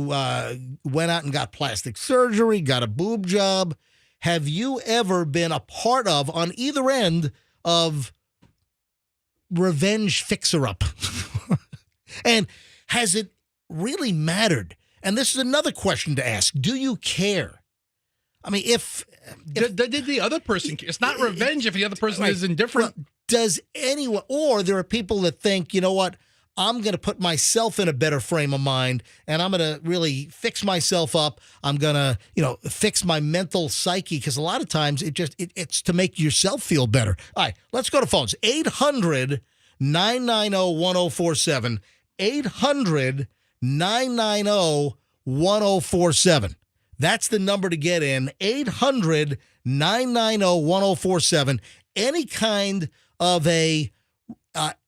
[SPEAKER 1] went out and got plastic surgery, got a boob job. Have you ever been a part of, on either end of revenge fixer-up? And has it really mattered? And this is another question to ask. Do you care? I mean, if
[SPEAKER 2] did the other person care? It's not revenge if the other person is indifferent.
[SPEAKER 1] Well, does anyone, or there are people that think, you know what, I'm going to put myself in a better frame of mind, and I'm going to really fix myself up. I'm going to, fix my mental psyche, because a lot of times it's to make yourself feel better. All right, let's go to phones. 800-990-1047. 800-990-1047. That's the number to get in. 800-990-1047. Any kind of a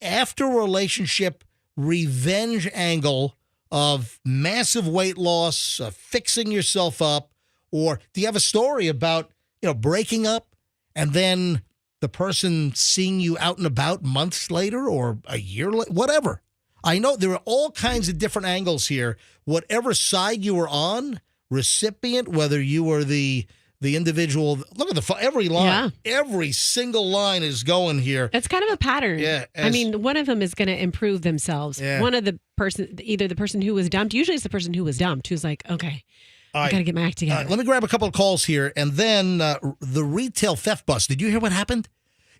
[SPEAKER 1] after relationship revenge angle of massive weight loss, fixing yourself up, or do you have a story about, breaking up and then the person seeing you out and about months later or a year later, whatever. I know there are all kinds of different angles here. Whatever side you were on, recipient, whether you were the individual. Look at every line. Yeah. Every single line is going here.
[SPEAKER 3] It's kind of a pattern.
[SPEAKER 1] Yeah.
[SPEAKER 3] I mean, one of them is going to improve themselves.
[SPEAKER 1] Yeah.
[SPEAKER 3] One of the person, either the person who was dumped, usually it's the person who was dumped, who's like, okay, I got to get my act together.
[SPEAKER 1] Let me grab a couple of calls here. And then the retail theft bust. Did you hear what happened?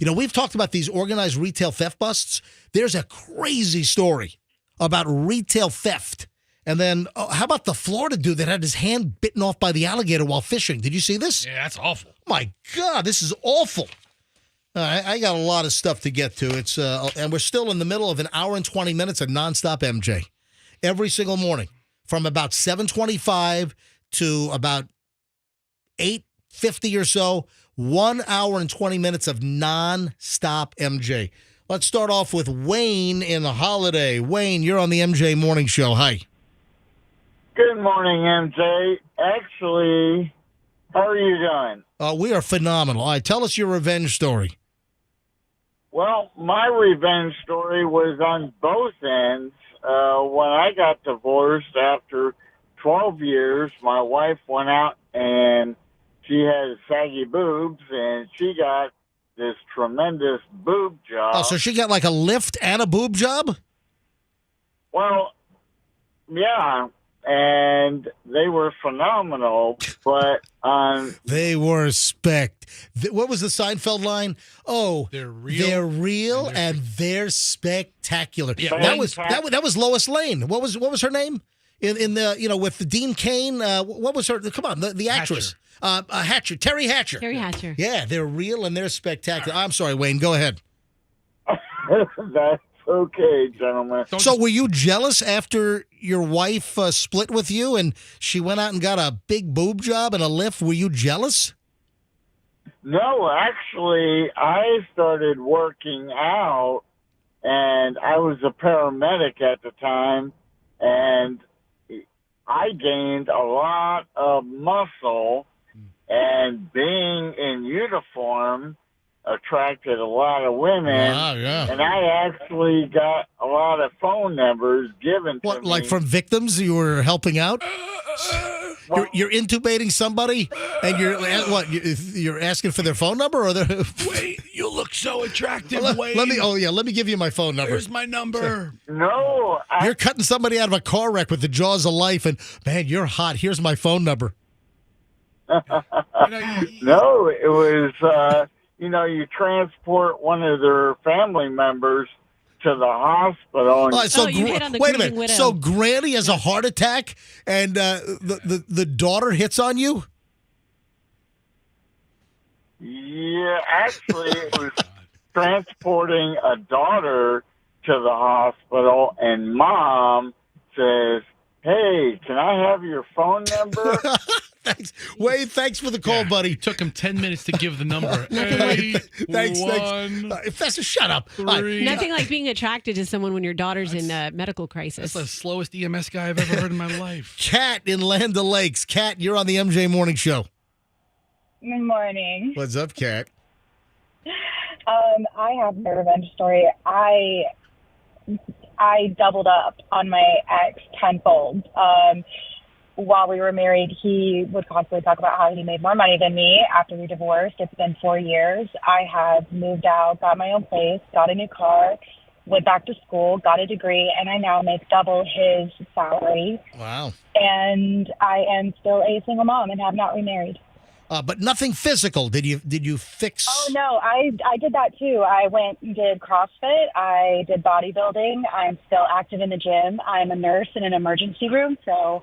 [SPEAKER 1] We've talked about these organized retail theft busts. There's a crazy story about retail theft. And then, how about the Florida dude that had his hand bitten off by the alligator while fishing? Did you see this?
[SPEAKER 2] Yeah, that's awful.
[SPEAKER 1] My God, this is awful. I got a lot of stuff to get to. It's and we're still in the middle of an hour and 20 minutes of nonstop MJ. Every single morning from about 7:25 to about 8:50 or so, 1 hour and 20 minutes of nonstop MJ. Let's start off with Wayne in the Holiday. Wayne, you're on the MJ Morning Show. Hi.
[SPEAKER 10] Good morning, MJ. Actually, how are you doing?
[SPEAKER 1] We are phenomenal. All right, tell us your revenge story.
[SPEAKER 10] Well, my revenge story was on both ends. When I got divorced after 12 years, my wife went out and she had saggy boobs, and she got this tremendous boob job.
[SPEAKER 1] Oh, so she got like a lift and a boob job?
[SPEAKER 10] Well, yeah. And they were phenomenal, but
[SPEAKER 1] they were what was the Seinfeld line? Oh,
[SPEAKER 2] they're real,
[SPEAKER 1] and they're spectacular.
[SPEAKER 2] Yeah,
[SPEAKER 1] that was Lois Lane. What was her name in the with the Dean Cain? What was her? Come on, the actress. Hatcher, Terry Hatcher.
[SPEAKER 3] Terry Hatcher.
[SPEAKER 1] Yeah, they're real and they're spectacular. I'm sorry, Wayne. Go ahead.
[SPEAKER 10] That's okay, gentlemen.
[SPEAKER 1] So were you jealous after your wife split with you and she went out and got a big boob job and a lift? Were you jealous?
[SPEAKER 10] No, actually, I started working out, and I was a paramedic at the time, and I gained a lot of muscle, and being in uniform, attracted a lot of women.
[SPEAKER 1] Wow, yeah.
[SPEAKER 10] And I actually got a lot of phone numbers given to me.
[SPEAKER 1] What, like from victims you were helping out? You're intubating somebody, and you're asking for their phone number, or
[SPEAKER 2] Wait, you look so attractive, Wayne.
[SPEAKER 1] let me give you my phone number.
[SPEAKER 2] Here's my number.
[SPEAKER 10] No.
[SPEAKER 1] You're cutting somebody out of a car wreck with the jaws of life, and man, you're hot. Here's my phone number.
[SPEAKER 10] No, it was, you transport one of their family members to the hospital. And
[SPEAKER 3] you hit on the
[SPEAKER 1] wait a
[SPEAKER 3] grieving
[SPEAKER 1] minute.
[SPEAKER 3] widow.
[SPEAKER 1] So Granny has a heart attack, and the daughter hits on you?
[SPEAKER 10] Yeah, actually, it was transporting a daughter to the hospital, and Mom says, "Hey, can I have your phone number?"
[SPEAKER 1] Thanks, Wade. Thanks for the call, buddy.
[SPEAKER 2] It took him 10 minutes to give the number.
[SPEAKER 1] Thanks.
[SPEAKER 2] One,
[SPEAKER 1] Fester, shut up.
[SPEAKER 2] three.
[SPEAKER 3] Nothing like being attracted to someone when your daughter's in a medical crisis.
[SPEAKER 2] That's the slowest EMS guy I've ever heard in my life.
[SPEAKER 1] Kat in Land O'Lakes. Kat, you're on the MJ Morning Show.
[SPEAKER 11] Good morning.
[SPEAKER 1] What's up, Kat?
[SPEAKER 11] I have a revenge story. I doubled up on my ex tenfold. While we were married, he would constantly talk about how he made more money than me. After we divorced, it's been 4 years. I have moved out, got my own place, got a new car, went back to school, got a degree, and I now make double his salary.
[SPEAKER 1] Wow.
[SPEAKER 11] And I am still a single mom and have not remarried.
[SPEAKER 1] But nothing physical. Did you fix?
[SPEAKER 11] Oh, no, I did that too. I went and did CrossFit. I did bodybuilding. I'm still active in the gym. I'm a nurse in an emergency room, so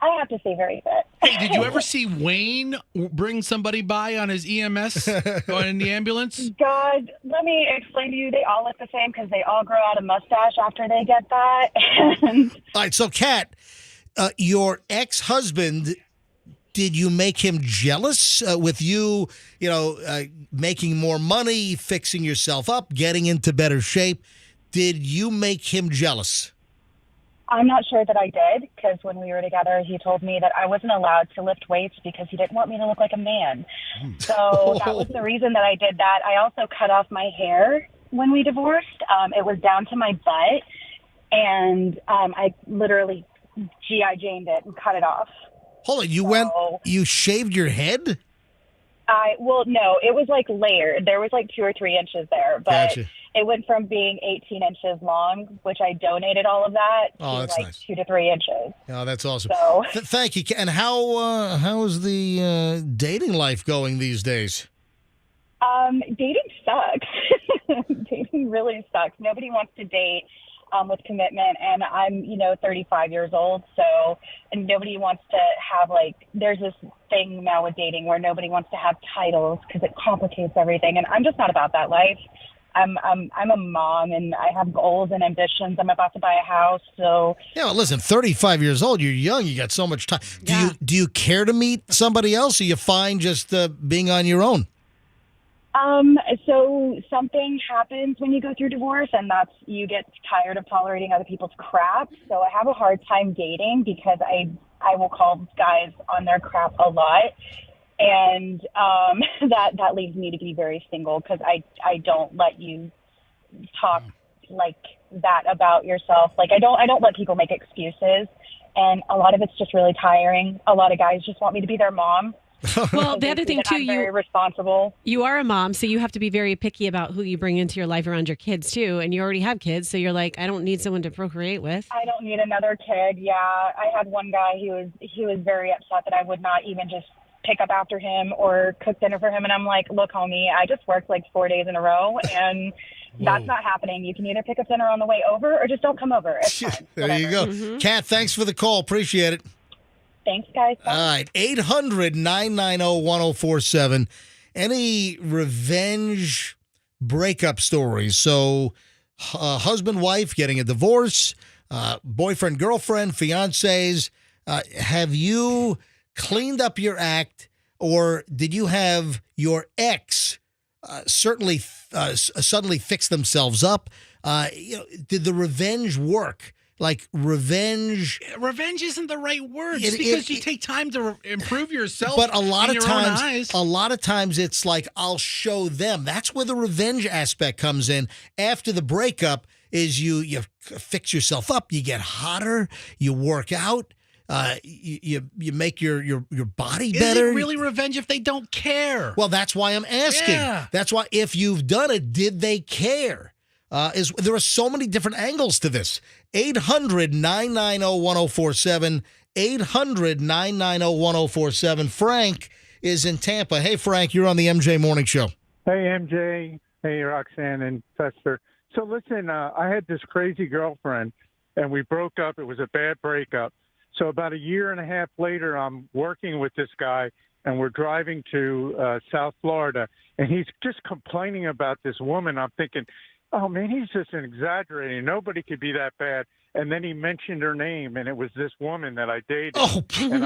[SPEAKER 11] I have to stay very fit.
[SPEAKER 2] Hey, did you ever see Wayne bring somebody by on his EMS going in the ambulance?
[SPEAKER 11] God, let me explain to you. They all look the same because they all grow out a mustache after they get that.
[SPEAKER 1] All right, so Kat, your ex-husband, did you make him jealous with you, making more money, fixing yourself up, getting into better shape? Did you make him jealous?
[SPEAKER 11] I'm not sure that I did, because when we were together, he told me that I wasn't allowed to lift weights because he didn't want me to look like a man. So that was the reason that I did that. I also cut off my hair when we divorced. It was down to my butt, and I literally G.I. Janed it and cut it off.
[SPEAKER 1] Hold on, you shaved your head?
[SPEAKER 11] No, it was like layered. There was like 2 or 3 inches there, but
[SPEAKER 1] Gotcha.
[SPEAKER 11] It went from being 18 inches long, which I donated all of that, to
[SPEAKER 1] that's
[SPEAKER 11] like
[SPEAKER 1] nice.
[SPEAKER 11] 2 to 3 inches.
[SPEAKER 1] Oh, that's awesome.
[SPEAKER 11] So,
[SPEAKER 1] Thank you. And how is the dating life going these days?
[SPEAKER 11] dating sucks. Dating really sucks. Nobody wants to date with commitment, and I'm 35 years old, and nobody wants to have there's this thing now with dating where nobody wants to have titles because it complicates everything, and I'm just not about that life. I'm a mom, and I have goals and ambitions. I'm about to buy a house, so
[SPEAKER 1] Yeah, well, listen, 35 years old, you're young, you got so much time. Do you care to meet somebody else, or you fine just being on your own?
[SPEAKER 11] So something happens when you go through divorce, and that's you get tired of tolerating other people's crap. So I have a hard time dating because I will call guys on their crap a lot. And that leads me to be very single because I don't let you talk like that about yourself. I don't let people make excuses, and a lot of it's just really tiring. A lot of guys just want me to be their mom.
[SPEAKER 3] Well, the other thing too,
[SPEAKER 11] I'm very responsible.
[SPEAKER 3] You are a mom, so you have to be very picky about who you bring into your life around your kids too. And you already have kids, so you're like, I don't need someone to procreate with.
[SPEAKER 11] I don't need another kid. Yeah, I had one guy he was very upset that I would not even just pick up after him or cook dinner for him, and I'm like, look, homie, I just worked 4 days in a row, and that's not happening. You can either pick up dinner on the way over or just don't come over. It's fine.
[SPEAKER 1] There you go. Kat, thanks for the call. Appreciate it.
[SPEAKER 11] Thanks, guys. Bye.
[SPEAKER 1] All right, 800-990-1047. Any revenge breakup stories? So, husband, wife getting a divorce, boyfriend, girlfriend, fiancés. Have you cleaned up your act, or did you have your ex suddenly fix themselves up? Did the revenge work? like revenge.
[SPEAKER 2] Revenge isn't the right word. Just because you take time to improve yourself.
[SPEAKER 1] But a lot
[SPEAKER 2] in
[SPEAKER 1] of
[SPEAKER 2] your own
[SPEAKER 1] times,
[SPEAKER 2] eyes.
[SPEAKER 1] a lot of times it's like I'll show them. That's where the revenge aspect comes in. After the breakup, is you fix yourself up, you get hotter, you work out, you make your body better.
[SPEAKER 2] Is it really revenge if they don't care?
[SPEAKER 1] Well, that's why I'm asking.
[SPEAKER 2] Yeah.
[SPEAKER 1] That's why if you've done it, did they care? There are so many different angles to this. 800-990-1047. 800-990-1047. Frank is in Tampa. Hey, Frank, you're on the MJ Morning Show.
[SPEAKER 12] Hey, MJ. Hey, Roxanne and Fester. So listen, I had this crazy girlfriend, and we broke up. It was a bad breakup. So about a year and a half later, I'm working with this guy, and we're driving to South Florida, and he's just complaining about this woman. I'm thinking, oh, man, he's just exaggerating. Nobody could be that bad. And then he mentioned her name, and it was this woman that I dated.
[SPEAKER 1] Oh,
[SPEAKER 12] and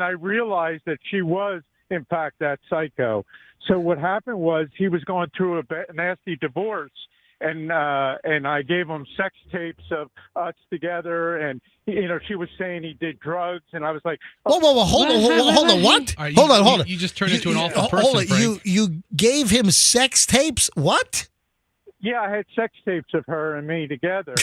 [SPEAKER 12] I realized that she was, in fact, that psycho. So what happened was he was going through a nasty divorce, and I gave him sex tapes of us together, and she was saying he did drugs, and I was like,
[SPEAKER 1] whoa, hold on, what?
[SPEAKER 2] Right,
[SPEAKER 1] hold on.
[SPEAKER 2] You just turned into an awful person,
[SPEAKER 1] Hold on.
[SPEAKER 2] Frank.
[SPEAKER 1] You gave him sex tapes? What?
[SPEAKER 12] Yeah, I had sex tapes of her and me together.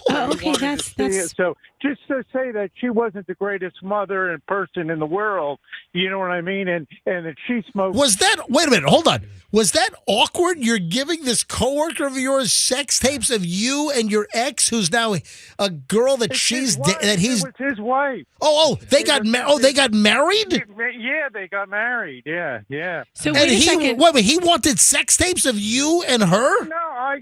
[SPEAKER 3] Oh, okay, that's
[SPEAKER 12] So just to say that she wasn't the greatest mother and person in the world, you know what I mean? And that she smoked.
[SPEAKER 1] Wait a minute, hold on. Was that awkward? You're giving this coworker of yours sex tapes of you and your ex, who's now a girl that
[SPEAKER 12] It was his wife.
[SPEAKER 1] They got married?
[SPEAKER 12] Yeah, they got married. Yeah.
[SPEAKER 3] So
[SPEAKER 1] and
[SPEAKER 3] wait a second.
[SPEAKER 1] Wait, he wanted sex tapes of you and her?
[SPEAKER 12] No,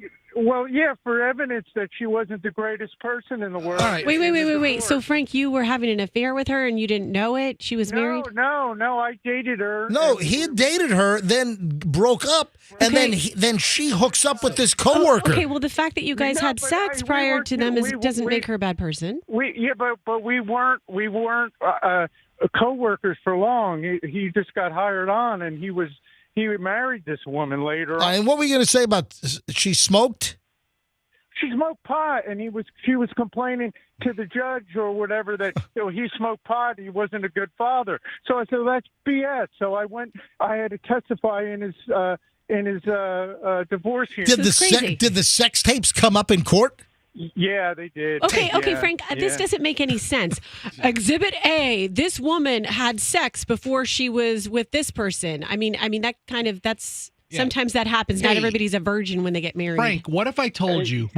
[SPEAKER 12] for evidence that she wasn't the greatest person in the world.
[SPEAKER 2] All right.
[SPEAKER 3] Wait. So, Frank, you were having an affair with her and you didn't know it? She was married?
[SPEAKER 12] No, I dated her.
[SPEAKER 1] No, he had dated her, then broke up, and then she hooks up with this coworker.
[SPEAKER 3] Okay, well, the fact that you guys had sex prior to them doesn't make her a bad person.
[SPEAKER 12] But we weren't co-workers for long. He just got hired on, and he married this woman later.
[SPEAKER 1] And what were you going to say about she smoked?
[SPEAKER 12] She smoked pot, and she was complaining to the judge or whatever that he smoked pot. He wasn't a good father. So I said, well, that's BS. So I had to testify in his divorce hearing.
[SPEAKER 1] Did the sex tapes come up in court?
[SPEAKER 12] Yeah, they did.
[SPEAKER 3] Okay, Frank, this doesn't make any sense. Exhibit A, this woman had sex before she was with this person. I mean that's sometimes that happens. Not everybody's a virgin when they get married.
[SPEAKER 2] Frank, what if I told you,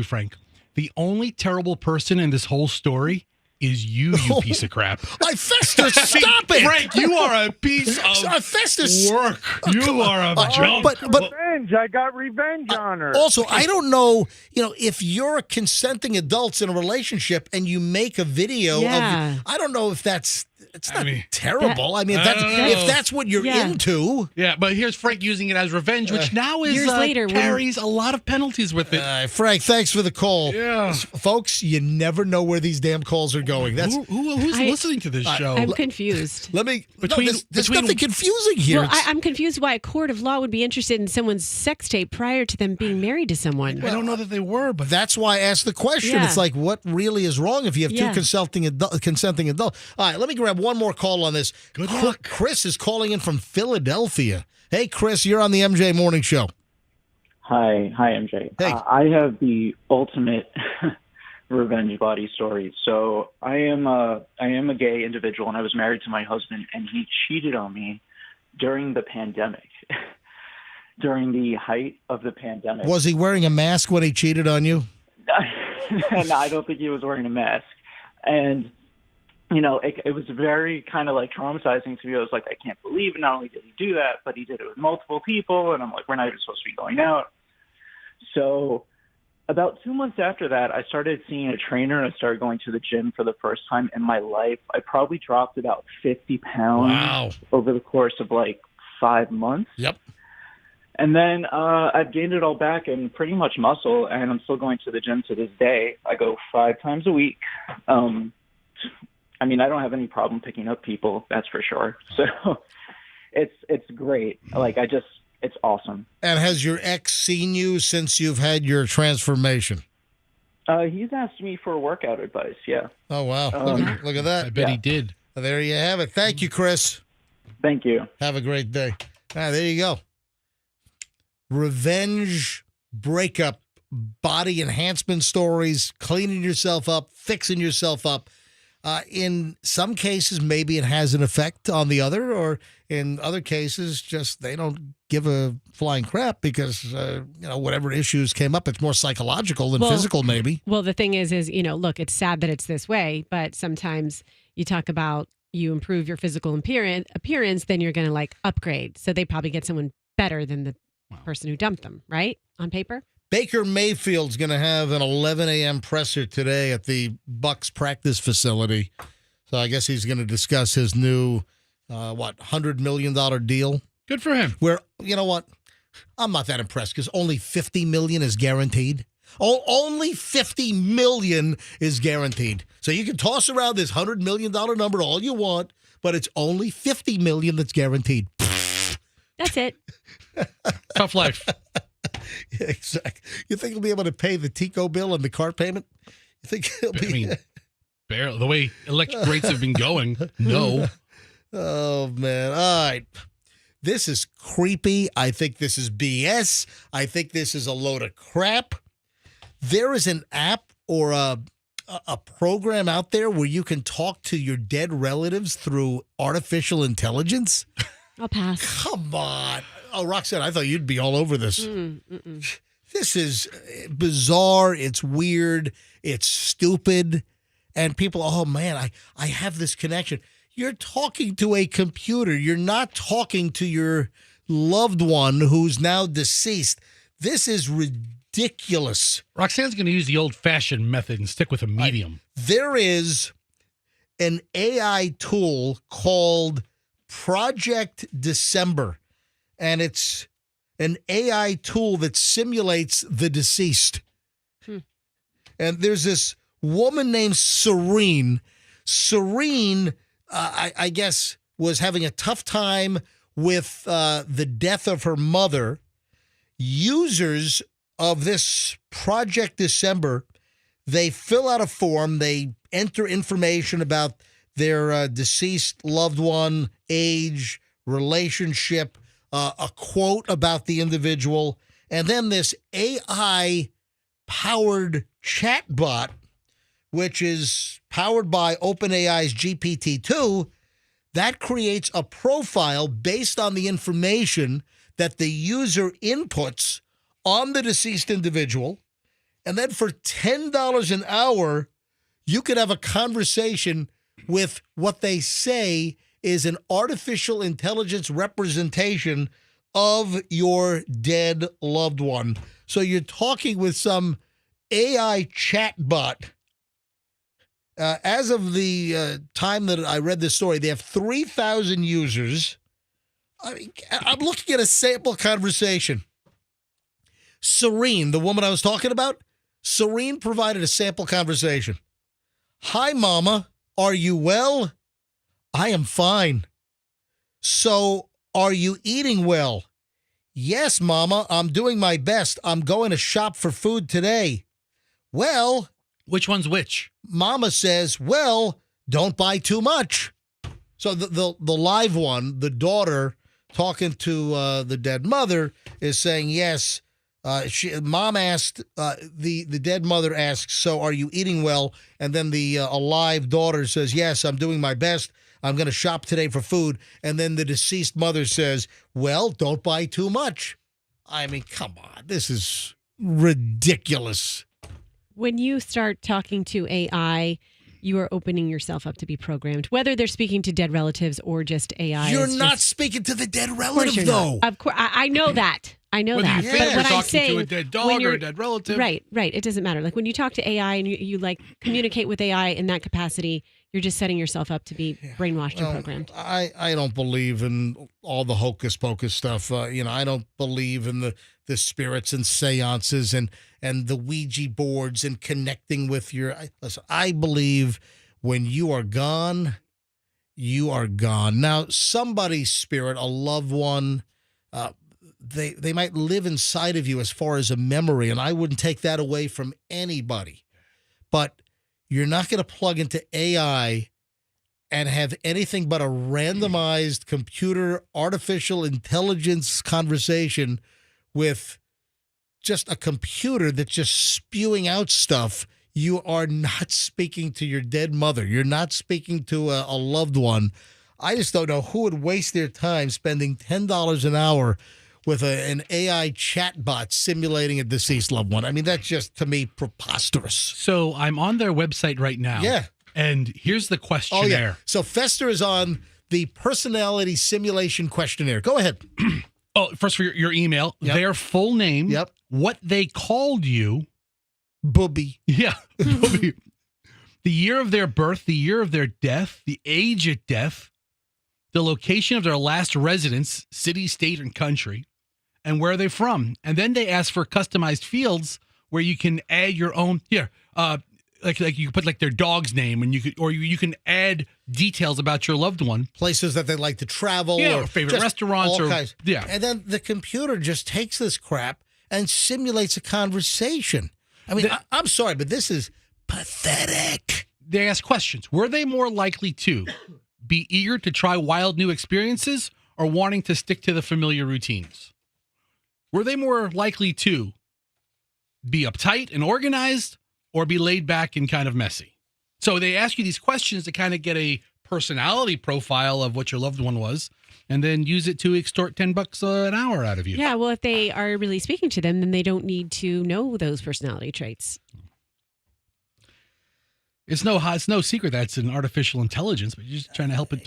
[SPEAKER 2] Frank, the only terrible person in this whole story is you piece of crap.
[SPEAKER 1] Fester, stop it!
[SPEAKER 2] Frank, you are a piece of
[SPEAKER 1] Fester,
[SPEAKER 2] work. You are a junk.
[SPEAKER 1] But
[SPEAKER 12] revenge. I got revenge on her.
[SPEAKER 1] Also, I don't know, if you're consenting adults in a relationship and you make a video of, I don't know if it's not terrible. If that's what you're into.
[SPEAKER 2] Yeah, but here's Frank using it as revenge, which now is
[SPEAKER 3] years later
[SPEAKER 2] carries a lot of penalties with it.
[SPEAKER 1] Frank, thanks for the call.
[SPEAKER 2] Yeah.
[SPEAKER 1] Folks, you never know where these damn calls are going.
[SPEAKER 2] Who's listening to this show?
[SPEAKER 3] I'm confused.
[SPEAKER 1] There's nothing confusing here.
[SPEAKER 3] Well, I'm confused why a court of law would be interested in someone's sex tape prior to them being married to someone.
[SPEAKER 2] I don't know that they were, but
[SPEAKER 1] that's why I asked the question.
[SPEAKER 3] Yeah.
[SPEAKER 1] It's like, what really is wrong if you have two consenting adults? All right, let me grab one more call on this.
[SPEAKER 2] Good luck.
[SPEAKER 1] Chris is calling in from Philadelphia. Hey, Chris, you're on the MJ Morning Show.
[SPEAKER 13] Hi, MJ.
[SPEAKER 1] Hey.
[SPEAKER 13] I have the ultimate revenge body story. So I am a gay individual, and I was married to my husband, and he cheated on me during the pandemic. During the height of the pandemic.
[SPEAKER 1] Was he wearing a mask when he cheated on you?
[SPEAKER 13] No, I don't think he was wearing a mask. And it was very kind of like traumatizing to me. I was like, I can't believe it. Not only did he do that, but he did it with multiple people. And I'm like, we're not even supposed to be going out. So about 2 months after that, I started seeing a trainer, and I started going to the gym for the first time in my life. I probably dropped about 50 pounds over the course of 5 months.
[SPEAKER 1] Yep.
[SPEAKER 13] And then I've gained it all back and pretty much muscle, and I'm still going to the gym to this day. I go 5 times a week. I don't have any problem picking up people, that's for sure. So it's great. It's awesome.
[SPEAKER 1] And has your ex seen you since you've had your transformation?
[SPEAKER 13] He's asked me for workout advice. Yeah.
[SPEAKER 1] Oh, wow. Look at that.
[SPEAKER 2] I bet he did.
[SPEAKER 1] There you have it. Thank you, Chris.
[SPEAKER 13] Thank you.
[SPEAKER 1] Have a great day. There you go. Revenge, breakup, body enhancement stories, cleaning yourself up, fixing yourself up. In some cases, maybe it has an effect on the other, or in other cases, just they don't give a flying crap because, whatever issues came up, it's more psychological than physical, maybe.
[SPEAKER 3] Well, the thing is, look, it's sad that it's this way, but sometimes you talk about you improve your physical appearance, then you're going to upgrade. So they probably get someone better than the person who dumped them, right? On paper?
[SPEAKER 1] Baker Mayfield's going to have an 11 a.m. presser today at the Bucks practice facility. So I guess he's going to discuss his new, $100 million deal.
[SPEAKER 2] Good for him.
[SPEAKER 1] Where, you know what? I'm not that impressed because only $50 million is guaranteed. Only $50 million is guaranteed. So you can toss around this $100 million number all you want, but it's only $50 million that's guaranteed.
[SPEAKER 3] That's it.
[SPEAKER 2] Tough life.
[SPEAKER 1] Yeah, exactly. You think he'll be able to pay the Tico bill and the car payment? You think he'll be?
[SPEAKER 2] I mean, barely. The way electric rates have been going, no.
[SPEAKER 1] Oh, man. All right. This is creepy. I think this is BS. I think this is a load of crap. There is an app or a program out there where you can talk to your dead relatives through artificial intelligence.
[SPEAKER 3] I'll pass.
[SPEAKER 1] Come on. Oh, Roxanne, I thought you'd be all over this. This is bizarre. It's weird. It's stupid. And people, oh, man, I have this connection. You're talking to a computer. You're not talking to your loved one who's now deceased. This is ridiculous.
[SPEAKER 2] Roxanne's going to use the old-fashioned method and stick with a medium.
[SPEAKER 1] There is an AI tool called Project December. And it's an AI tool that simulates the deceased. And there's this woman named Serene. Serene, I guess, was having a tough time with the death of her mother. Users of this Project December, they fill out a form. They enter information about their deceased loved one, age, relationship, a quote about the individual, and then this AI-powered chatbot, which is powered by OpenAI's GPT-2, that creates a profile based on the information that the user inputs on the deceased individual. And then for $10 an hour, you could have a conversation with what they say is an artificial intelligence representation of your dead loved one. So you're talking with some AI chatbot. As of the time that I read this story, they have 3,000 users. I mean, I'm looking at a sample conversation. Serene, the woman I was talking about, Serene provided a sample conversation. Hi, Mama. Are you well? I am fine. So, are you eating well? Yes, Mama, I'm doing my best. I'm going to shop for food today. Well,
[SPEAKER 2] which one's which?
[SPEAKER 1] Mama says, well, don't buy too much. So the live one, the daughter talking to the dead mother, is saying, yes. Mom asked, the dead mother asks, so are you eating well? And then the alive daughter says, yes, I'm doing my best. I'm going to shop today for food. And then the deceased mother says, well, don't buy too much. I mean, come on. This is ridiculous.
[SPEAKER 3] When you start talking to AI, you are opening yourself up to be programmed, whether they're speaking to dead relatives or just AI.
[SPEAKER 1] You're not speaking to the dead relative, though.
[SPEAKER 3] Of course, I know that. I know
[SPEAKER 2] Whether
[SPEAKER 3] that.
[SPEAKER 2] You think
[SPEAKER 3] but what
[SPEAKER 2] you're
[SPEAKER 3] I'm
[SPEAKER 2] talking
[SPEAKER 3] saying,
[SPEAKER 2] to a dead dog or a dead relative.
[SPEAKER 3] Right. It doesn't matter. Like when you talk to AI and you communicate with AI in that capacity, you're just setting yourself up to be brainwashed and programmed.
[SPEAKER 1] I don't believe in all the hocus pocus stuff. I don't believe in the spirits and seances and the Ouija boards and connecting with your. Listen, I believe when you are gone, you are gone. Now, somebody's spirit, a loved one, they might live inside of you as far as a memory, and I wouldn't take that away from anybody. but you're not going to plug into AI and have anything but a randomized computer artificial intelligence conversation with just a computer that's just spewing out stuff. You are not speaking to your dead mother. You're not speaking to a loved one. I just don't know who would waste their time spending $10 an hour with an AI chatbot simulating a deceased loved one. I mean, that's just, to me, preposterous.
[SPEAKER 2] So I'm on their website right now.
[SPEAKER 1] Yeah.
[SPEAKER 2] And here's the questionnaire.
[SPEAKER 1] Oh, yeah. So Fester is on the personality simulation questionnaire. Go ahead.
[SPEAKER 2] First for your email,
[SPEAKER 1] Yep.
[SPEAKER 2] their full name,
[SPEAKER 1] Yep.
[SPEAKER 2] what they called you.
[SPEAKER 1] Booby.
[SPEAKER 2] Yeah. Booby. The year of their birth, the year of their death, the age at death, the location of their last residence, city, state, and country, and where are they from. And then they ask for customized fields where you can add your own, like you put like their dog's name, and you can add details about your loved one,
[SPEAKER 1] places that they like to travel,
[SPEAKER 2] or favorite
[SPEAKER 1] just
[SPEAKER 2] restaurants,
[SPEAKER 1] all
[SPEAKER 2] or
[SPEAKER 1] kinds.
[SPEAKER 2] yeah.
[SPEAKER 1] And then the computer just takes this crap and simulates a conversation. I mean, I'm sorry, but this is pathetic.
[SPEAKER 2] They ask questions. Were they more likely to be eager to try wild new experiences or wanting to stick to the familiar routines? Were they more likely to be uptight and organized or be laid back and kind of messy? So they ask you these questions to kind of get a personality profile of what your loved one was, and then use it to extort $10 an hour out of you.
[SPEAKER 3] Yeah, well, if they are really speaking to them, then they don't need to know those personality traits.
[SPEAKER 2] It's no secret that it's an artificial intelligence, but you're just trying to help it.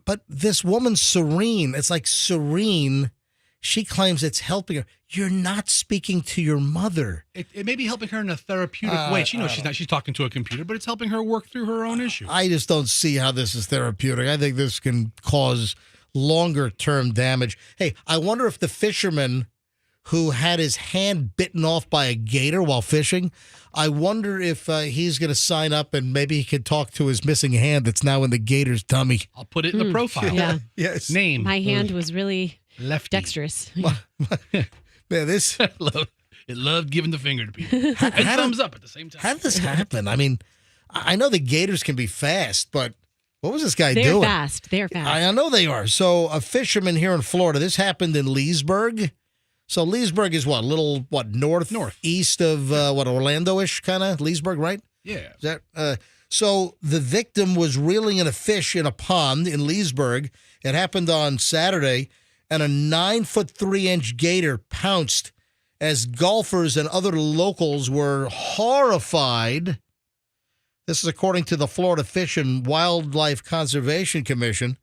[SPEAKER 1] But this woman, Serene, it's like Serene, she claims it's helping her. You're not speaking to your mother.
[SPEAKER 2] It may be helping her in a therapeutic way. She knows she's talking to a computer, but it's helping her work through her own issue.
[SPEAKER 1] I just don't see how this is therapeutic. I think this can cause longer-term damage. Hey, I wonder if the fisherman who had his hand bitten off by a gator while fishing, I wonder if he's going to sign up and maybe he could talk to his missing hand that's now in the gator's tummy.
[SPEAKER 2] I'll put it in the profile.
[SPEAKER 3] Yeah.
[SPEAKER 1] Yes.
[SPEAKER 2] Name.
[SPEAKER 3] My hand was really
[SPEAKER 2] lefty.
[SPEAKER 3] dexterous.
[SPEAKER 1] Man, this
[SPEAKER 2] it loved giving the finger to people. And thumbs up at the same time.
[SPEAKER 1] How did this happen? I mean, I know the gators can be fast, but what was this guy
[SPEAKER 3] They're
[SPEAKER 1] doing?
[SPEAKER 3] fast. They're fast.
[SPEAKER 1] I know they are. So a fisherman here in Florida, this happened in Leesburg. So Leesburg is what, northeast of Orlando-ish kind of Leesburg, right?
[SPEAKER 2] Yeah.
[SPEAKER 1] Is that so the victim was reeling in a fish in a pond in Leesburg. It happened on Saturday, and a 9'3" gator pounced as golfers and other locals were horrified. This is according to the Florida Fish and Wildlife Conservation Commission.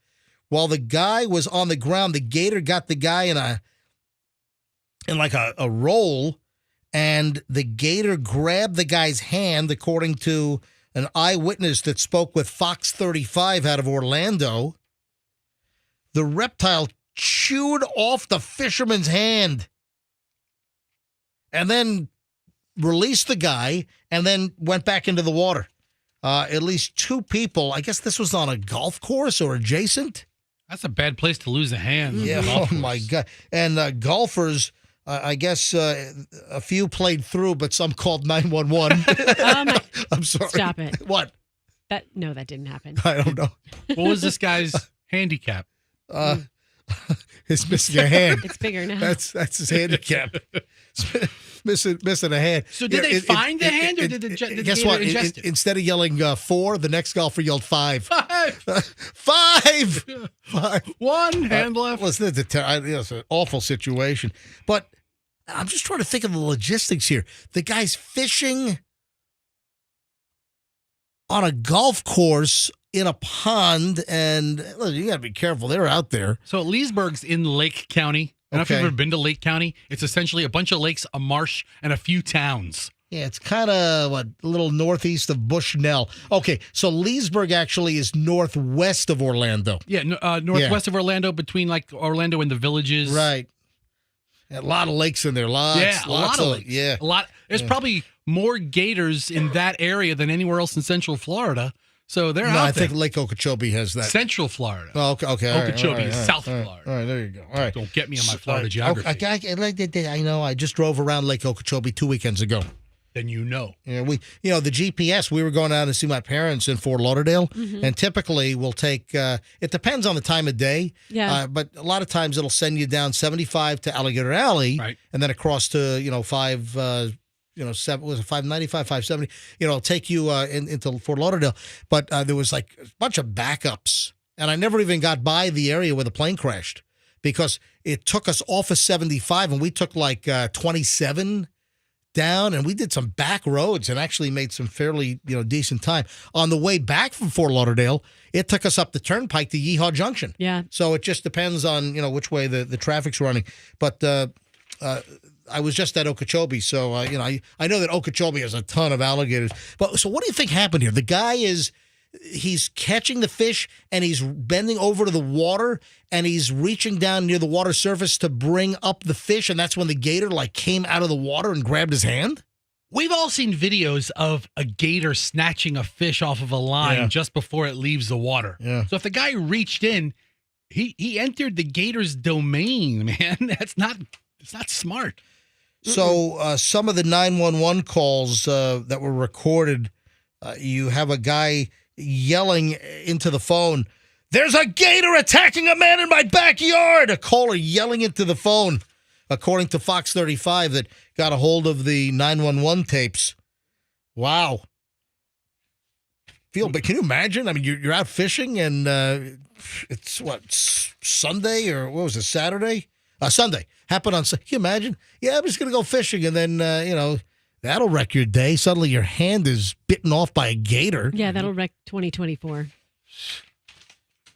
[SPEAKER 1] While the guy was on the ground, the gator got the guy in a roll, and the gator grabbed the guy's hand, according to an eyewitness that spoke with Fox 35 out of Orlando. The reptile chewed off the fisherman's hand and then released the guy and then went back into the water. At least two people, I guess this was on a golf course or adjacent.
[SPEAKER 2] That's a bad place to lose a hand.
[SPEAKER 1] Yeah, oh my God. And golfers, I guess a few played through, but some called 911. I'm sorry.
[SPEAKER 3] Stop it.
[SPEAKER 1] What?
[SPEAKER 3] That didn't happen.
[SPEAKER 1] I don't know.
[SPEAKER 2] What was this guy's handicap?
[SPEAKER 1] It's missing a hand.
[SPEAKER 3] It's bigger now.
[SPEAKER 1] That's his handicap. missing a hand.
[SPEAKER 2] So did they find the hand, or did the
[SPEAKER 1] guess
[SPEAKER 2] gator
[SPEAKER 1] what?
[SPEAKER 2] ingest it?
[SPEAKER 1] Instead of yelling 4, the next golfer yelled 5. 5.
[SPEAKER 2] One hand left.
[SPEAKER 1] Listen, it's an awful situation. But I'm just trying to think of the logistics here. The guy's fishing on a golf course in a pond, and listen, you got to be careful. They're out there.
[SPEAKER 2] So Leesburg's in Lake County. I don't know if you've ever been to Lake County. It's essentially a bunch of lakes, a marsh, and a few towns.
[SPEAKER 1] Yeah, it's kind of a little northeast of Bushnell. Okay, so Leesburg actually is northwest of Orlando.
[SPEAKER 2] Yeah, northwest of Orlando, between like Orlando and the villages.
[SPEAKER 1] Right. A lot of lakes in there.
[SPEAKER 2] A lot of lakes.
[SPEAKER 1] Yeah.
[SPEAKER 2] A lot. There's probably more gators in that area than anywhere else in Central Florida. So they're out there.
[SPEAKER 1] I think Lake Okeechobee has that.
[SPEAKER 2] Central Florida.
[SPEAKER 1] Oh, okay.
[SPEAKER 2] Okeechobee is South Florida.
[SPEAKER 1] All right, there you go. All right.
[SPEAKER 2] Don't get me on my Florida geography.
[SPEAKER 1] I know. I just drove around Lake Okeechobee 2 weekends ago.
[SPEAKER 2] then you know.
[SPEAKER 1] Yeah, the GPS, we were going out to see my parents in Fort Lauderdale, and typically we'll take, it depends on the time of day, but a lot of times it'll send you down 75 to Alligator Alley, and then across to, 595, 570, it'll take you into Fort Lauderdale. But there was like a bunch of backups, and I never even got by the area where the plane crashed because it took us off of 75, and we took like 27 down, and we did some back roads and actually made some fairly decent time. On the way back from Fort Lauderdale, it took us up the turnpike to Yeehaw Junction.
[SPEAKER 3] Yeah.
[SPEAKER 1] So it just depends on which way the traffic's running. But I was just at Okeechobee, so I know that Okeechobee has a ton of alligators. But so what do you think happened here? The guy he's catching the fish, and he's bending over to the water, and he's reaching down near the water surface to bring up the fish, and that's when the gator came out of the water and grabbed his hand?
[SPEAKER 2] We've all seen videos of a gator snatching a fish off of a line just before it leaves the water.
[SPEAKER 1] Yeah.
[SPEAKER 2] So if the guy reached in, he entered the gator's domain, man. It's not smart.
[SPEAKER 1] So some of the 911 calls that were recorded, you have a guy yelling into the phone, "There's a gator attacking a man in my backyard!" A caller yelling into the phone, according to Fox 35 that got a hold of the 911 tapes. Wow. But can you imagine? I mean, you're out fishing, and it's Sunday, or what was it, Saturday? Sunday. Happened on Sunday. Can you imagine? Yeah, I'm just going to go fishing, and then, that'll wreck your day. Suddenly your hand is bitten off by a gator.
[SPEAKER 3] Yeah, that'll wreck 2024.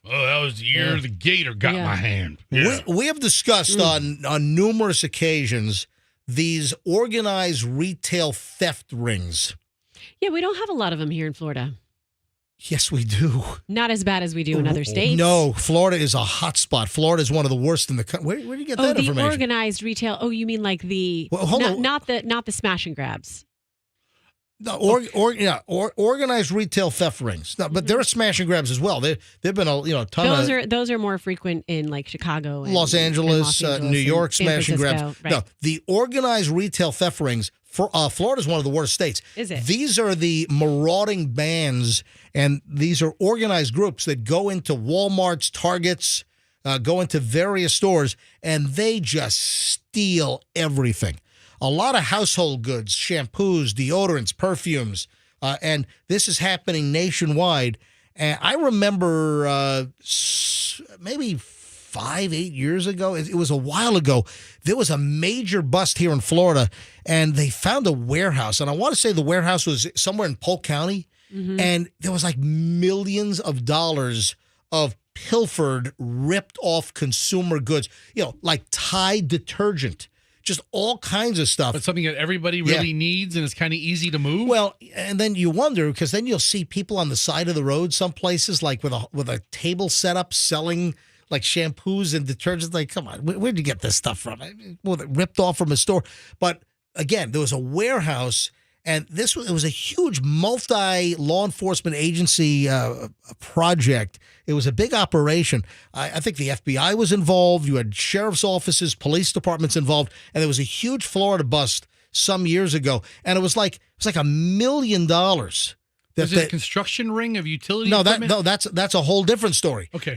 [SPEAKER 2] Oh, that was the year the gator got my hand. Yeah.
[SPEAKER 1] We have discussed on numerous occasions these organized retail theft rings.
[SPEAKER 3] Yeah, we don't have a lot of them here in Florida.
[SPEAKER 1] Yes, we do.
[SPEAKER 3] Not as bad as we do in other states.
[SPEAKER 1] No, Florida is a hot spot. Florida is one of the worst in the country. Where do you get that information?
[SPEAKER 3] The organized retail. Oh, you mean like the not the smash and grabs.
[SPEAKER 1] No, organized retail theft rings. No, but there are smash and grabs as well. There've been a ton
[SPEAKER 3] those are more frequent in like Chicago, and
[SPEAKER 1] Los Angeles, New York, smash and grabs.
[SPEAKER 3] Right.
[SPEAKER 1] No, the organized retail theft rings. Florida is one of the worst states.
[SPEAKER 3] Is it?
[SPEAKER 1] These are the marauding bands, and these are organized groups that go into Walmarts, Targets, go into various stores, and they just steal everything. A lot of household goods, shampoos, deodorants, perfumes, and this is happening nationwide. And I remember maybe 5-8 years ago, it was a while ago, there was a major bust here in Florida, and they found a warehouse. And I want to say the warehouse was somewhere in Polk County, and there was like millions of dollars of pilfered, ripped off consumer goods, like Tide detergent. Just all kinds of stuff.
[SPEAKER 2] But something that everybody really needs, and it's kind of easy to move.
[SPEAKER 1] Well, and then you wonder, because then you'll see people on the side of the road some places, like with a table set up selling like shampoos and detergents. Like, come on, where'd you get this stuff from? Well, ripped off from a store. But again, there was a warehouse, and it was a huge multi-law enforcement agency project. It was a big operation. I think the FBI was involved. You had sheriff's offices, police departments involved, and there was a huge Florida bust some years ago. And it was like $1 million.
[SPEAKER 2] Is it a construction ring of utility equipment?
[SPEAKER 1] That's a whole different story.
[SPEAKER 2] Okay.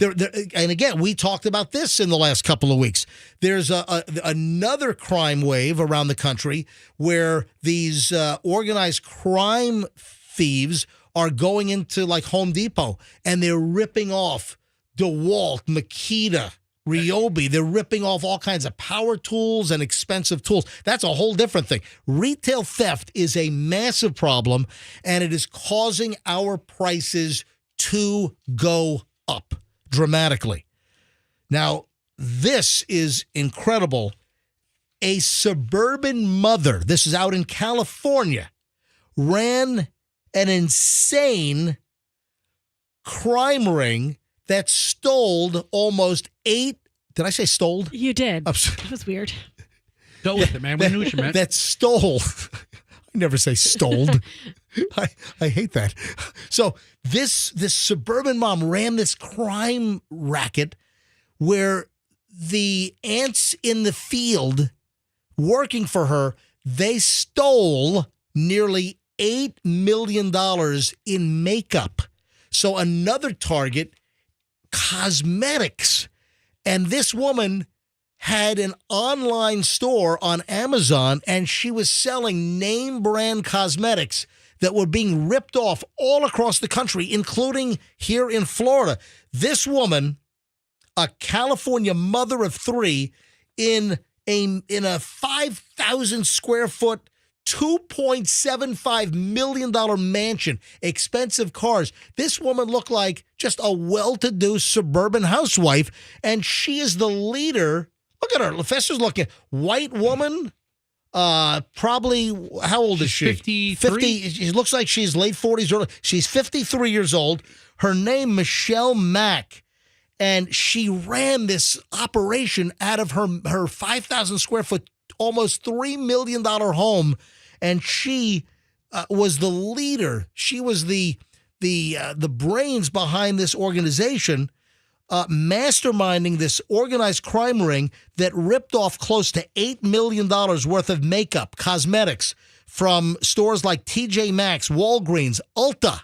[SPEAKER 1] And again, we talked about this in the last couple of weeks. There's another crime wave around the country where these organized crime thieves are going into like Home Depot, and they're ripping off DeWalt, Makita, Ryobi. They're ripping off all kinds of power tools and expensive tools. That's a whole different thing. Retail theft is a massive problem, and it is causing our prices to go up dramatically. Now, this is incredible. A suburban mother, this is out in California, ran an insane crime ring that stole almost 8. Did I say stole?
[SPEAKER 3] You did. That was weird.
[SPEAKER 2] Go with it, man. We knew what you meant.
[SPEAKER 1] That stole. I never say stole. I hate that. So this suburban mom ran this crime racket where the ants in the field working for her, they stole nearly $8 million in makeup. So another target, cosmetics. And this woman had an online store on Amazon, and she was selling name brand cosmetics that were being ripped off all across the country, including here in Florida. This woman, a California mother of three, in a 5,000 square foot, $2.75 million mansion, expensive cars. This woman looked like just a well-to-do suburban housewife, and she is the leader. Look at her. Fester's looking. White woman, probably, how old is she?
[SPEAKER 2] 53?
[SPEAKER 1] 50. She looks like she's late 40s. Or she's 53 years old. Her name, Michelle Mack. And she ran this operation out of her 5,000 square foot, almost $3 million home. And she was the leader. She was the brains behind this organization, masterminding this organized crime ring that ripped off close to $8 million worth of makeup, cosmetics from stores like TJ Maxx, Walgreens, Ulta.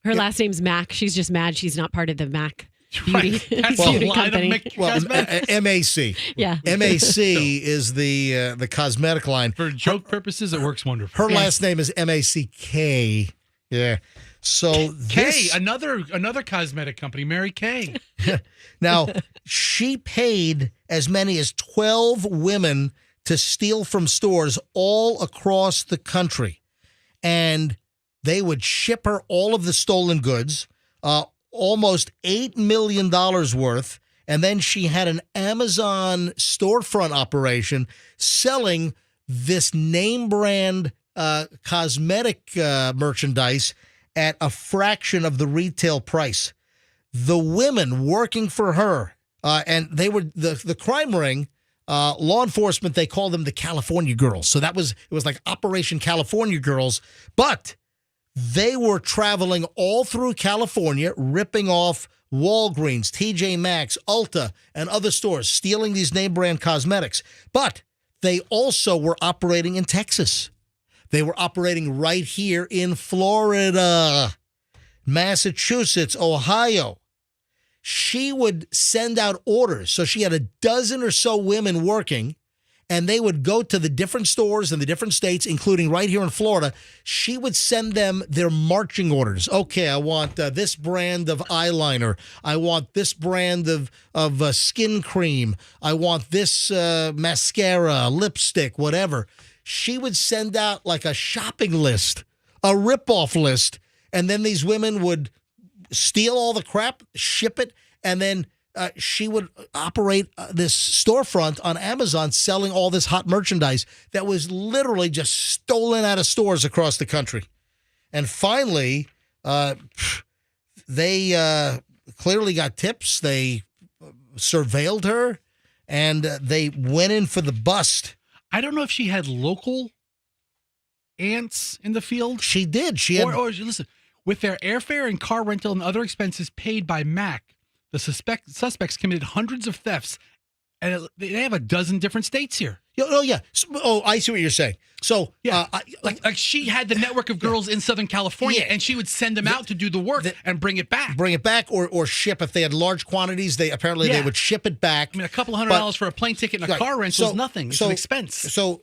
[SPEAKER 3] Her last name's Mac. She's just mad she's not part of the Mac beauty,
[SPEAKER 2] That's
[SPEAKER 3] beauty
[SPEAKER 2] a line
[SPEAKER 3] company.
[SPEAKER 2] of cosmetics.
[SPEAKER 1] MAC.
[SPEAKER 3] Yeah.
[SPEAKER 1] MAC is the cosmetic line.
[SPEAKER 2] For joke purposes, it works wonderful.
[SPEAKER 1] Her last name is MACK. Yeah. So
[SPEAKER 2] Kay, another cosmetic company, Mary Kay.
[SPEAKER 1] Now, she paid as many as 12 women to steal from stores all across the country. And they would ship her all of the stolen goods, almost $8 million worth. And then she had an Amazon storefront operation selling this name brand cosmetic merchandise at a fraction of the retail price. The women working for her, and they were the crime ring, law enforcement, they call them the California Girls. So it was like Operation California Girls, but they were traveling all through California, ripping off Walgreens, TJ Maxx, Ulta, and other stores, stealing these name brand cosmetics. But they also were operating in Texas. They were operating right here in Florida, Massachusetts, Ohio. She would send out orders. So she had a dozen or so women working, and they would go to the different stores in the different states, including right here in Florida. She would send them their marching orders. Okay, I want this brand of eyeliner. I want this brand of skin cream. I want this mascara, lipstick, whatever. She would send out like a shopping list, a ripoff list, and then these women would steal all the crap, ship it, and then she would operate this storefront on Amazon selling all this hot merchandise that was literally just stolen out of stores across the country. And finally, they clearly got tips. They surveilled her, and they went in for the bust.
[SPEAKER 2] I don't know if she had local ants in the field.
[SPEAKER 1] She did. She had.
[SPEAKER 2] Or listen, with their airfare and car rental and other expenses paid by Mac, the suspects committed hundreds of thefts, and they have a dozen different states here.
[SPEAKER 1] Oh, yeah. Oh, I see what you're saying. So,
[SPEAKER 2] yeah, like she had the network of girls in Southern California, and she would send them out to do the work and bring it back.
[SPEAKER 1] Bring it back or ship. If they had large quantities, they would ship it back.
[SPEAKER 2] I mean, a couple $100 for a plane ticket and a car rental is nothing. It's an expense.
[SPEAKER 1] So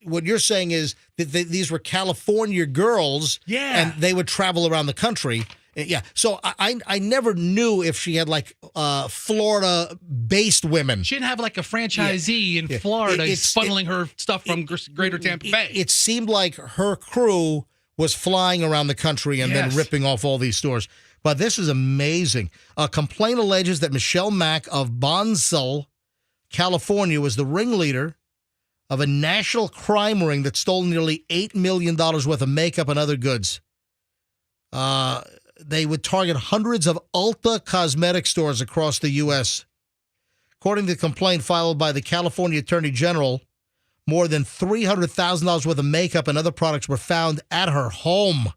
[SPEAKER 1] what you're saying is that these were California girls, and they would travel around the country. Yeah, so I never knew if she had like Florida-based women.
[SPEAKER 2] She didn't have like a franchisee in Florida funneling her stuff from Greater Tampa Bay.
[SPEAKER 1] It seemed like her crew was flying around the country and then ripping off all these stores. But this is amazing. A complaint alleges that Michelle Mack of Bonsall, California, was the ringleader of a national crime ring that stole nearly $8 million worth of makeup and other goods. They would target hundreds of Ulta cosmetic stores across the U.S. According to the complaint filed by the California Attorney General, more than $300,000 worth of makeup and other products were found at her home.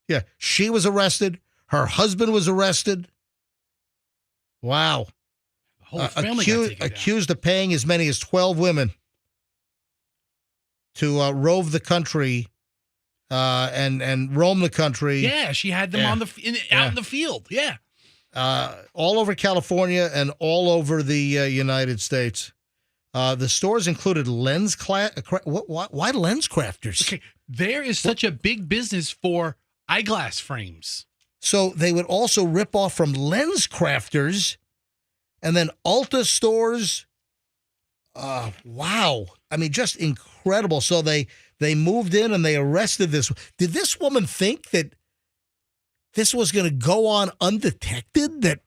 [SPEAKER 1] Yeah, she was arrested. Her husband was arrested. Wow.
[SPEAKER 2] The whole family got taken down.
[SPEAKER 1] Accused of paying as many as 12 women to rove the country and roam the country.
[SPEAKER 2] Yeah, she had them on out in the field. Yeah.
[SPEAKER 1] All over California and all over the United States. The stores included lens why lens crafters?
[SPEAKER 2] Okay, there is such a big business for eyeglass frames.
[SPEAKER 1] So they would also rip off from lens crafters and then Ulta stores. Wow. I mean, just incredible. So they moved in and they arrested this. Did this woman think that this was going to go on undetected? That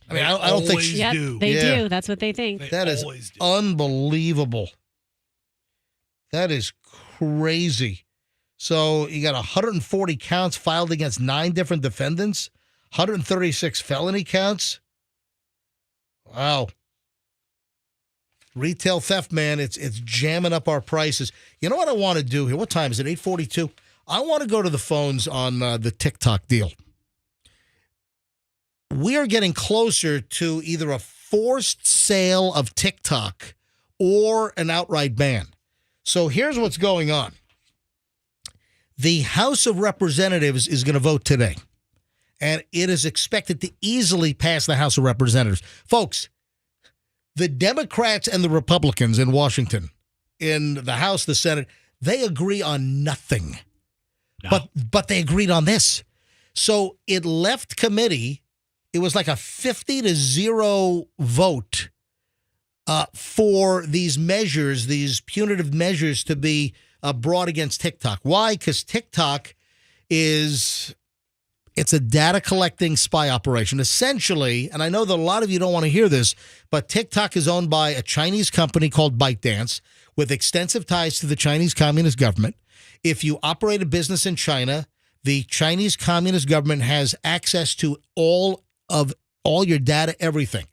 [SPEAKER 1] I mean, I don't think she
[SPEAKER 3] do. They do. That's what they think.
[SPEAKER 1] That is unbelievable. That is crazy. So you got 140 counts filed against 9 different defendants, 136 felony counts. Wow. Retail theft, man, it's jamming up our prices. You know what I want to do here? What time is it? 8:42? I want to go to the phones on the TikTok deal. We are getting closer to either a forced sale of TikTok or an outright ban. So here's what's going on. The House of Representatives is going to vote today, and it is expected to easily pass the House of Representatives. Folks, the Democrats and the Republicans in Washington, in the House, the Senate, they agree on nothing. No. But they agreed on this. So it left committee. It was like a 50-0 vote for these measures, these punitive measures to be brought against TikTok. Why? Because TikTok it's a data collecting spy operation. Essentially, and I know that a lot of you don't want to hear this, but TikTok is owned by a Chinese company called ByteDance with extensive ties to the Chinese Communist government. If you operate a business in China, the Chinese Communist government has access to all your data, everything.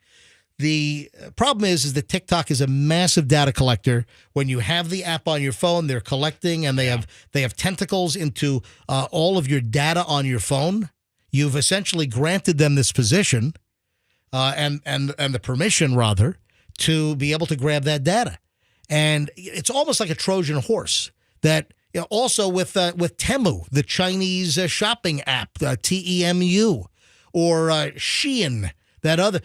[SPEAKER 1] The problem is that TikTok is a massive data collector. When you have the app on your phone, they're collecting, and they have tentacles into all of your data on your phone. You've essentially granted them this position and the permission, rather, to be able to grab that data. And it's almost like a Trojan horse that also with Temu, the Chinese shopping app, TEMU, or Shein, that other.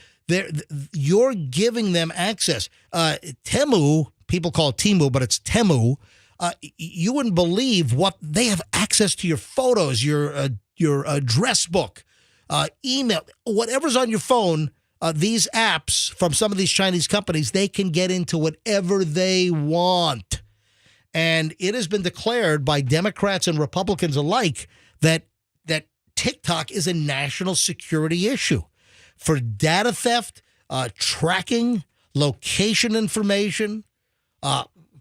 [SPEAKER 1] You're giving them access. Temu, people call it Temu, but it's Temu. You wouldn't believe what they have access to: your photos, your address book, email, whatever's on your phone. These apps from some of these Chinese companies, they can get into whatever they want. And it has been declared by Democrats and Republicans alike that TikTok is a national security issue. For data theft, tracking, location information,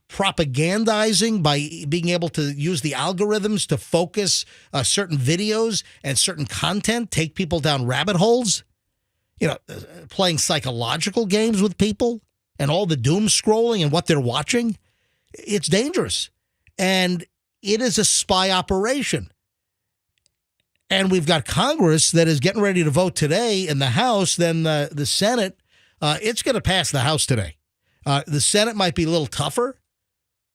[SPEAKER 1] propagandizing by being able to use the algorithms to focus certain videos and certain content, take people down rabbit holes, playing psychological games with people and all the doom scrolling and what they're watching. It's dangerous. And it is a spy operation. And we've got Congress that is getting ready to vote today in the House. Then the Senate, it's going to pass the House today. The Senate might be a little tougher,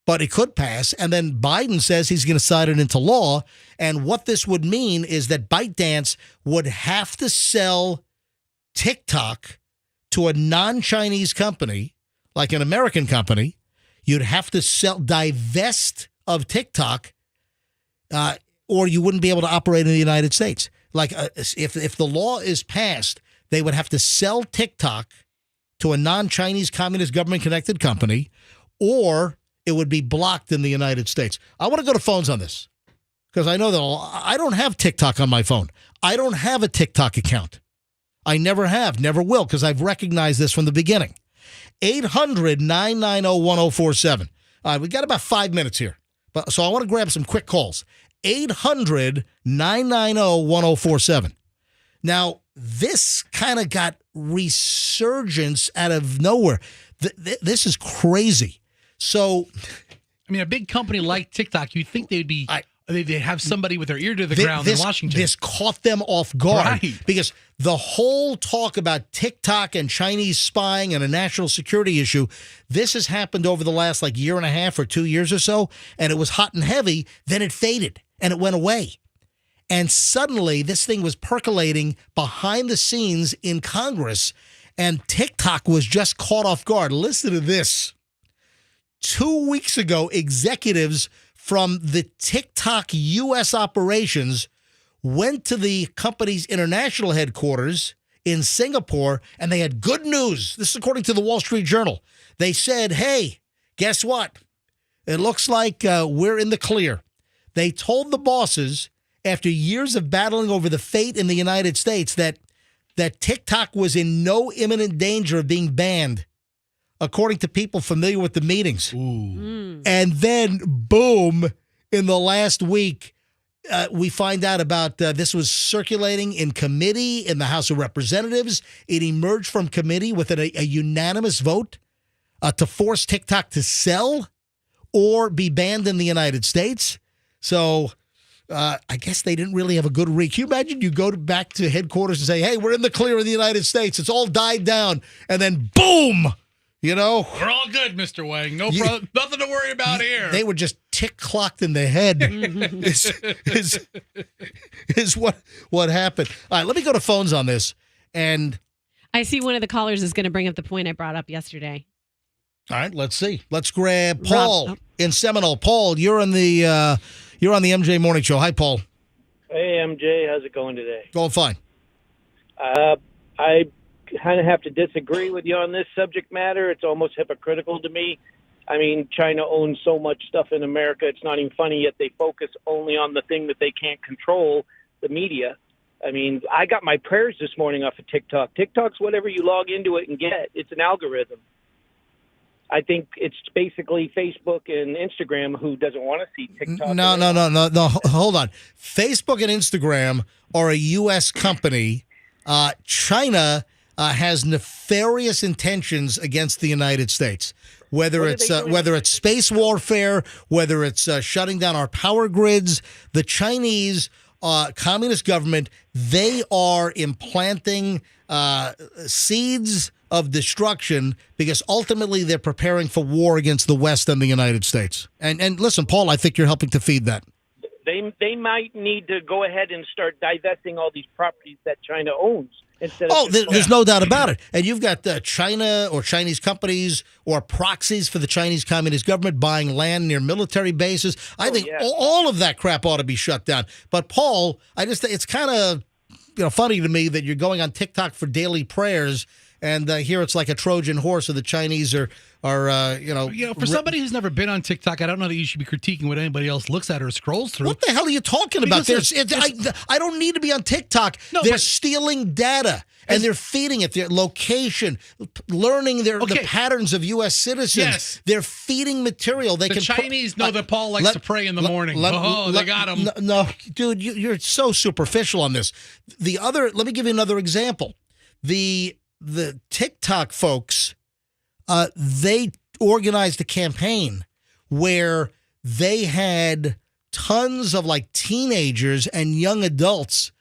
[SPEAKER 1] but it could pass. And then Biden says he's going to sign it into law. And what this would mean is that ByteDance would have to sell TikTok to a non-Chinese company, like an American company. You'd have to divest of TikTok, or you wouldn't be able to operate in the United States. Like if the law is passed, they would have to sell TikTok to a non-Chinese communist government-connected company, or it would be blocked in the United States. I want to go to phones on this because I know that I don't have TikTok on my phone. I don't have a TikTok account. I never have, never will, because I've recognized this from the beginning. 800-990-1047. We got about 5 minutes here, so I want to grab some quick calls. 800-990-1047. Now, this kind of got resurgence out of nowhere. This is crazy. So,
[SPEAKER 2] I mean, a big company like TikTok, you'd think they'd be They have somebody with their ear to the ground in Washington.
[SPEAKER 1] This caught them off guard
[SPEAKER 2] Right.
[SPEAKER 1] because the whole talk about TikTok and Chinese spying and a national security issue, this has happened over the last year and a half or 2 years or so, and it was hot and heavy. Then it faded and it went away. And suddenly this thing was percolating behind the scenes in Congress, and TikTok was just caught off guard. Listen to this. 2 weeks ago, executives from the TikTok U.S. operations went to the company's international headquarters in Singapore, and they had good news. This is according to the Wall Street Journal. They said, hey, guess what? It looks like we're in the clear. They told the bosses, after years of battling over the fate in the United States, that TikTok was in no imminent danger of being banned, according to people familiar with the meetings.
[SPEAKER 2] Ooh.
[SPEAKER 1] And then, boom, in the last week, we find out about this was circulating in committee in the House of Representatives. It emerged from committee with a unanimous vote to force TikTok to sell or be banned in the United States. So I guess they didn't really have a good read. Can you imagine you go back to headquarters and say, hey, we're in the clear in the United States. It's all died down. And then, boom! We're
[SPEAKER 2] all good, Mr. Wang. Nothing to worry about here.
[SPEAKER 1] They were just tick-clocked in the head is what happened. All right, let me go to phones on this. And
[SPEAKER 3] I see one of the callers is going to bring up the point I brought up yesterday.
[SPEAKER 1] All right, let's see. Let's grab Paul in Seminole. Paul, you're on the MJ Morning Show. Hi, Paul.
[SPEAKER 14] Hey, MJ. How's it going today?
[SPEAKER 1] Going fine.
[SPEAKER 14] I kind of have to disagree with you on this subject matter. It's almost hypocritical to me. I mean, China owns so much stuff in America. It's not even funny, yet they focus only on the thing that they can't control, the media. I mean, I got my prayers this morning off of TikTok. TikTok's whatever you log into it and get. It's an algorithm. I think it's basically Facebook and Instagram who doesn't want to see TikTok.
[SPEAKER 1] No. Hold on. Facebook and Instagram are a U.S. company. China has nefarious intentions against the United States. Whether it's space warfare, whether it's shutting down our power grids, the Chinese communist government, they are implanting seeds of destruction because ultimately they're preparing for war against the West and the United States. And listen, Paul, I think you're helping to feed that.
[SPEAKER 14] They might need to go ahead and start divesting all these properties that China owns.
[SPEAKER 1] There's no doubt about it. And you've got China or Chinese companies or proxies for the Chinese Communist government buying land near military bases. I think all of that crap ought to be shut down. But Paul, it's kind of funny to me that you're going on TikTok for daily prayers, and here it's like a Trojan horse, or the Chinese are
[SPEAKER 2] for somebody who's never been on TikTok, I don't know that you should be critiquing what anybody else looks at or scrolls through.
[SPEAKER 1] What the hell are you talking about? I don't need to be on TikTok. They're stealing data and they're feeding it their location, learning the patterns of U.S. citizens. Yes. They're feeding material. The
[SPEAKER 2] Chinese know that Paul likes to pray in the morning. They got him.
[SPEAKER 1] No, dude, you're so superficial on this. Let me give you another example. The TikTok folks, they organized a campaign where they had tons of teenagers and young adults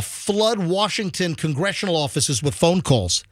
[SPEAKER 1] flood Washington congressional offices with phone calls,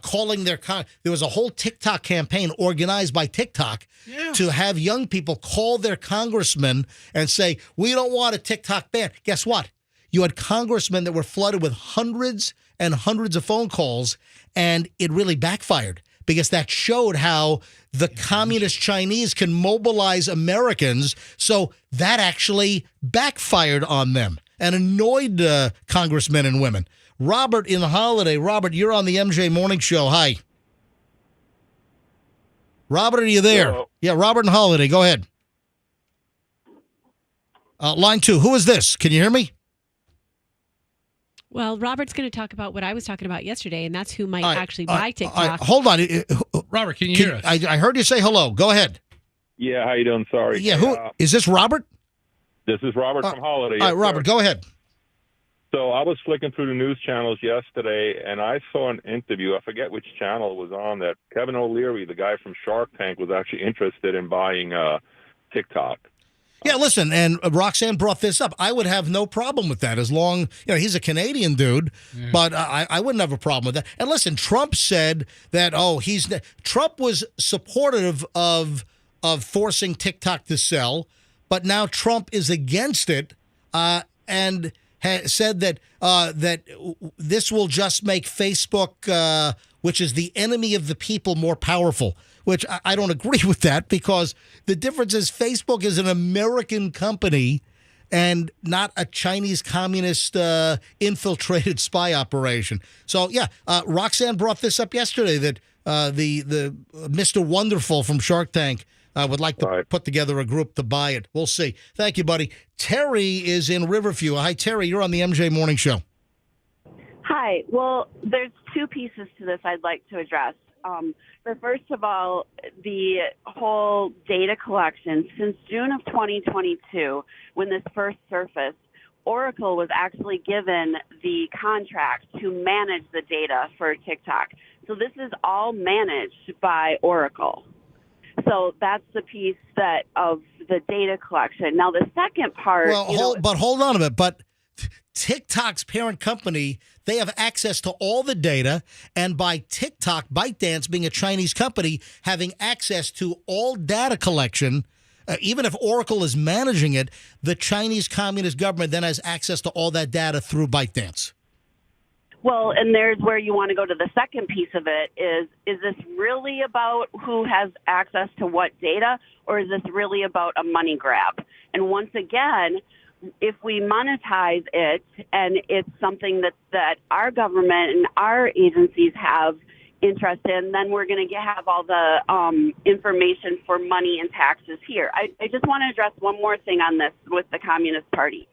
[SPEAKER 1] calling there was a whole TikTok campaign organized by TikTok to have young people call their congressmen and say, we don't want a TikTok ban. Guess what? You had congressmen that were flooded with hundreds and hundreds of phone calls, and it really backfired because that showed how the communist Chinese can mobilize Americans. So that actually backfired on them and annoyed congressmen and women. Robert in Holiday. Robert, you're on the MJ Morning Show. Hi. Robert, are you there?
[SPEAKER 15] Hello.
[SPEAKER 1] Yeah, Robert in Holiday. Go ahead. Line 2. Who is this? Can you hear me?
[SPEAKER 3] Well, Robert's going to talk about what I was talking about yesterday, and that's who might actually buy TikTok.
[SPEAKER 1] Hold on.
[SPEAKER 2] Robert, can you hear us?
[SPEAKER 1] I heard you say hello. Go ahead.
[SPEAKER 15] Yeah, how you doing? Sorry.
[SPEAKER 1] Yeah, who is this? Robert?
[SPEAKER 15] This is Robert from Holiday.
[SPEAKER 1] All right, Robert, go ahead.
[SPEAKER 15] So I was flicking through the news channels yesterday, and I saw an interview. I forget which channel it was on, that Kevin O'Leary, the guy from Shark Tank, was actually interested in buying TikTok.
[SPEAKER 1] Yeah, listen, and Roxanne brought this up. I would have no problem with that as long, he's a Canadian dude, but I wouldn't have a problem with that. And listen, Trump said that, Trump was supportive of forcing TikTok to sell, but now Trump is against it and said that this will just make Facebook, which is the enemy of the people, more powerful. Which I don't agree with that, because the difference is Facebook is an American company and not a Chinese communist infiltrated spy operation. So, Roxanne brought this up yesterday, that the Mr. Wonderful from Shark Tank would like to put together a group to buy it. We'll see. Thank you, buddy. Terry is in Riverview. Hi, Terry. You're on the MJ Morning Show.
[SPEAKER 16] Hi. Well, there's two pieces to this I'd like to address. But first of all, the whole data collection, since June of 2022, when this first surfaced, Oracle was actually given the contract to manage the data for TikTok. So this is all managed by Oracle. So that's the piece of the data collection. Now, the second part...
[SPEAKER 1] Well, hold on a bit. But TikTok's parent company, they have access to all the data, and by TikTok, ByteDance being a Chinese company, having access to all data collection, even if Oracle is managing it, the Chinese Communist government then has access to all that data through ByteDance.
[SPEAKER 16] Well, and there's where you want to go to the second piece of it is this really about who has access to what data, or is this really about a money grab? And once again, if we monetize it and it's something that our government and our agencies have interest in, then we're going to have all the information for money and taxes here. I just want to address one more thing on this with the Communist Party.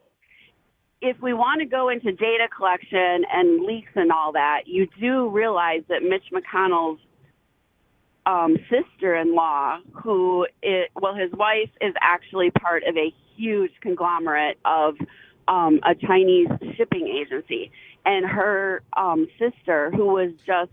[SPEAKER 16] If we want to go into data collection and leaks and all that, you do realize that Mitch McConnell's sister-in-law, his wife is actually part of a huge conglomerate of a Chinese shipping agency, and her sister, who was just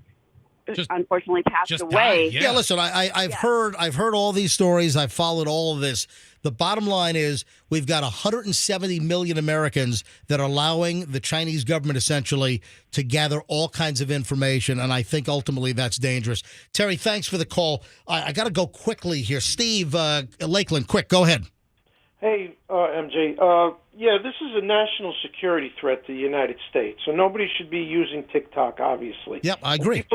[SPEAKER 16] unfortunately passed away.
[SPEAKER 1] Yeah, listen, I've heard all these stories. I've followed all of this. The bottom line is we've got 170 million Americans that are allowing the Chinese government essentially to gather all kinds of information, and I think ultimately that's dangerous. Terry, thanks for the call. I got to go quickly here. Steve, Lakeland, quick, go ahead.
[SPEAKER 17] Hey, MJ. This is a national security threat to the United States, so nobody should be using TikTok, obviously.
[SPEAKER 1] Yep, I agree.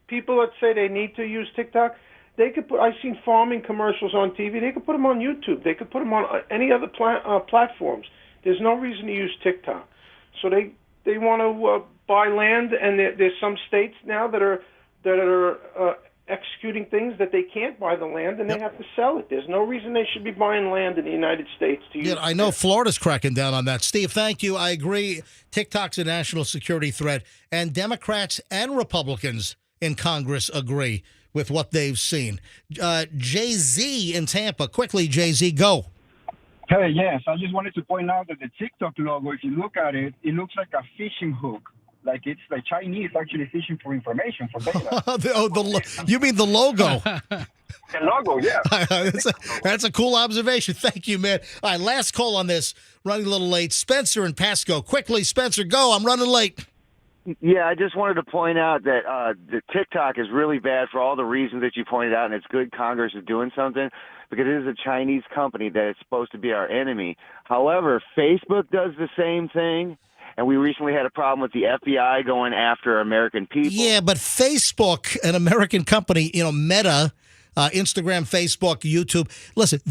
[SPEAKER 17] People that say they need to use TikTok, they could put. I've seen farming commercials on TV. They could put them on YouTube. They could put them on any other platforms. There's no reason to use TikTok. So they want to buy land, and there's some states now that are executing things that they can't buy the land, and they have to sell it. There's no reason they should be buying land in the United States to use.
[SPEAKER 1] Yeah, I know Florida's cracking down on that. Steve, thank you. I agree. TikTok's a national security threat, and Democrats and Republicans in Congress agree with what they've seen. Jay-Z in Tampa. Quickly, Jay-Z, go.
[SPEAKER 18] Hey, yes. I just wanted to point out that the TikTok logo, if you look at it, it looks like a fishing hook. Like it's the Chinese actually fishing for information, for data.
[SPEAKER 1] You mean the logo?
[SPEAKER 18] The logo, yeah.
[SPEAKER 1] That's a cool observation. Thank you, man. All right, last call on this. Running a little late. Spencer and Pasco. Quickly, Spencer, go. I'm running late.
[SPEAKER 19] Yeah, I just wanted to point out that the TikTok is really bad for all the reasons that you pointed out, and it's good Congress is doing something because it is a Chinese company that is supposed to be our enemy. However, Facebook does the same thing. And we recently had a problem with the FBI going after American people.
[SPEAKER 1] Yeah, but Facebook, an American company, Meta, Instagram, Facebook, YouTube, listen,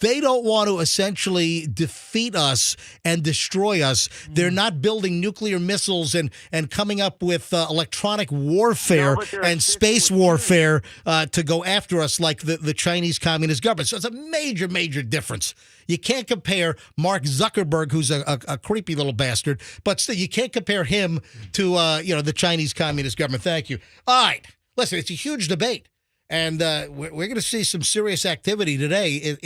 [SPEAKER 1] they don't want to essentially defeat us and destroy us. They're not building nuclear missiles and coming up with electronic warfare and space warfare to go after us like the Chinese Communist government. So it's a major, major difference. You can't compare Mark Zuckerberg, who's a creepy little bastard, but still, you can't compare him to the Chinese Communist government. Thank you. All right. Listen, it's a huge debate. And we're going to see some serious activity today.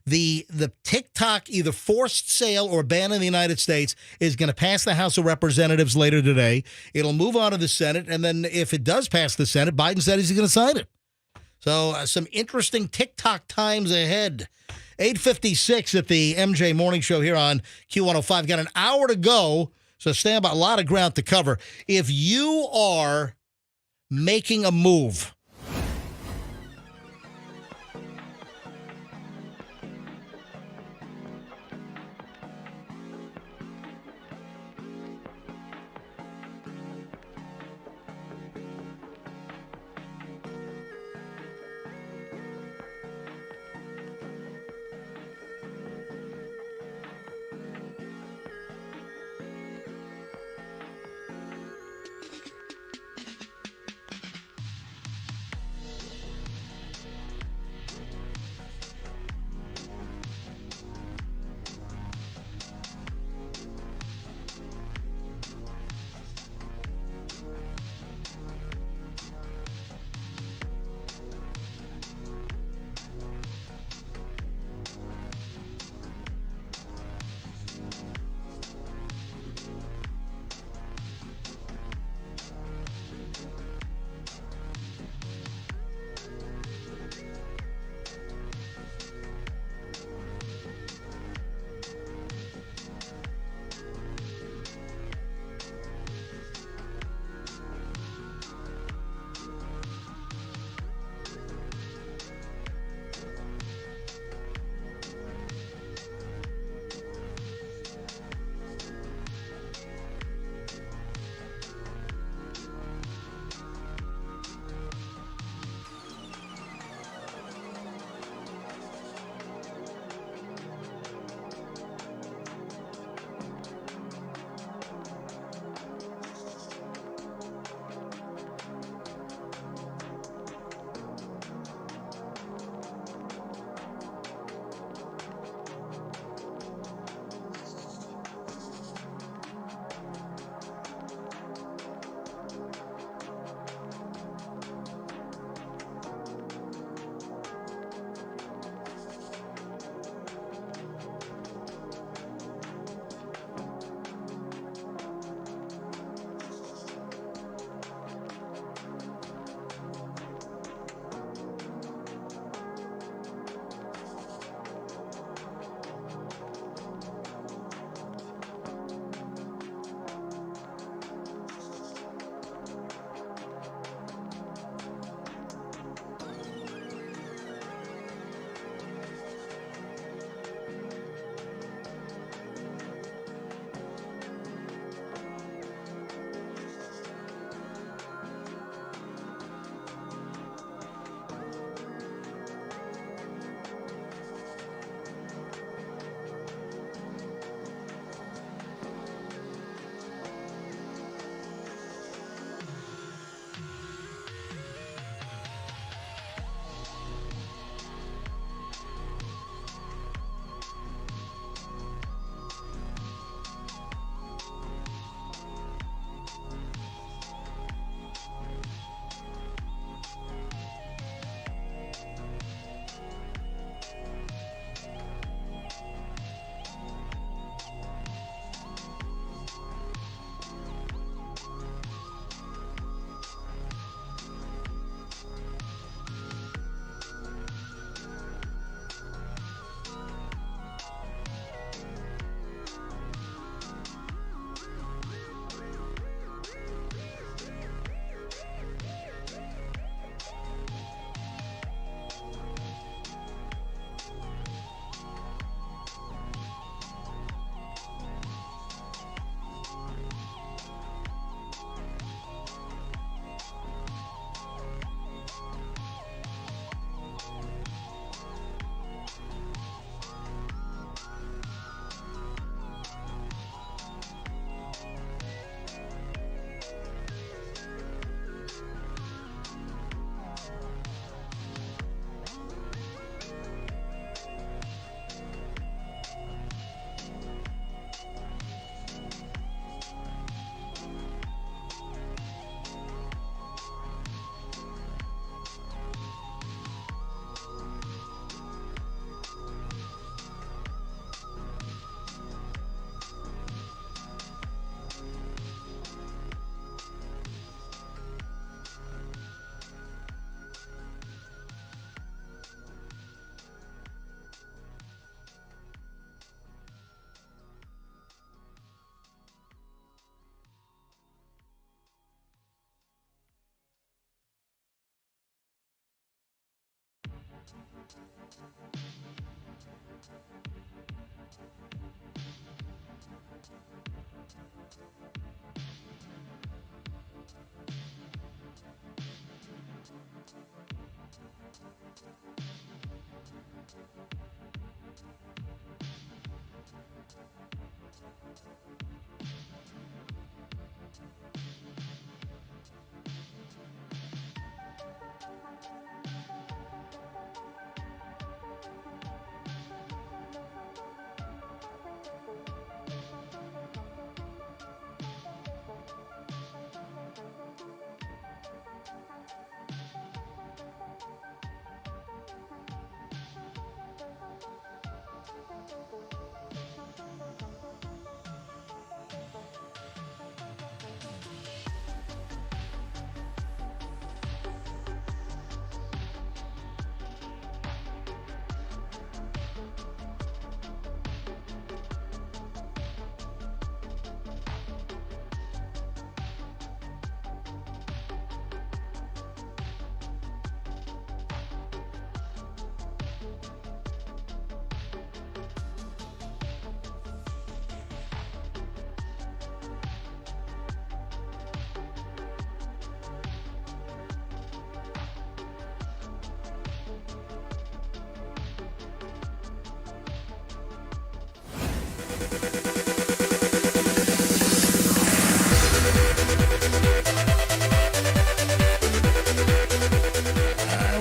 [SPEAKER 1] The TikTok either forced sale or ban in the United States is going to pass the House of Representatives later today. It'll move on to the Senate. And then if it does pass the Senate, Biden said he's going to sign it. So some interesting TikTok times ahead. 8:56 at the MJ Morning Show here on Q105. Got an hour to go, so stand by. A lot of ground to cover. If you are making a move,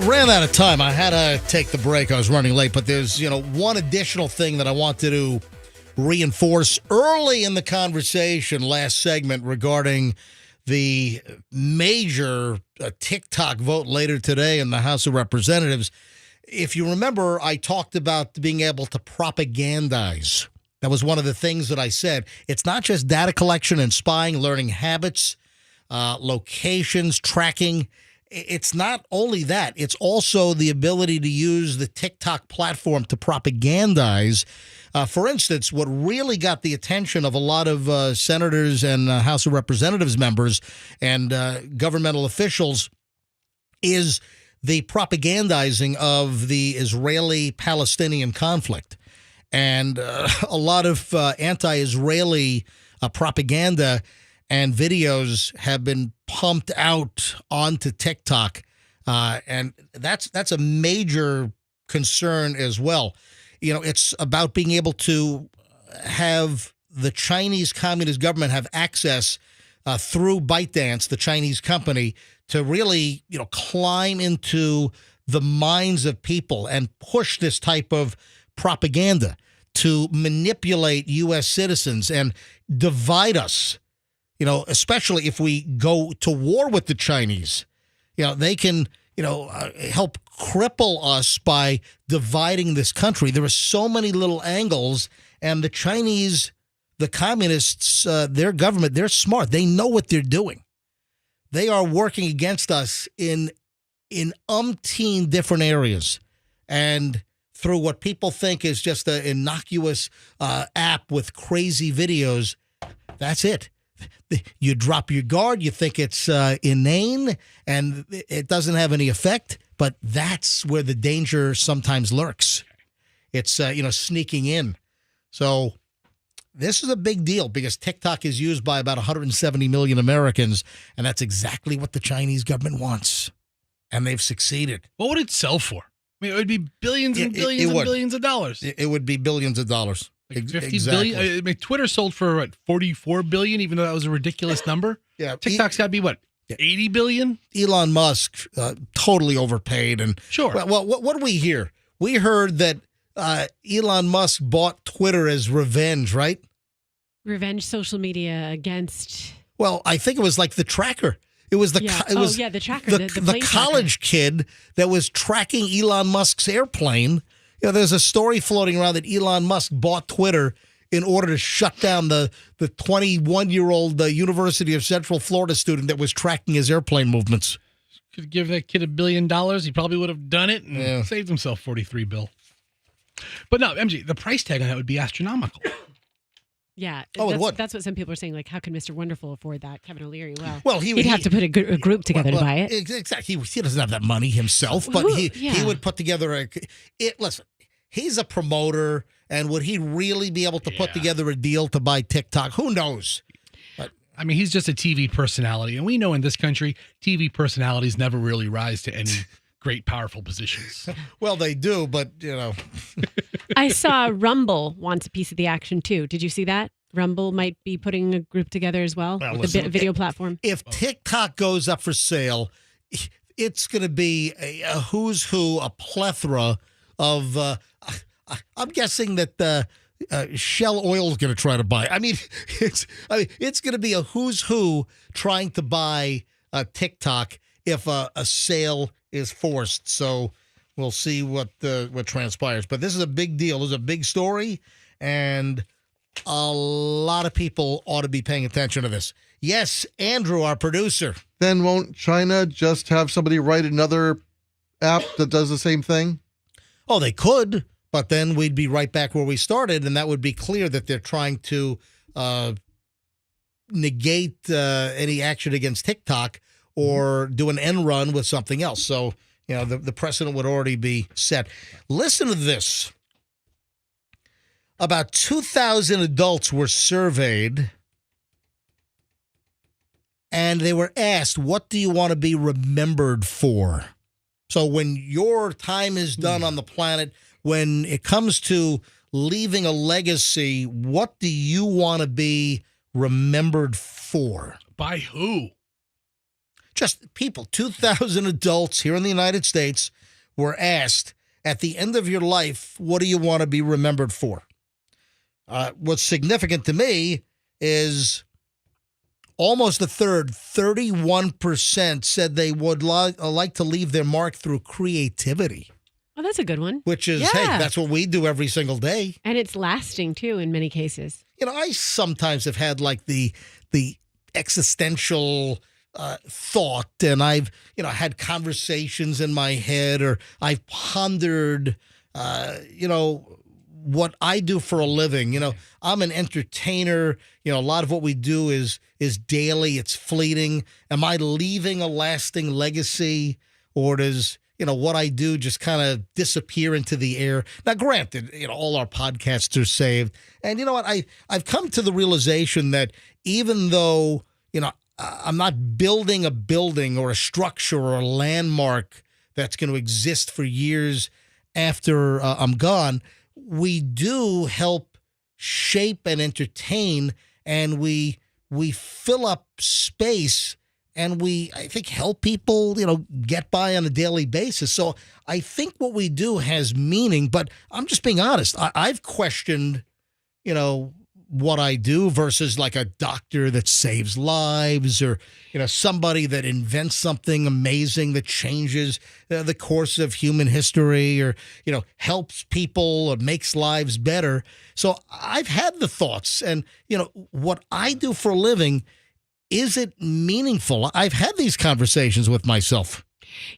[SPEAKER 1] Ran out of time. I had to take the break. I was running late, but there's, one additional thing that I wanted to reinforce early in the conversation last segment regarding the major TikTok vote later today in the House of Representatives. If you remember, I talked about being able to propagandize. That was one of the things that I said. It's not just data collection and spying, learning habits, locations, tracking. It's not only that. It's also the ability to use the TikTok platform to propagandize. For instance, what really got the attention of a lot of senators and House of Representatives members and governmental officials is the propagandizing of the Israeli-Palestinian conflict. And a lot of anti-Israeli propaganda and videos have been pumped out onto TikTok. And that's a major concern as well. It's about being able to have the Chinese Communist government have access through ByteDance, the Chinese company, to really, climb into the minds of people and push this type of propaganda to manipulate U.S. citizens and divide us. Especially if we go to war with the Chinese, they can, help cripple us by dividing this country. There are so many little angles, and the Chinese, the communists, their government, they're smart. They know what they're doing. They are working against us in umpteen different areas, and through what people think is just an innocuous app with crazy videos. That's it. You drop your guard, you think it's inane, and it doesn't have any effect, but that's where the danger sometimes lurks. It's, sneaking in. So this is a big deal because TikTok is used by about 170 million Americans, and that's exactly what the Chinese government wants, and they've succeeded.
[SPEAKER 2] What would it sell for? I mean, it would be billions and billions and billions of dollars.
[SPEAKER 1] It would be billions of dollars.
[SPEAKER 2] Like 50 billion. I mean, Twitter sold for what, 44 billion, even though that was a ridiculous number.
[SPEAKER 1] Yeah,
[SPEAKER 2] TikTok's got to be what, 80 billion?
[SPEAKER 1] Elon Musk totally overpaid. And
[SPEAKER 2] sure.
[SPEAKER 1] Well, what do we hear? We heard that Elon Musk bought Twitter as revenge, right?
[SPEAKER 3] Revenge social media against.
[SPEAKER 1] Well, I think it was like the tracker. It was the
[SPEAKER 3] the tracker,
[SPEAKER 1] the college kid that was tracking Elon Musk's airplane. There's a story floating around that Elon Musk bought Twitter in order to shut down the 21-year-old University of Central Florida student that was tracking his airplane movements.
[SPEAKER 2] Could give that kid $1 billion. He probably would have done it and saved himself 43 bill. But no, MG, the price tag on that would be astronomical.
[SPEAKER 3] Yeah.
[SPEAKER 1] Oh, it would.
[SPEAKER 3] That's what some people are saying. Like, how can Mr. Wonderful afford that? Kevin O'Leary.
[SPEAKER 1] Well,
[SPEAKER 3] he'd have to put a group together to buy it.
[SPEAKER 1] Exactly. He doesn't have that money himself, but he would put together listen, he's a promoter, and would he really be able to put together a deal to buy TikTok? Who knows? But
[SPEAKER 2] I mean, he's just a TV personality, and we know in this country, TV personalities never really rise to any great, powerful positions.
[SPEAKER 1] Well, they do, but,
[SPEAKER 3] I saw Rumble wants a piece of the action, too. Did you see that? Rumble might be putting a group together as well,
[SPEAKER 1] Well,
[SPEAKER 3] the
[SPEAKER 1] listen,
[SPEAKER 3] video platform.
[SPEAKER 1] If TikTok goes up for sale, it's going to be a who's who, a plethora of. I'm guessing that Shell Oil is going to try to buy. It's going to be a who's who trying to buy TikTok if a sale is forced. So we'll see what transpires. But this is a big deal. This is a big story, and a lot of people ought to be paying attention to this. Yes, Andrew, our producer.
[SPEAKER 20] Then won't China just have somebody write another app that does the same thing?
[SPEAKER 1] Oh, they could, but then we'd be right back where we started, and that would be clear that they're trying to negate any action against TikTok or do an end run with something else. So, the precedent would already be set. Listen to this. About 2,000 adults were surveyed, and they were asked, what do you want to be remembered for? So when your time is done on the planet, when it comes to leaving a legacy, what do you want to be remembered for?
[SPEAKER 2] By who?
[SPEAKER 1] Just people. 2,000 adults here in the United States were asked, at the end of your life, what do you want to be remembered for? What's significant to me is almost a third, 31%, said they would like to leave their mark through creativity.
[SPEAKER 3] Oh, that's a good one.
[SPEAKER 1] Which is, hey, that's what we do every single day.
[SPEAKER 3] And it's lasting, too, in many cases.
[SPEAKER 1] I sometimes have had like the existential thought, and I've, had conversations in my head, or I've pondered, what I do for a living. I'm an entertainer. A lot of what we do is daily. It's fleeting. Am I leaving a lasting legacy, or does, what I do just kind of disappear into the air? Now, granted, all our podcasts are saved. And you know what? I've come to the realization that even though, I'm not building a building or a structure or a landmark that's going to exist for years after I'm gone, we do help shape and entertain, and we fill up space, and I think, help people, get by on a daily basis. So I think what we do has meaning, but I'm just being honest. I've questioned, what I do versus like a doctor that saves lives, or, somebody that invents something amazing that changes the course of human history, or, helps people or makes lives better. So I've had the thoughts, and, what I do for a living, is it meaningful? I've had these conversations with myself.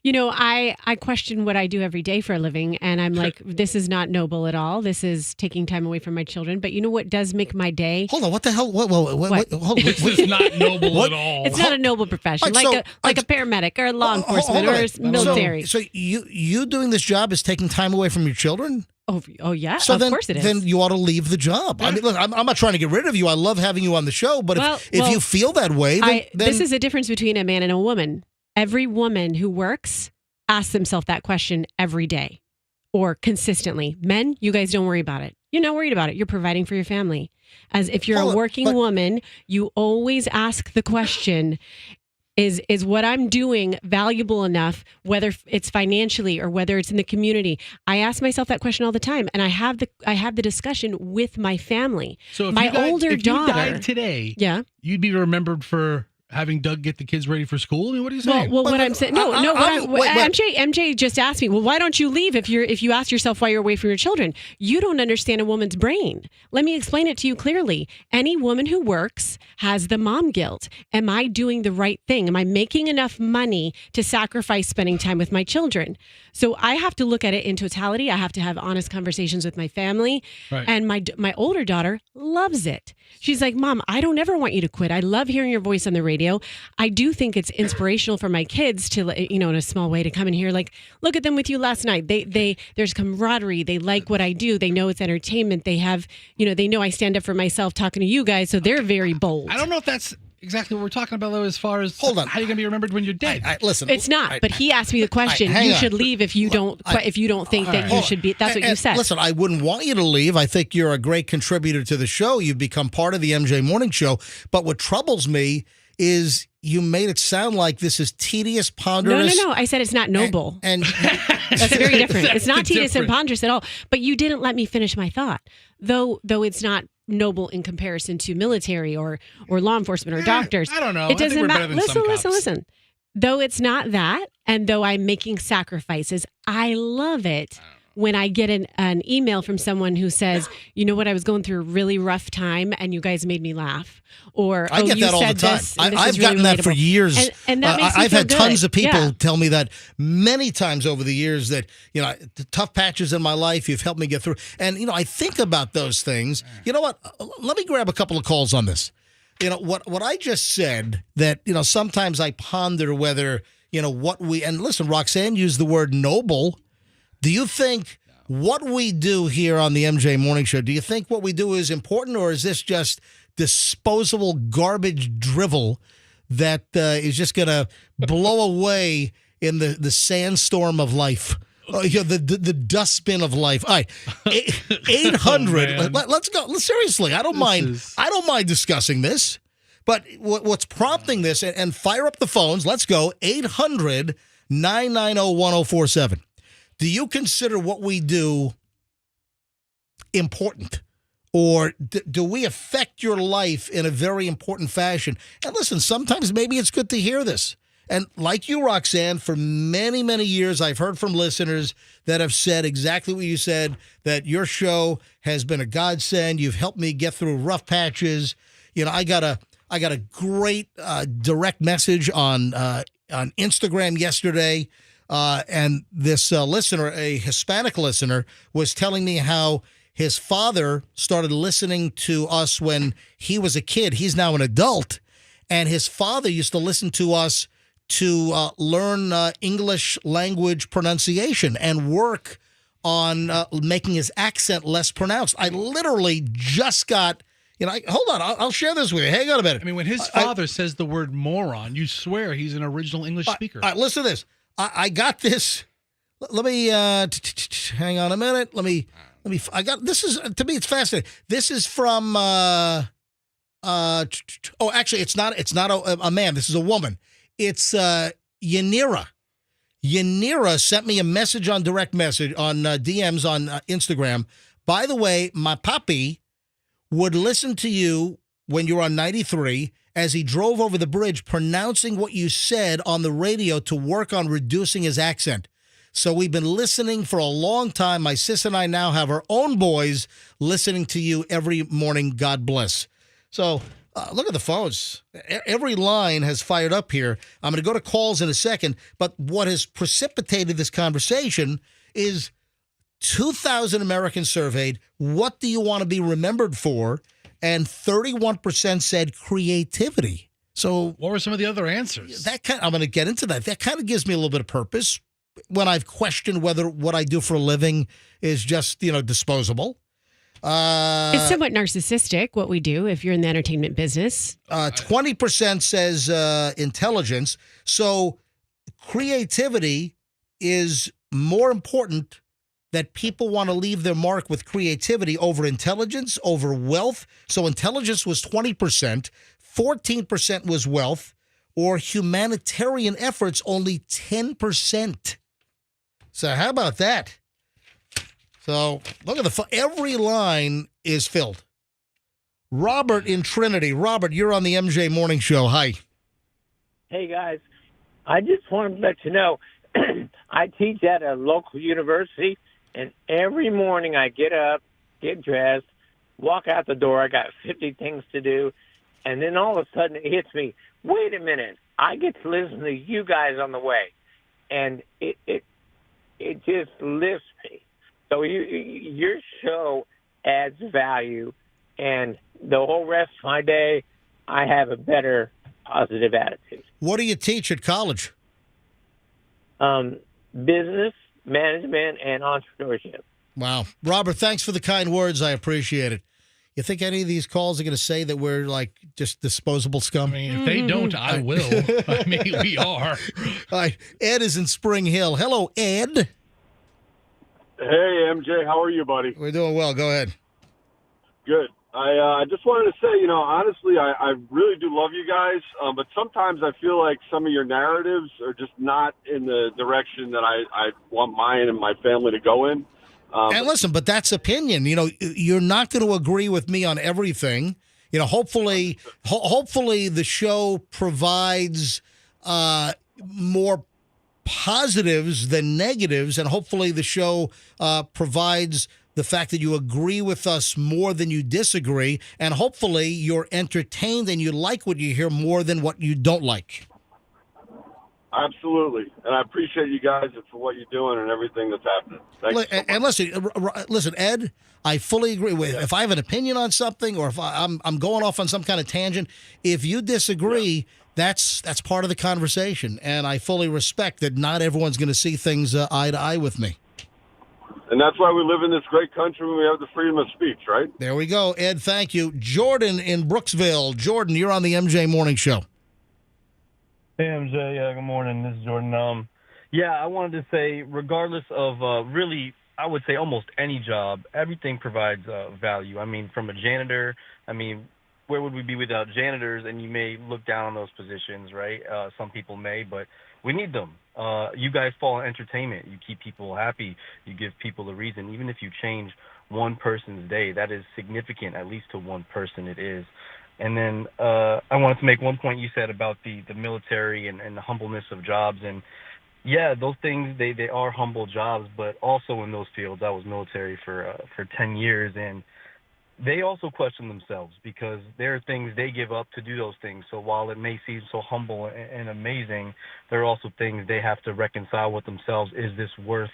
[SPEAKER 3] I question what I do every day for a living, and I'm like, this is not noble at all. This is taking time away from my children. But you know what does make my day?
[SPEAKER 1] Hold on, what the hell? What? Hold on.
[SPEAKER 2] This is not noble at all.
[SPEAKER 3] It's not a noble profession, like a paramedic or a law enforcement or military.
[SPEAKER 1] So you doing this job is taking time away from your children?
[SPEAKER 3] Oh yeah,
[SPEAKER 1] so
[SPEAKER 3] of course it is.
[SPEAKER 1] Then you ought to leave the job. I mean, look, I'm not trying to get rid of you. I love having you on the show, but if you feel that way, then
[SPEAKER 3] this is a difference between a man and a woman. Every woman who works asks themselves that question every day or consistently. Men, you guys don't worry about it. You're not worried about it. You're providing for your family. As if you're a working woman, you always ask the question, is what I'm doing valuable enough, whether it's financially or whether it's in the community? I ask myself that question all the time, and I have the discussion with my family.
[SPEAKER 2] So if
[SPEAKER 3] my
[SPEAKER 2] you died,
[SPEAKER 3] older
[SPEAKER 2] if
[SPEAKER 3] daughter
[SPEAKER 2] you died today,
[SPEAKER 3] yeah,
[SPEAKER 2] you'd be remembered for having Doug get the kids ready for school. I mean, what are you saying?
[SPEAKER 3] Well, what I'm saying, MJ just asked me, well, why don't you leave if you ask yourself why you're away from your children? You don't understand a woman's brain. Let me explain it to you clearly. Any woman who works has the mom guilt. Am I doing the right thing? Am I making enough money to sacrifice spending time with my children? So I have to look at it in totality. I have to have honest conversations with my family. Right. And my older daughter loves it. She's like, Mom, I don't ever want you to quit. I love hearing your voice on the radio. I do think it's inspirational for my kids to, in a small way, to come in here. Like, look at them with you last night. There's camaraderie. They like what I do. They know it's entertainment. They have, they know I stand up for myself talking to you guys. So they're very bold.
[SPEAKER 2] I don't know if that's exactly what we're talking about, though, as far as
[SPEAKER 1] Hold on.
[SPEAKER 2] how you're going to be remembered when you're dead.
[SPEAKER 1] Listen,
[SPEAKER 3] It's not. But he asked me the question.
[SPEAKER 1] hang
[SPEAKER 3] You
[SPEAKER 1] on.
[SPEAKER 3] should leave if you don't think that you should be. That's what you said.
[SPEAKER 1] Listen, I wouldn't want you to leave. I think you're a great contributor to the show. You've become part of the MJ Morning Show. But what troubles me is you made it sound like this is tedious, ponderous.
[SPEAKER 3] No. I said it's not noble.
[SPEAKER 1] And
[SPEAKER 3] that's very different. It's not
[SPEAKER 2] Exactly
[SPEAKER 3] tedious and
[SPEAKER 2] different.
[SPEAKER 3] ponderous at all. But you didn't let me finish my thought. Though it's not noble in comparison to military or law enforcement or doctors.
[SPEAKER 2] I don't know.
[SPEAKER 3] It doesn't matter.
[SPEAKER 2] Listen.
[SPEAKER 3] Listen. Though it's not that, and though I'm making sacrifices, I love it when I get an email from someone who says, you know what, I was going through a really rough time and you guys made me laugh. Or
[SPEAKER 1] I get
[SPEAKER 3] you
[SPEAKER 1] that all the
[SPEAKER 3] said
[SPEAKER 1] time.
[SPEAKER 3] this, and this
[SPEAKER 1] I've
[SPEAKER 3] is really
[SPEAKER 1] gotten that for
[SPEAKER 3] relatable.
[SPEAKER 1] years.
[SPEAKER 3] And that makes me
[SPEAKER 1] I've
[SPEAKER 3] feel
[SPEAKER 1] had
[SPEAKER 3] good.
[SPEAKER 1] tons of people
[SPEAKER 3] Yeah.
[SPEAKER 1] tell me that many times over the years that, the tough patches in my life, you've helped me get through. And, I think about those things. You know what? Let me grab a couple of calls on this. What I just said, that, sometimes I ponder whether, and listen, Roxanne used the word noble. Do you think what we do here on the MJ Morning Show, do you think what we do is important, or is this just disposable garbage drivel that is just going to blow away in the sandstorm of life? The dustbin of life. All right, 800. Let's go. Seriously, I don't mind discussing this. But what's prompting this, and fire up the phones. Let's go. 800-990-1047. Do you consider what we do important? Or do we affect your life in a very important fashion? And listen, sometimes maybe it's good to hear this. And like you, Roxanne, for many, many years, I've heard from listeners that have said exactly what you said, that your show has been a godsend. You've helped me get through rough patches. I got a great direct message on Instagram yesterday. And this listener, a Hispanic listener, was telling me how his father started listening to us when he was a kid. He's now an adult. And his father used to listen to us to learn English language pronunciation and work on making his accent less pronounced. I literally just got... hold on. I'll share this with you. Hang on a minute.
[SPEAKER 2] I mean, when his father says the word moron, you swear he's an original English speaker.
[SPEAKER 1] All right, listen to this. I got this. Let me hang on a minute. Let me. I got this. Is to me, it's fascinating. This is from. Actually, it's not. It's not a man. This is a woman. It's Yanira. Yanira sent me a message on direct message on DMs on Instagram. By the way, my papi would listen to you when you were on 93 as he drove over the bridge pronouncing what you said on the radio to work on reducing his accent. So we've been listening for a long time. My sis and I now have our own boys listening to you every morning. God bless. So look at the phones. Every line has fired up here. I'm going to go to calls in a second. But what has precipitated this conversation is 2,000 Americans surveyed. What do you want to be remembered for? And 31% said creativity. So
[SPEAKER 2] what were some of the other answers?
[SPEAKER 1] I'm going to get into that. That kind of gives me a little bit of purpose when I've questioned whether what I do for a living is just, disposable.
[SPEAKER 3] It's somewhat narcissistic, what we do, if you're in the entertainment business.
[SPEAKER 1] 20% says intelligence. So creativity is more important, that people want to leave their mark with creativity over intelligence, over wealth. So intelligence was 20%, 14% was wealth, or humanitarian efforts, only 10%. So how about that? So look at every line is filled. Robert in Trinity. Robert, you're on the MJ Morning Show. Hi.
[SPEAKER 21] Hey, guys. I just wanted to let you know, I teach at a local university, and every morning I get up, get dressed, walk out the door. I got 50 things to do, and then all of a sudden it hits me, wait a minute, I get to listen to you guys on the way. And it just lifts me. So your show adds value, and the whole rest of my day, I have a better positive attitude.
[SPEAKER 1] What do you teach at college?
[SPEAKER 21] Business, management, and entrepreneurship.
[SPEAKER 1] Wow. Robert, thanks for the kind words. I appreciate it. You think any of these calls are going to say that we're like just disposable scum?
[SPEAKER 2] I mean, if they don't, I will. I mean, we are.
[SPEAKER 1] All right. Ed is in Spring Hill. Hello, Ed.
[SPEAKER 4] Hey, MJ, how are you, buddy?
[SPEAKER 1] We're doing well. Go ahead.
[SPEAKER 4] Good. I just wanted to say, honestly, I really do love you guys, but sometimes I feel like some of your narratives are just not in the direction that I want mine and my family to go in.
[SPEAKER 1] And listen, but that's opinion. You're not going to agree with me on everything. Hopefully the show provides more positives than negatives, and hopefully the show provides the fact that you agree with us more than you disagree, and hopefully you're entertained and you like what you hear more than what you don't like.
[SPEAKER 4] Absolutely. And I appreciate you guys for what you're doing and everything that's happening. Thanks so much.
[SPEAKER 1] And listen, Ed, I fully agree with if I have an opinion on something, or if I'm going off on some kind of tangent, if you disagree, that's part of the conversation. And I fully respect that not everyone's going to see things eye to eye with me.
[SPEAKER 4] And that's why we live in this great country where we have the freedom of speech, right?
[SPEAKER 1] There we go. Ed, thank you. Jordan in Brooksville. Jordan, you're on the MJ Morning Show.
[SPEAKER 22] Hey, MJ. Good morning. This is Jordan. I wanted to say, regardless of really, I would say almost any job, everything provides value. I mean, from a janitor, where would we be without janitors? And you may look down on those positions, right? Some people may, but we need them. You guys fall in entertainment. You keep people happy. You give people a reason. Even if you change one person's day, that is significant, at least to one person it is. And then I wanted to make one point you said about the military and the humbleness of jobs. And, yeah, those things, they are humble jobs, but also in those fields, I was military for 10 years, and they also question themselves because there are things they give up to do those things. So while it may seem so humble and amazing, there are also things they have to reconcile with themselves. Is this worth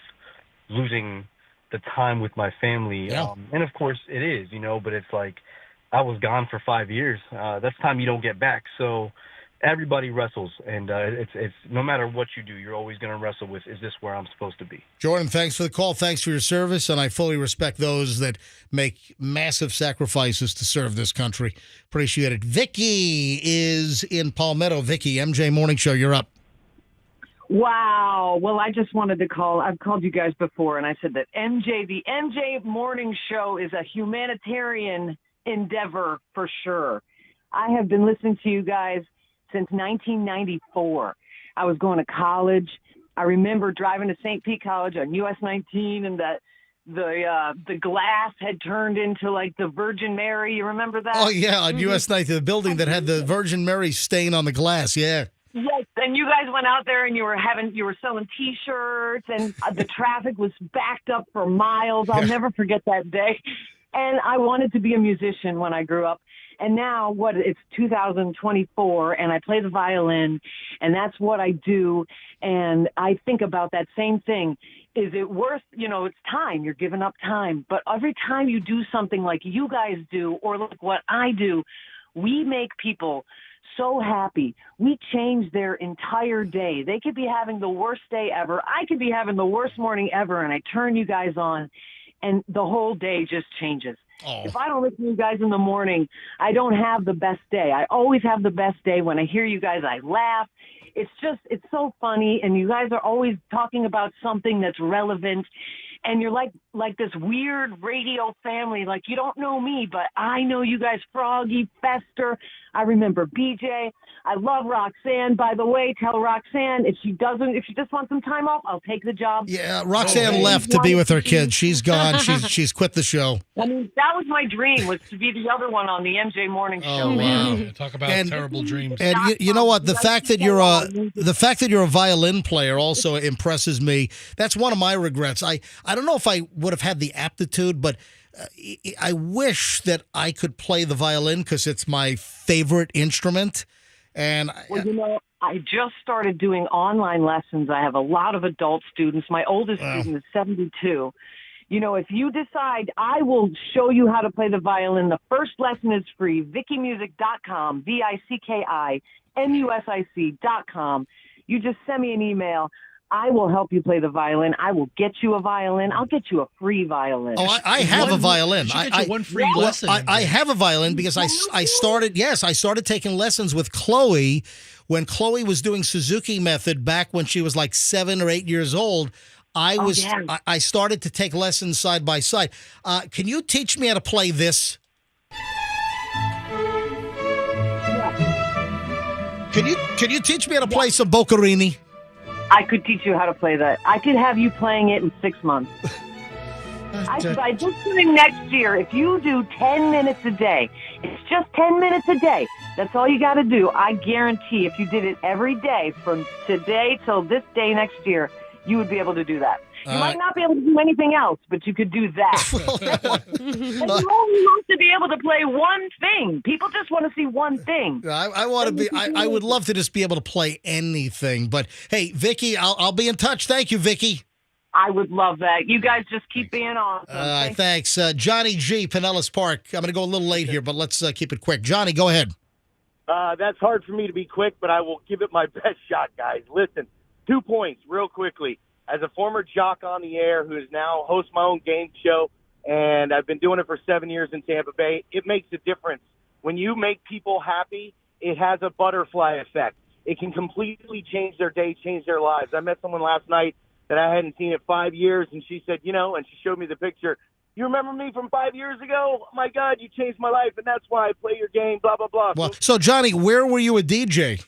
[SPEAKER 22] losing the time with my family?
[SPEAKER 1] Yeah.
[SPEAKER 22] And, of course, it is, but it's like I was gone for 5 years. That's time you don't get back. So everybody wrestles, and it's no matter what you do, you're always going to wrestle with, is this where I'm supposed to be?
[SPEAKER 1] Jordan, thanks for the call. Thanks for your service, and I fully respect those that make massive sacrifices to serve this country. Appreciate it. Vicky is in Palmetto. Vicky, MJ Morning Show, you're up.
[SPEAKER 23] Wow. Well, I just wanted to call. I've called you guys before, and I said that the MJ Morning Show is a humanitarian endeavor for sure. I have been listening to you guys since 1994. I was going to college. I remember driving to St. Pete College on US 19, and that the glass had turned into like the Virgin Mary. You remember that?
[SPEAKER 1] Oh yeah, on US 19, the building that had the Virgin Mary stain on the glass. Yeah.
[SPEAKER 23] Yes, and you guys went out there and you were selling T-shirts, and the traffic was backed up for miles. I'll never forget that day. And I wanted to be a musician when I grew up. And now it's 2024 and I play the violin, and that's what I do. And I think about that same thing. Is it worth, it's time, you're giving up time. But every time you do something like you guys do, or like what I do, we make people so happy. We change their entire day. They could be having the worst day ever. I could be having the worst morning ever. And I turn you guys on, and the whole day just changes.
[SPEAKER 1] Oh.
[SPEAKER 23] If I don't listen to you guys in the morning, I don't have the best day. I always have the best day. When I hear you guys, I laugh. It's so funny, and you guys are always talking about something that's relevant, and you're like this weird radio family. Like, you don't know me, but I know you guys. Froggy, Fester. I remember BJ. I love Roxanne. By the way, tell Roxanne if she just wants some time off, I'll take the job.
[SPEAKER 1] Yeah, Roxanne left to be with her kids. She's gone. She's quit the show.
[SPEAKER 23] I mean, that was my dream, was to be the other one on the MJ Morning Show.
[SPEAKER 1] Oh, wow.
[SPEAKER 2] Yeah, talk about terrible dreams.
[SPEAKER 1] And you know what? The fact that you're a violin player also impresses me. That's one of my regrets. I don't know if I would have had the aptitude, but I wish that I could play the violin because it's my favorite instrument. And
[SPEAKER 23] I just started doing online lessons. I have a lot of adult students. My oldest student is 72. If you decide, I will show you how to play the violin. The first lesson is free. VickyMusic.com, VICKIMUSIC.com. You just send me an email. I will help you play the violin. I will get you a violin. I'll get you a free violin.
[SPEAKER 1] Oh, I have a violin.
[SPEAKER 2] She get you one free lesson.
[SPEAKER 1] I have a violin because I started taking lessons with Chloe when Chloe was doing Suzuki Method back when she was like 7 or 8 years old. I started to take lessons side by side. Can you teach me how to play this? Can you teach me how to play some Boccherini?
[SPEAKER 23] I could teach you how to play that. I could have you playing it in 6 months. By just doing next year, if you do 10 minutes a day, it's just 10 minutes a day. That's all you got to do. I guarantee if you did it every day from today till this day next year, you would be able to do that. You might not be able to do anything else, but you could do that. And you only have to be able to play one thing. People just want to see one thing.
[SPEAKER 1] I want to be. I would love to just be able to play anything. But hey, Vicky, I'll be in touch. Thank you, Vicky.
[SPEAKER 23] I would love that. You guys just keep being awesome.
[SPEAKER 1] Thanks, Johnny G, Pinellas Park. I'm going to go a little late here, but let's keep it quick. Johnny, go ahead.
[SPEAKER 5] That's hard for me to be quick, but I will give it my best shot, guys. Listen, 2 points real quickly. As a former jock on the air who is now host my own game show, and I've been doing it for 7 years in Tampa Bay, it makes a difference. When you make people happy, it has a butterfly effect. It can completely change their day, change their lives. I met someone last night that I hadn't seen in 5 years, and she said, and she showed me the picture. You remember me from 5 years ago? Oh, my God, you changed my life, and that's why I play your game, blah, blah, blah.
[SPEAKER 1] Well, so, Johnny, where were you a DJ?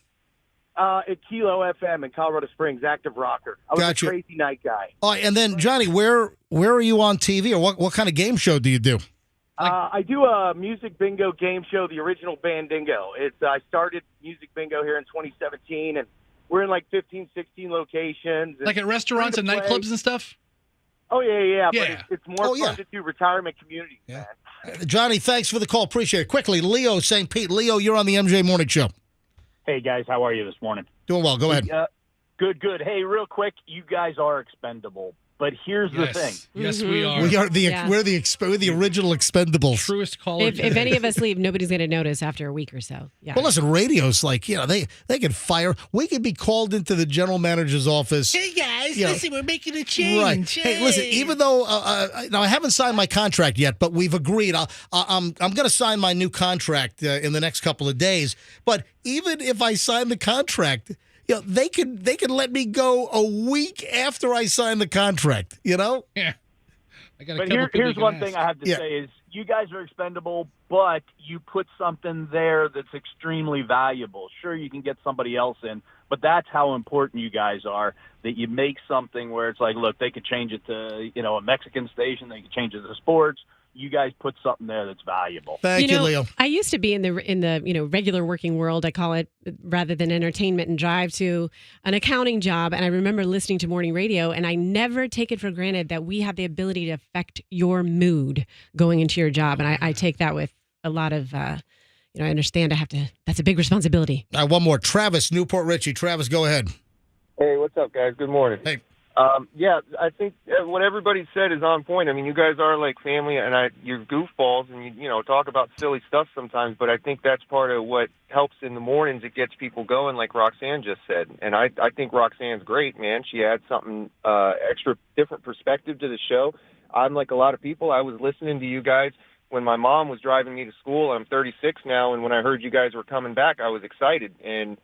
[SPEAKER 5] At Kilo FM in Colorado Springs, active rocker. I was a crazy night guy.
[SPEAKER 1] Oh, and then Johnny, where are you on TV, or what kind of game show do you do?
[SPEAKER 5] I do a music bingo game show, the original Bandingo. I started music bingo here in 2017, and we're in like 15, 16 locations.
[SPEAKER 2] Like at restaurants and nightclubs and stuff?
[SPEAKER 5] Oh, yeah. But it's more fun to do retirement communities, man.
[SPEAKER 1] Johnny, thanks for the call. Appreciate it. Quickly, Leo, St. Pete. Leo, you're on the MJ Morning Show.
[SPEAKER 6] Hey, guys, how are you this morning?
[SPEAKER 1] Doing well. Go ahead.
[SPEAKER 6] Good. Hey, real quick, you guys are expendable. But here's the thing.
[SPEAKER 2] Yes, we are.
[SPEAKER 1] We're the original Expendables.
[SPEAKER 2] Truest caller.
[SPEAKER 3] If any of us leave, nobody's going to notice after a week or so. Yeah.
[SPEAKER 1] Well, listen, radio's like, they can fire. We could be called into the general manager's office.
[SPEAKER 2] Hey, guys, listen, we're making a change.
[SPEAKER 1] Right. Hey, listen, even though, now I haven't signed my contract yet, but we've agreed. I'm going to sign my new contract in the next couple of days. But even if I sign the contract, they can let me go a week after I sign the contract,
[SPEAKER 2] Yeah.
[SPEAKER 6] But here's one thing I have to say is you guys are expendable, but you put something there that's extremely valuable. Sure, you can get somebody else in, but that's how important you guys are, that you make something where it's like, look, they could change it to, a Mexican station. They could change it to sports. You guys put something there that's valuable.
[SPEAKER 1] Thank you, Leo.
[SPEAKER 3] I used to be in the regular working world, I call it, rather than entertainment, and drive to an accounting job. And I remember listening to morning radio, and I never take it for granted that we have the ability to affect your mood going into your job. And I take that with a lot of, I understand that's a big responsibility.
[SPEAKER 1] All right, one more. Travis, Newport Richie. Travis, go ahead.
[SPEAKER 7] Hey, what's up, guys? Good morning.
[SPEAKER 1] Hey.
[SPEAKER 7] I think what everybody said is on point. I mean, you guys are like family, and you're goofballs, and you talk about silly stuff sometimes. But I think that's part of what helps in the mornings. It gets people going, like Roxanne just said. And I think Roxanne's great, man. She adds something extra, different perspective to the show. I'm like a lot of people. I was listening to you guys when my mom was driving me to school. I'm 36 now, and when I heard you guys were coming back, I was excited. And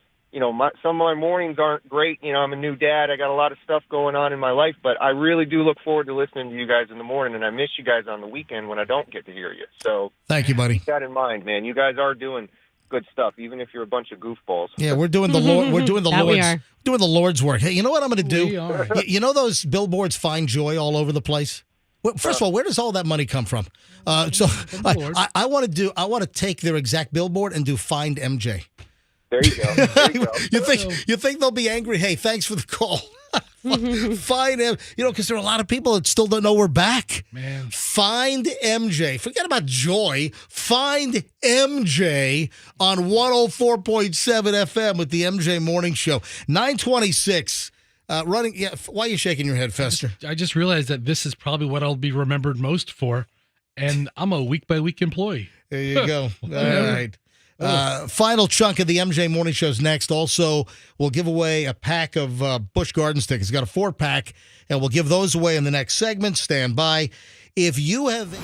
[SPEAKER 7] some of my mornings aren't great. I'm a new dad. I got a lot of stuff going on in my life, but I really do look forward to listening to you guys in the morning, and I miss you guys on the weekend when I don't get to hear you. So
[SPEAKER 1] thank you, buddy.
[SPEAKER 7] Keep that in mind, man. You guys are doing good stuff, even if you're a bunch of goofballs.
[SPEAKER 1] Yeah, we're doing the Lord. We're doing the
[SPEAKER 3] That we
[SPEAKER 1] Lord's.
[SPEAKER 3] are.
[SPEAKER 1] Doing the Lord's work. Hey, you know what I'm going to do?
[SPEAKER 2] We are.
[SPEAKER 1] You know those billboards find joy all over the place. Well, first of all, where does all that money come from? So I want to take their exact billboard and do Find MJ.
[SPEAKER 7] There you go.
[SPEAKER 1] You think they'll be angry? Hey, thanks for the call. Find him, because there are a lot of people that still don't know we're back.
[SPEAKER 2] Man,
[SPEAKER 1] Find MJ. Forget about joy. Find MJ on 104.7 FM with the MJ Morning Show. 926. Running. Yeah. Why are you shaking your head, Fester?
[SPEAKER 2] I just realized that this is probably what I'll be remembered most for, and I'm a week-by-week employee.
[SPEAKER 1] There you go. All right. Final chunk of the MJ Morning Show's next. Also, we'll give away a pack of Busch Gardens tickets. Got a 4-pack, and we'll give those away in the next segment. Stand by. If you have...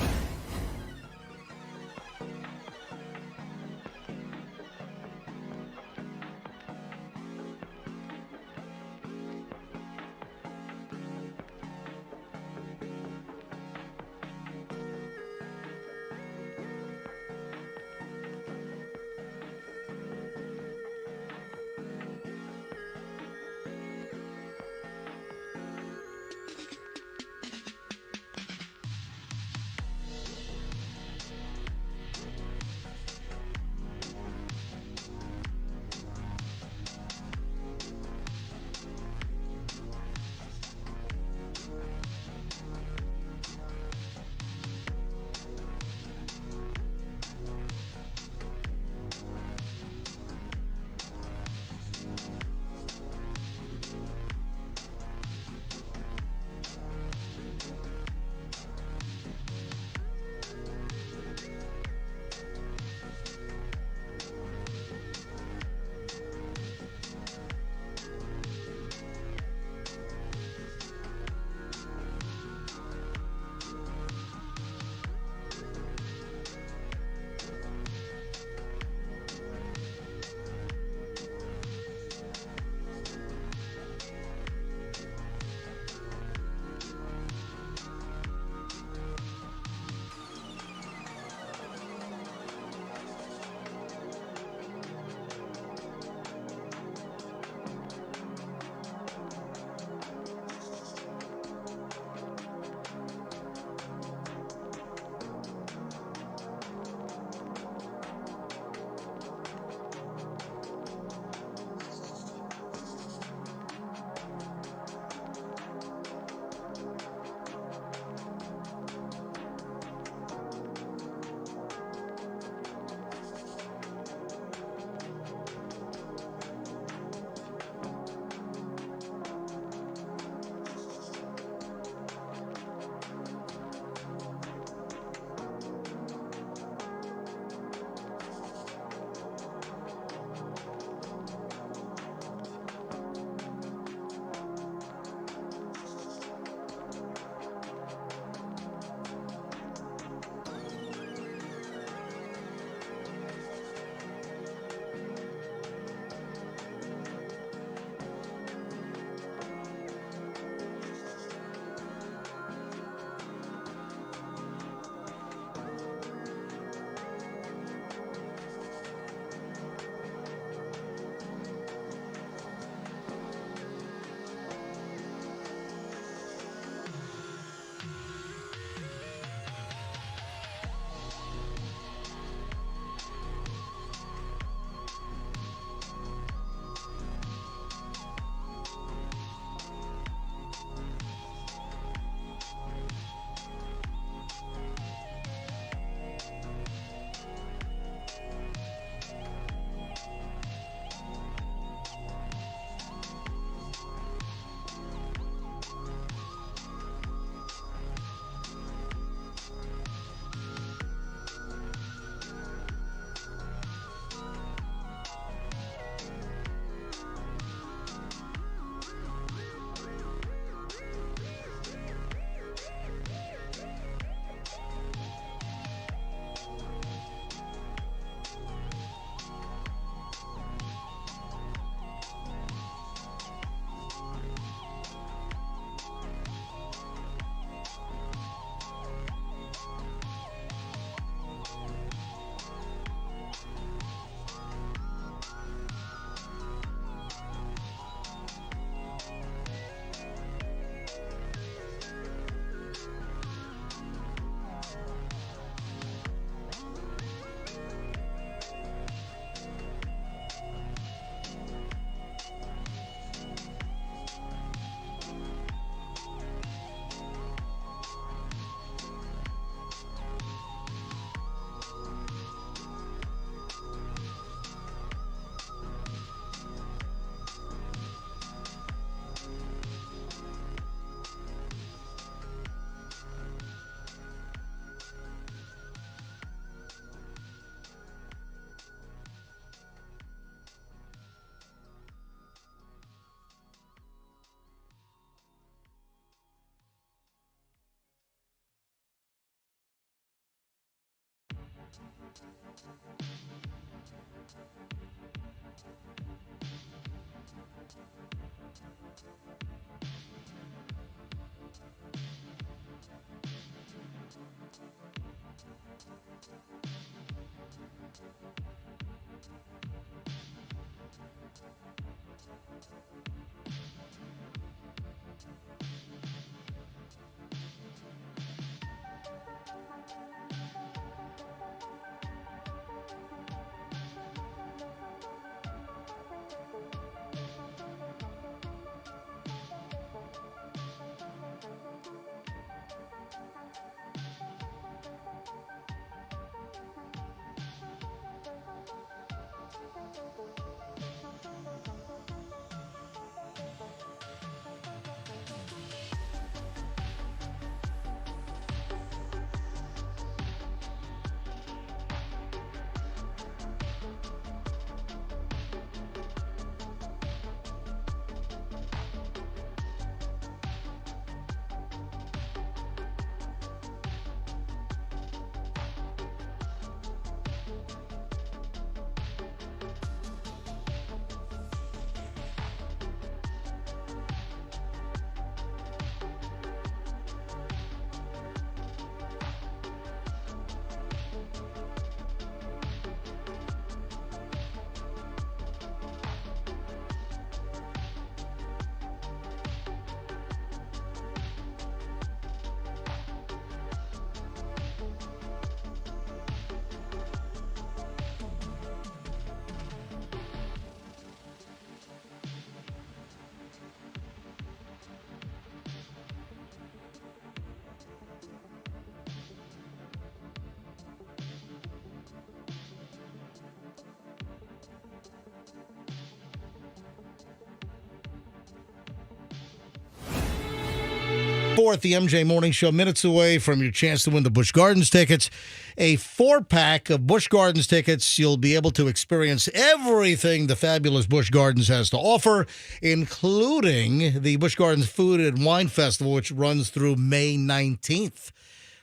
[SPEAKER 1] 4th, the MJ Morning Show, minutes away from your chance to win the Busch Gardens tickets. A 4-pack of Busch Gardens tickets. You'll be able to experience everything the fabulous Busch Gardens has to offer, including the Busch Gardens Food and Wine Festival, which runs through May 19th.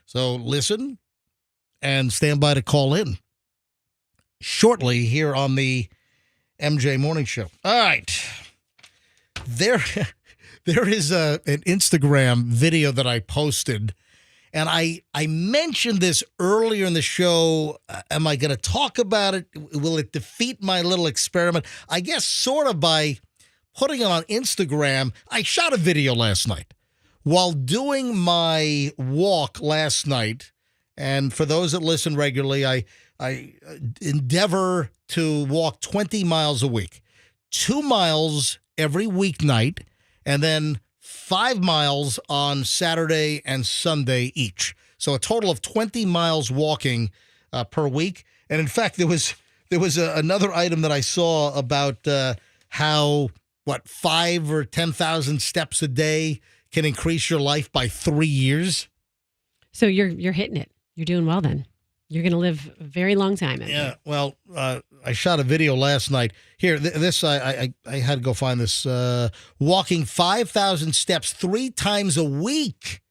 [SPEAKER 1] So listen and stand by to call in shortly here on the MJ Morning Show. All right. There is an Instagram video that I posted, and I mentioned this earlier in the show. Am I going to talk about it? Will it defeat my little experiment? I guess sort of by putting it on Instagram. I shot a video last night while doing my walk last night, and for those that listen regularly, I endeavor to walk 20 miles a week, 2 miles every weeknight, and then 5 miles on Saturday and Sunday each. So a total of 20 miles walking per week. And in fact, there was another item that I saw about how 5 or 10,000 steps a day can increase your life by 3 years.
[SPEAKER 3] So you're hitting it. You're doing well then. You're going to live a very long time.
[SPEAKER 1] Yeah. Well, I shot a video last night. Here, I had to go find this. Walking 5,000 steps 3 times a week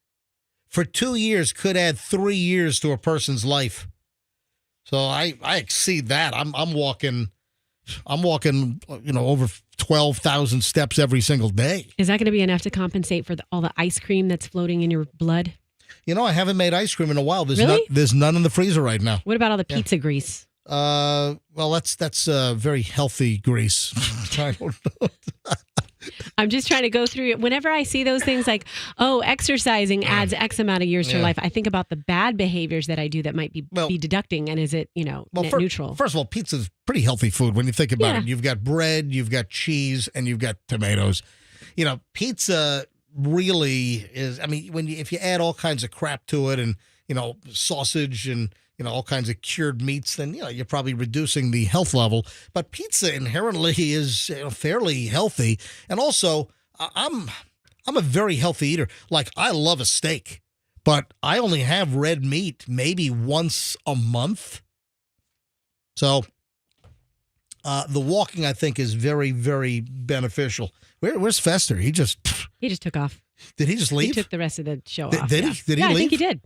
[SPEAKER 1] for 2 years could add 3 years to a person's life. So I exceed that. I'm walking, over 12,000 steps every single day.
[SPEAKER 3] Is that going to be enough to compensate for all the ice cream that's floating in your blood?
[SPEAKER 1] I haven't made ice cream in a while.
[SPEAKER 3] Really?
[SPEAKER 1] There's none in the freezer right now.
[SPEAKER 3] What about all the pizza grease?
[SPEAKER 1] Well, that's very healthy grease. I don't know.
[SPEAKER 3] I'm just trying to go through it. Whenever I see those things like, exercising adds X amount of years to your life, I think about the bad behaviors that I do that might be deducting. And is it, net neutral?
[SPEAKER 1] First of all, pizza's pretty healthy food when you think about it. You've got bread, you've got cheese, and you've got tomatoes. Pizza really is, if you add all kinds of crap to it and, sausage and, all kinds of cured meats, then, you're probably reducing the health level. But pizza inherently is fairly healthy. And also, I'm a very healthy eater. Like, I love a steak, but I only have red meat maybe once a month. So the walking, I think, is very, very beneficial. Where's Fester? He just
[SPEAKER 3] took off.
[SPEAKER 1] Did he just leave?
[SPEAKER 3] He took the rest of the show off.
[SPEAKER 1] Did he? Did he leave?
[SPEAKER 3] I think he did.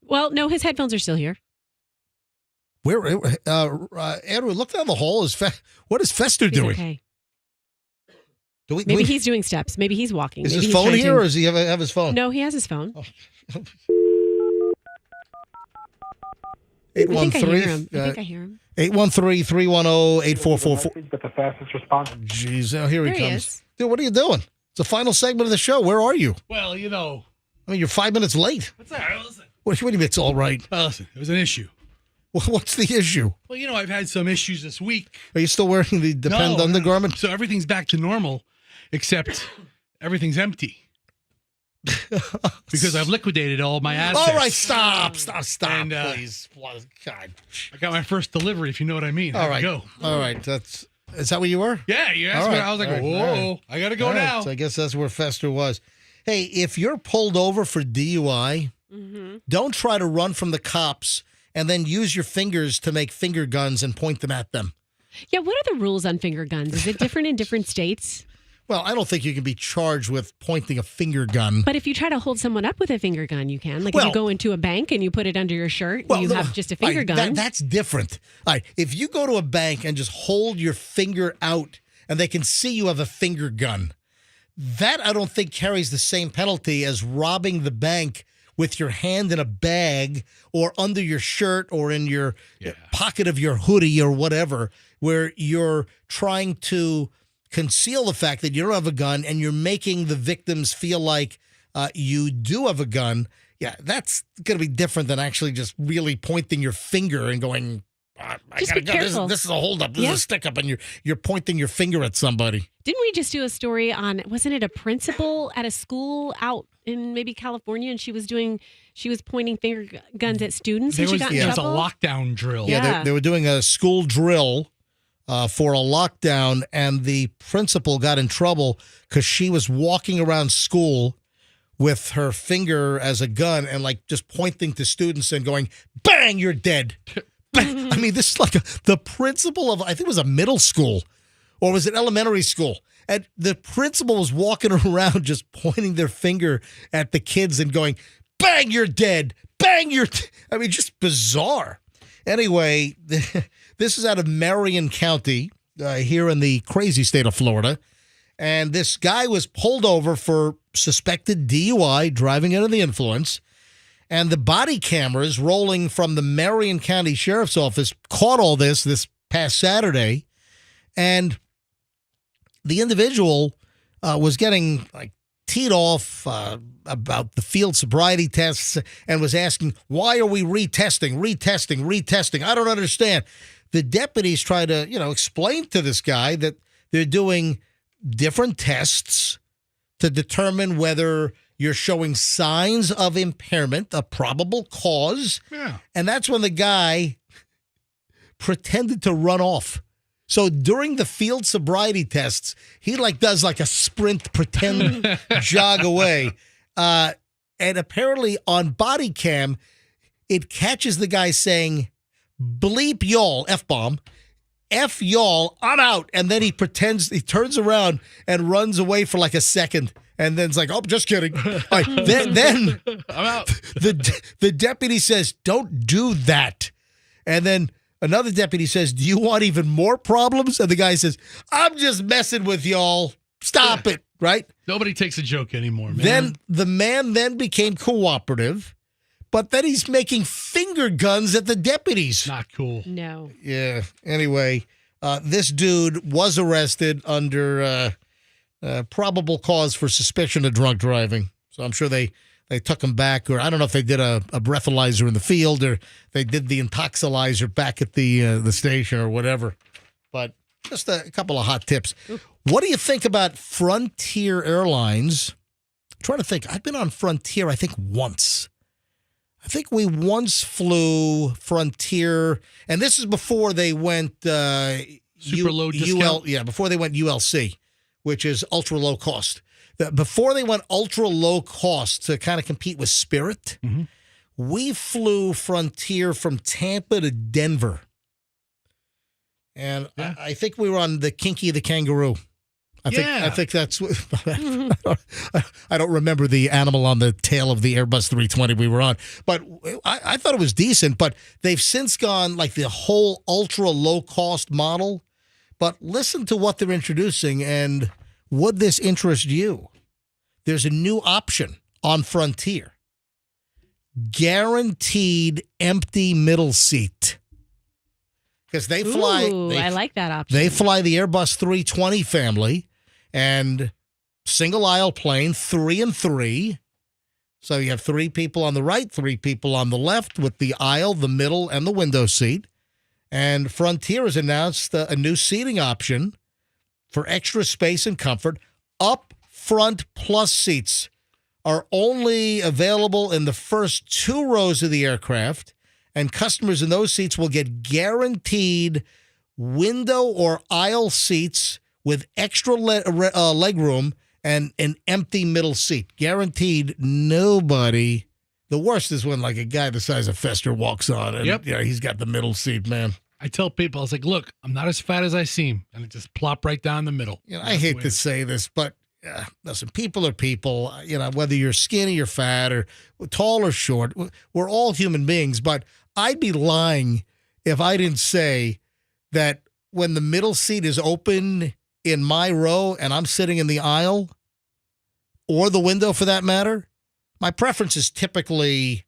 [SPEAKER 3] Well, no, his headphones are still here.
[SPEAKER 1] Where, Andrew, look down the hall. What is Fester
[SPEAKER 3] He's
[SPEAKER 1] doing?
[SPEAKER 3] okay.
[SPEAKER 1] Do
[SPEAKER 3] Maybe he's doing steps. Maybe he's walking.
[SPEAKER 1] Is
[SPEAKER 3] Maybe
[SPEAKER 1] his
[SPEAKER 3] he's
[SPEAKER 1] phone
[SPEAKER 3] trying
[SPEAKER 1] here,
[SPEAKER 3] to-
[SPEAKER 1] or does he have his phone?
[SPEAKER 3] No, he has his phone. I
[SPEAKER 1] 813.
[SPEAKER 3] think I hear him.
[SPEAKER 1] 813-310-8444.
[SPEAKER 8] Get the fastest response.
[SPEAKER 1] Jeez, here he
[SPEAKER 3] There he
[SPEAKER 1] comes.
[SPEAKER 3] is.
[SPEAKER 1] Dude, what are you doing? It's the final segment of the show. Where are you?
[SPEAKER 2] Well, you know.
[SPEAKER 1] I mean, you're 5 minutes late.
[SPEAKER 2] What's that? Listen.
[SPEAKER 1] What do you mean it's all right?
[SPEAKER 2] Listen, it was an issue.
[SPEAKER 1] What's the issue?
[SPEAKER 2] Well, you know, I've had some issues this week.
[SPEAKER 1] Are you still wearing the Depend
[SPEAKER 2] No.
[SPEAKER 1] undergarment?
[SPEAKER 2] So everything's back to normal, except everything's empty. Because I've liquidated all my assets.
[SPEAKER 1] All right, stop,
[SPEAKER 2] And,
[SPEAKER 1] please. God.
[SPEAKER 2] I got my first delivery, if you know what I mean.
[SPEAKER 1] All right.
[SPEAKER 2] Go.
[SPEAKER 1] All right. Is that where you were?
[SPEAKER 2] Yeah, you asked
[SPEAKER 1] All
[SPEAKER 2] me.
[SPEAKER 1] right,
[SPEAKER 2] I was like,
[SPEAKER 1] all right,
[SPEAKER 2] whoa,
[SPEAKER 1] all right.
[SPEAKER 2] I got to go
[SPEAKER 1] All right,
[SPEAKER 2] now.
[SPEAKER 1] So I guess that's where Fester was. Hey, if you're pulled over for DUI, don't try to run from the cops and then use your fingers to make finger guns and point them at them.
[SPEAKER 3] Yeah, what are the rules on finger guns? Is it different in different states?
[SPEAKER 1] Well, I don't think you can be charged with pointing a finger gun.
[SPEAKER 3] But if you try to hold someone up with a finger gun, you can. Like if you go into a bank and you put it under your shirt, and you have just a finger gun.
[SPEAKER 1] That's different. All right, if you go to a bank and just hold your finger out and they can see you have a finger gun, that I don't think carries the same penalty as robbing the bank with your hand in a bag or under your shirt or in your pocket of your hoodie or whatever, where you're trying to conceal the fact that you don't have a gun and you're making the victims feel like you do have a gun. Yeah, that's going to be different than actually just really pointing your finger and going, I
[SPEAKER 3] Just
[SPEAKER 1] gotta
[SPEAKER 3] be
[SPEAKER 1] go.
[SPEAKER 3] careful.
[SPEAKER 1] This is a holdup. This is a stick up, and you're pointing your finger at somebody.
[SPEAKER 3] Didn't we just do a story on, wasn't it a principal at a school out in maybe California, and she was pointing finger guns at students and she got in
[SPEAKER 2] It was a
[SPEAKER 3] trouble?
[SPEAKER 2] lockdown drill.
[SPEAKER 1] Yeah, they were doing a school drill for a lockdown, and the principal got in trouble because she was walking around school with her finger as a gun and like just pointing to students and going, bang, you're dead. I mean, this is like the principal of, I think it was a middle school or was it elementary school? And the principal was walking around just pointing their finger at the kids and going, bang, you're dead. Bang, I mean, just bizarre. Anyway, this is out of Marion County here in the crazy state of Florida. And this guy was pulled over for suspected DUI, driving under the influence. And the body cameras rolling from the Marion County Sheriff's Office caught all this past Saturday. And the individual was getting like teed off about the field sobriety tests and was asking, why are we retesting? I don't understand. The deputies try to, explain to this guy that they're doing different tests to determine whether you're showing signs of impairment, a probable cause.
[SPEAKER 2] Yeah.
[SPEAKER 1] And that's when the guy pretended to run off. So during the field sobriety tests, he does a sprint, pretend jog away. And apparently on body cam, it catches the guy saying, bleep y'all, F-bomb, F y'all, I'm out. And then he turns around and runs away for like a second. And then it's like, oh, just kidding. All right, then
[SPEAKER 2] I'm out.
[SPEAKER 1] The deputy says, don't do that. And then another deputy says, do you want even more problems? And the guy says, I'm just messing with y'all. Stop it, right?
[SPEAKER 2] Nobody takes a joke anymore, man.
[SPEAKER 1] Then the man became cooperative, but then he's making finger guns at the deputies.
[SPEAKER 2] Not cool.
[SPEAKER 3] No.
[SPEAKER 1] Yeah. Anyway, this dude was arrested under probable cause for suspicion of drunk driving. So I'm sure they took him back, or I don't know if they did a breathalyzer in the field or they did the intoxilizer back at the station or whatever. But just a couple of hot tips. What do you think about Frontier Airlines? I'm trying to think. I've been on Frontier, I think, once. I think we once flew Frontier, and this is before they went
[SPEAKER 2] Super low discount?
[SPEAKER 1] before they went ULC, which is ultra low cost. Before they went ultra low cost to kind of compete with Spirit, we flew Frontier from Tampa to Denver. And I think we were on the Kinky the Kangaroo. I think that's. I don't remember the animal on the tail of the Airbus 320 we were on, but I thought it was decent. But they've since gone like the whole ultra low cost model. But listen to what they're introducing, and would this interest you? There's a new option on Frontier: guaranteed empty middle seat. Because they fly.
[SPEAKER 3] I like that option.
[SPEAKER 1] They fly the Airbus 320 family. And single aisle plane, 3 and 3. So you have 3 people on the right, 3 people on the left with the aisle, the middle, and the window seat. And Frontier has announced a new seating option for extra space and comfort. Up front plus seats are only available in the first 2 rows of the aircraft. And customers in those seats will get guaranteed window or aisle seats with extra leg room and an empty middle seat. Guaranteed nobody. The worst is when like a guy the size of Fester walks on and he's got the middle seat, man.
[SPEAKER 2] I tell people, I was like, look, I'm not as fat as I seem. And it just plop right down the middle.
[SPEAKER 1] I hate to say this, but listen, people are people. Whether you're skinny or fat or tall or short, we're all human beings. But I'd be lying if I didn't say that when the middle seat is open in my row and I'm sitting in the aisle or the window for that matter, my preference is typically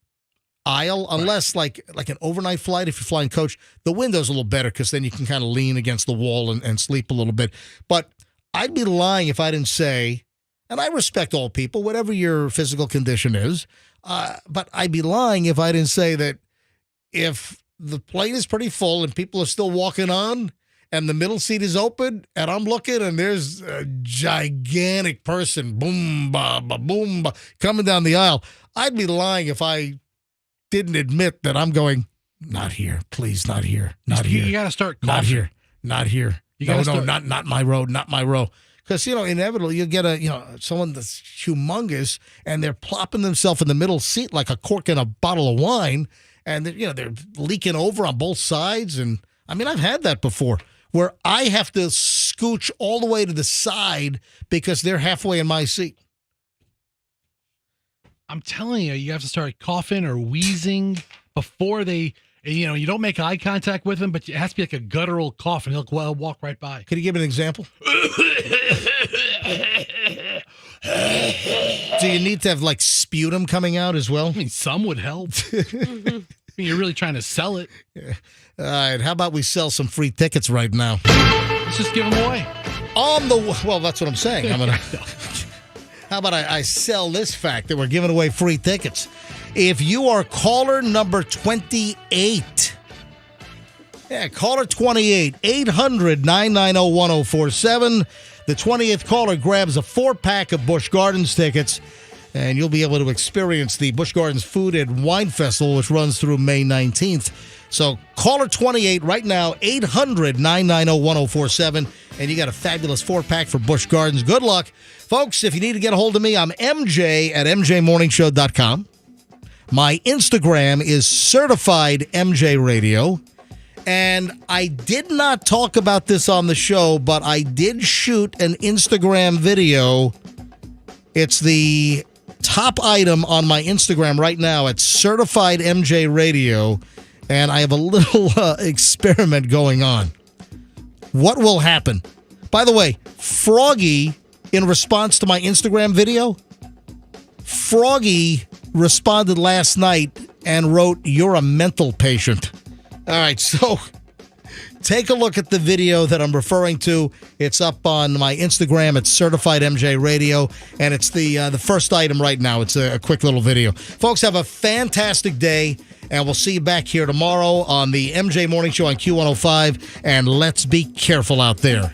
[SPEAKER 1] aisle, unless like an overnight flight. If you're flying coach, the window's a little better because then you can kind of lean against the wall and sleep a little bit. But I'd be lying if I didn't say, and I respect all people, whatever your physical condition is, but I'd be lying if I didn't say that if the plane is pretty full and people are still walking on, and the middle seat is open, and I'm looking, and there's a gigantic person, boom, ba, ba, boom, ba, coming down the aisle. I'd be lying if I didn't admit that I'm going, not here, please, not here, not here.
[SPEAKER 2] You got to start coughing.
[SPEAKER 1] Not here, not here. No, not my row, not my row. Because, inevitably you get someone that's humongous, and they're plopping themselves in the middle seat like a cork in a bottle of wine, and they're leaking over on both sides. And, I've had that before, where I have to scooch all the way to the side because they're halfway in my seat.
[SPEAKER 2] I'm telling you, you have to start coughing or wheezing before they, you don't make eye contact with them, but it has to be like a guttural cough, and he'll walk right by.
[SPEAKER 1] Could you give an example? Do you need to have like sputum coming out as well?
[SPEAKER 2] Some would help. You're really trying to sell it.
[SPEAKER 1] Yeah. All right, how about we sell some free tickets right now?
[SPEAKER 2] Let's just give them away.
[SPEAKER 1] Well, that's what I'm saying. How about I sell this fact that we're giving away free tickets? If you are caller number 28, caller 28, 800-990-1047. The 28th caller grabs a 4-pack of Busch Gardens tickets, and you'll be able to experience the Busch Gardens Food and Wine Festival, which runs through May 19th. So caller 28 right now, 800-990-1047, and you got a fabulous 4-pack for Busch Gardens. Good luck. Folks, if you need to get a hold of me, I'm MJ at MJMorningshow.com. My Instagram is Certified MJ Radio. And I did not talk about this on the show, but I did shoot an Instagram video. It's the top item on my Instagram right now at Certified MJ Radio. And I have a little experiment going on. What will happen? By the way, Froggy, in response to my Instagram video, Froggy responded last night and wrote, "You're a mental patient." All right, so take a look at the video that I'm referring to. It's up on my Instagram. It's Certified MJ Radio, and it's the first item right now. It's a quick little video. Folks, have a fantastic day, and we'll see you back here tomorrow on the MJ Morning Show on Q105, and let's be careful out there.